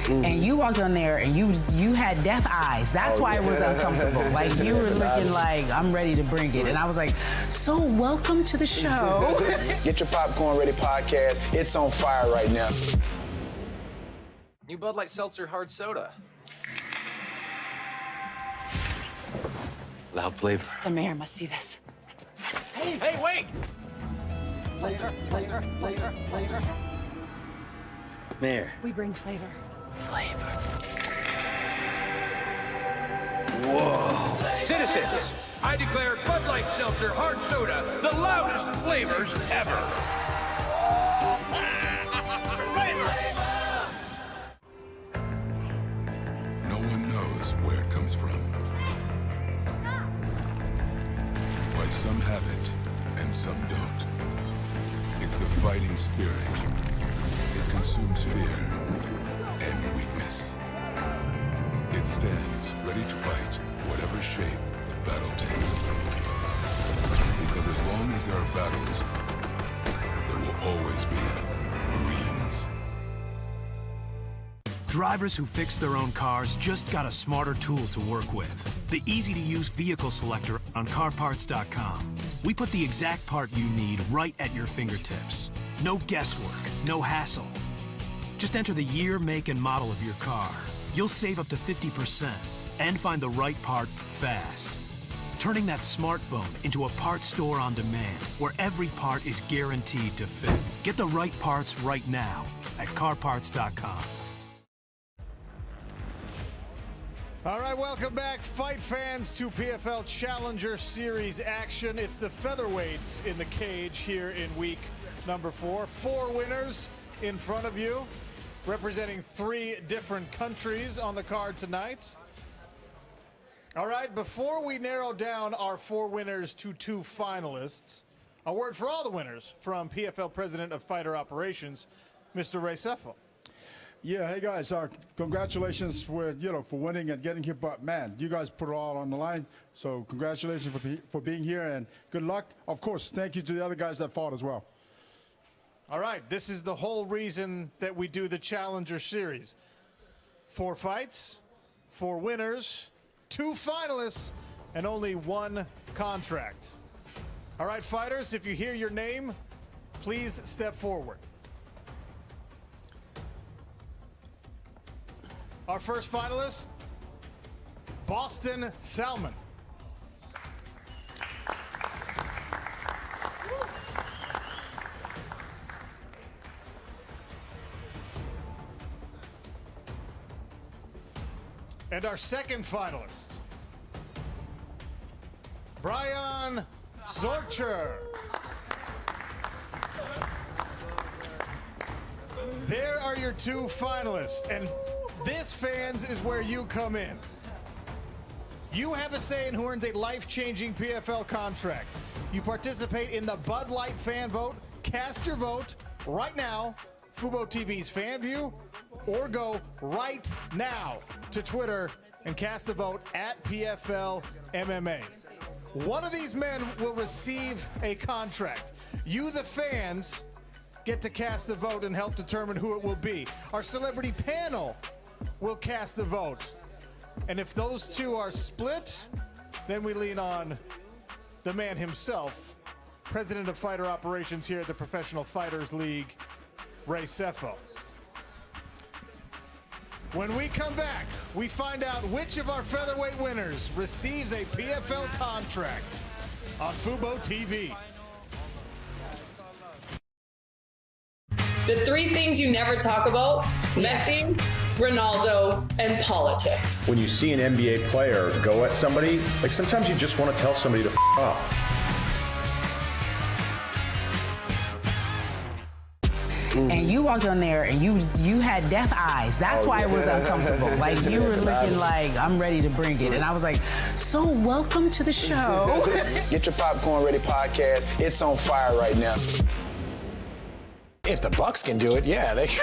Speaker 16: And you walked on there and you had death eyes. That's why it was uncomfortable. Like you were looking like, I'm ready to bring it. And I was like, so welcome to the show.
Speaker 17: Get your popcorn ready podcast. It's on fire right now.
Speaker 19: New Bud Light Seltzer Hard Soda.
Speaker 21: Loud flavor.
Speaker 22: The mayor must see this.
Speaker 19: Hey, wait!
Speaker 22: Flavor.
Speaker 21: Mayor.
Speaker 22: We bring flavor.
Speaker 21: Whoa.
Speaker 24: Citizens, I declare Bud Light Seltzer Hard Soda the loudest flavors ever.
Speaker 25: No one knows where it comes from. Why some have it and some don't. It's the fighting spirit. It consumes fear and weakness. It stands ready to fight whatever shape the battle takes. Because as long as there are battles, there will always be Marines.
Speaker 26: Drivers who fix their own cars just got a smarter tool to work with. The easy-to-use vehicle selector on CarParts.com. We put the exact part you need right at your fingertips. No guesswork, no hassle. Just enter the year, make, and model of your car. You'll save up to 50% and find the right part fast. Turning that smartphone into a parts store on demand where every part is guaranteed to fit. Get the right parts right now at CarParts.com.
Speaker 2: All right, welcome back, fight fans, to PFL Challenger Series action. It's the Featherweights in the cage here in week number 4. 4 winners in front of you, representing 3 different countries on the card tonight. All right, before we narrow down our 4 winners to 2 finalists, a word for all the winners from PFL President of Fighter Operations, Mr. Ray Seffel.
Speaker 27: Yeah, hey guys, congratulations for winning and getting here, but man, you guys put it all on the line. So congratulations for being here and good luck. Of course, thank you to the other guys that fought as well.
Speaker 2: All right, this is the whole reason that we do the Challenger Series. 4 fights, 4 winners, 2 finalists, and only 1 contract. All right, fighters, if you hear your name, please step forward. Our first finalist, Boston Salmon. And our second finalist, Brian Sorcher. There are your two finalists, and this, fans, is where you come in. You have a say in who earns a life-changing PFL contract. You participate in the Bud Light fan vote. Cast your vote right now, Fubo TV's Fan View, or go right now to Twitter and cast the vote at PFL MMA. One of these men will receive a contract. You, the fans, get to cast a vote and help determine who it will be. Our celebrity panel will cast the vote. And if those two are split, then we lean on the man himself, president of fighter operations here at the Professional Fighters League, Ray Sefo. When we come back, we find out which of our featherweight winners receives a PFL contract on Fubo TV.
Speaker 14: The three things you never talk about: Messi, Ronaldo, and politics.
Speaker 15: When you see an NBA player go at somebody, like sometimes you just want to tell somebody to f off.
Speaker 16: And you walked on there and you had death eyes. That's why it was uncomfortable. Like you were looking like, I'm ready to bring it. And I was like, so welcome to the show.
Speaker 17: Get your popcorn ready podcast. It's on fire right now. If the Bucks can do it, yeah, they can.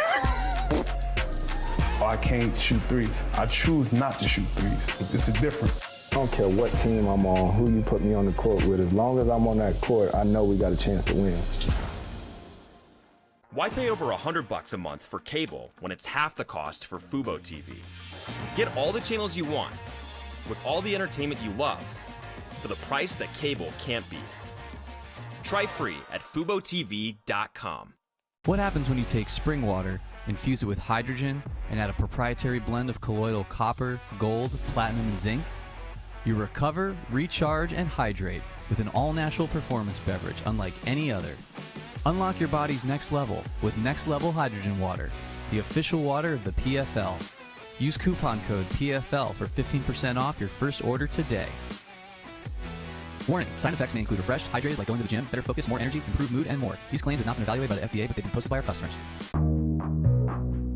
Speaker 11: I can't shoot threes. I choose not to shoot threes. It's a difference.
Speaker 12: I don't care what team I'm on, who you put me on the court with. As long as I'm on that court, I know we got a chance to win.
Speaker 20: Why pay over $100 a month for cable when it's half the cost for Fubo TV? Get all the channels you want, with all the entertainment you love, for the price that cable can't beat. Try free at FuboTV.com.
Speaker 1: What happens when you take spring water, infuse it with hydrogen, and add a proprietary blend of colloidal copper, gold, platinum, and zinc? You recover, recharge, and hydrate with an all-natural performance beverage unlike any other. Unlock your body's next level with Next Level Hydrogen Water, the official water of the PFL. Use coupon code PFL for 15% off your first order today. Warning, side effects may include refreshed, hydrated, like going to the gym, better focus, more energy, improved mood, and more. These claims have not been evaluated by the FDA, but they've been posted by our customers.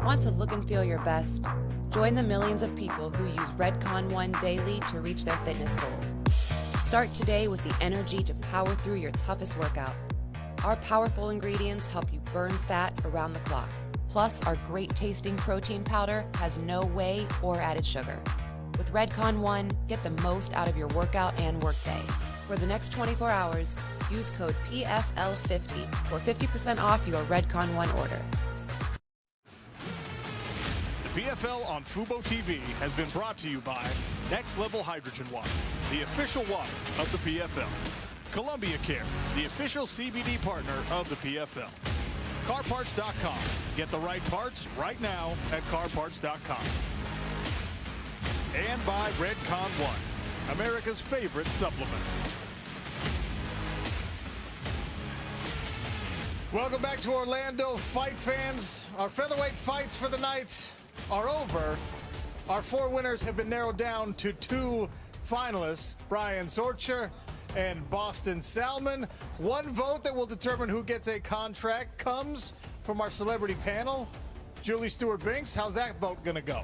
Speaker 3: Want to look and feel your best? Join the millions of people who use Redcon One daily to reach their fitness goals. Start today with the energy to power through your toughest workout. Our powerful ingredients help you burn fat around the clock. Plus, our great tasting protein powder has no whey or added sugar. With Redcon One, get the most out of your workout and workday. For the next 24 hours, use code PFL50 for 50% off your Redcon One order.
Speaker 2: The PFL on Fubo TV has been brought to you by Next Level Hydrogen Water, the official water of the PFL. Columbia Care, the official CBD partner of the PFL. CarParts.com. Get the right parts right now at CarParts.com. And by Redcon One, America's favorite supplement. Welcome back to Orlando, fight fans. Our featherweight fights for the night are over. Our four winners have been narrowed down to two finalists, Brian Sorcher and Boston Salmon. One vote that will determine who gets a contract comes from our celebrity panel. Julie Stewart-Binks, how's that vote gonna go?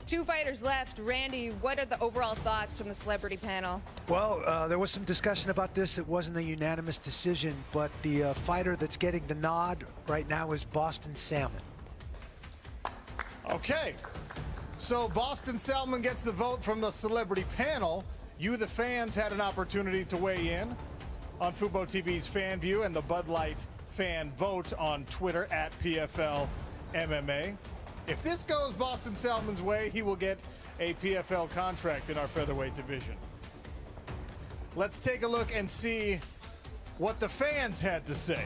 Speaker 4: Two fighters left. Randy, what are the overall thoughts from the celebrity panel?
Speaker 6: Well, there was some discussion about this. It wasn't a unanimous decision, but the fighter that's getting the nod right now is Boston Salmon.
Speaker 2: Okay, so Boston Salmon gets the vote from the celebrity panel. You, the fans, had an opportunity to weigh in on Fubo TV's Fan View and the Bud Light fan vote on Twitter at PFL MMA. If this goes Boston Salmon's way, he will get a PFL contract in our featherweight division. Let's take a look and see what the fans had to say.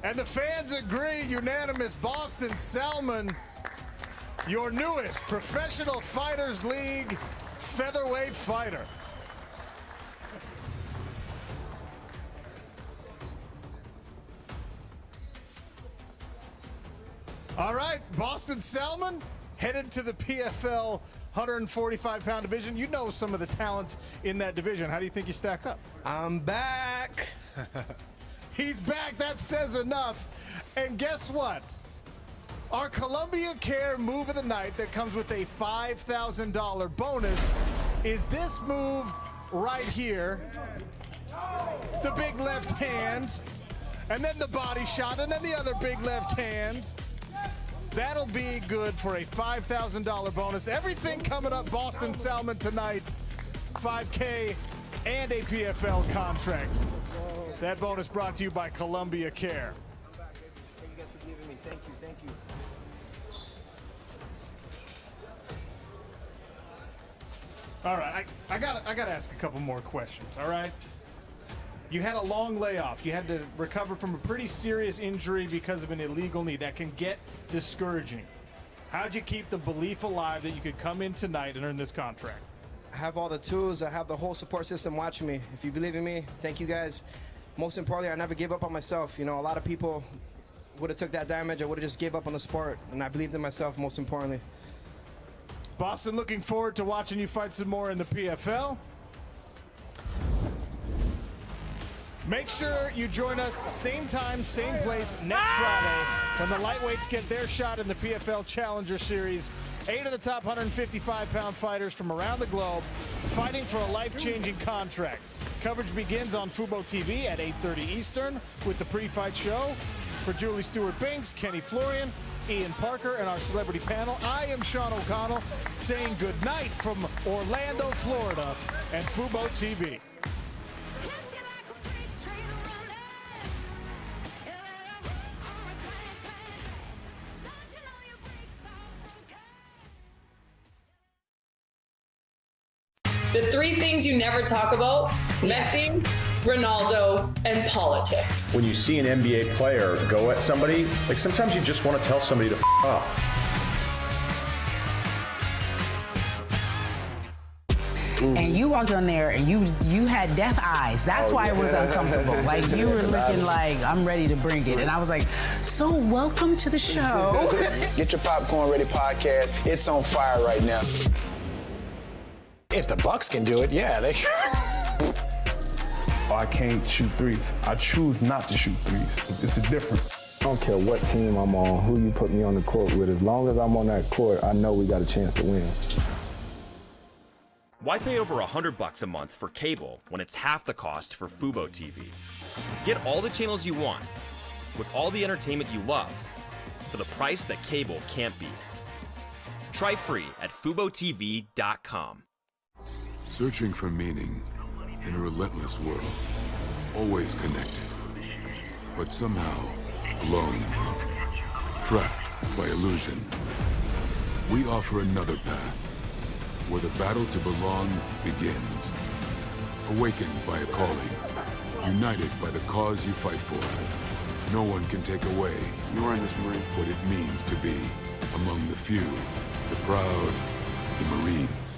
Speaker 2: And the fans agree, unanimous. Boston Salmon, your newest Professional Fighters League featherweight fighter. All right, Boston Salmon, headed to the PFL 145-pound division. You know some of the talent in that division. How do you think you stack up?
Speaker 5: I'm back.
Speaker 2: He's back. That says enough. And guess what? Our Columbia Care move of the night that comes with a $5,000 bonus is this move right here. The big left hand, and then the body shot, and then the other big left hand. That'll be good for a $5,000 bonus. Everything coming up Boston Salmon tonight, 5K and a PFL contract. That bonus brought to you by Columbia Care.
Speaker 5: Thank you guys for giving me. Thank you, thank you.
Speaker 2: All right, I gotta ask a couple more questions, all right? You had a long layoff. You had to recover from a pretty serious injury because of an illegal knee. That can get discouraging. How'd you keep the belief alive that you could come in tonight and earn this contract?
Speaker 5: I have all the tools. I have the whole support system watching me. If you believe in me, thank you guys. Most importantly, I never gave up on myself. You know, a lot of people would have took that damage. I would have just gave up on the sport, and I believed in myself most importantly.
Speaker 2: Boston, looking forward to watching you fight some more in the PFL. Make sure you join us same time, same place next Friday when the lightweights get their shot in the PFL Challenger Series. 8 of the top 155-pound fighters from around the globe fighting for a life-changing contract. Coverage begins on Fubo TV at 8:30 Eastern with the pre-fight show. For Julie Stewart-Binks, Kenny Florian, Ian Parker, and our celebrity panel, I am Sean O'Connell saying good night from Orlando, Florida, and Fubo TV.
Speaker 14: The 3 things you never talk about: Messi, Ronaldo, and politics.
Speaker 15: When you see an NBA player go at somebody, like sometimes you just want to tell somebody to f off.
Speaker 16: And you walked on there and you had death eyes. That's why it was uncomfortable. Like you were looking like, I'm ready to bring it. And I was like, so welcome to the show.
Speaker 17: Get your Popcorn Ready podcast. It's on fire right now. If the Bucks can do it, yeah, they can.
Speaker 11: I can't shoot threes. I choose not to shoot threes. It's a difference.
Speaker 12: I don't care what team I'm on, who you put me on the court with. As long as I'm on that court, I know we got a chance to win.
Speaker 20: Why pay over $100 a month for cable when it's half the cost for Fubo TV? Get all the channels you want, with all the entertainment you love, for the price that cable can't beat. Try free at FuboTV.com.
Speaker 25: Searching for meaning in a relentless world. Always connected, but somehow alone. Trapped by illusion. We offer another path, where the battle to belong begins. Awakened by a calling. United by the cause you fight for. No one can take away what it means to be among the few, the proud, the Marines.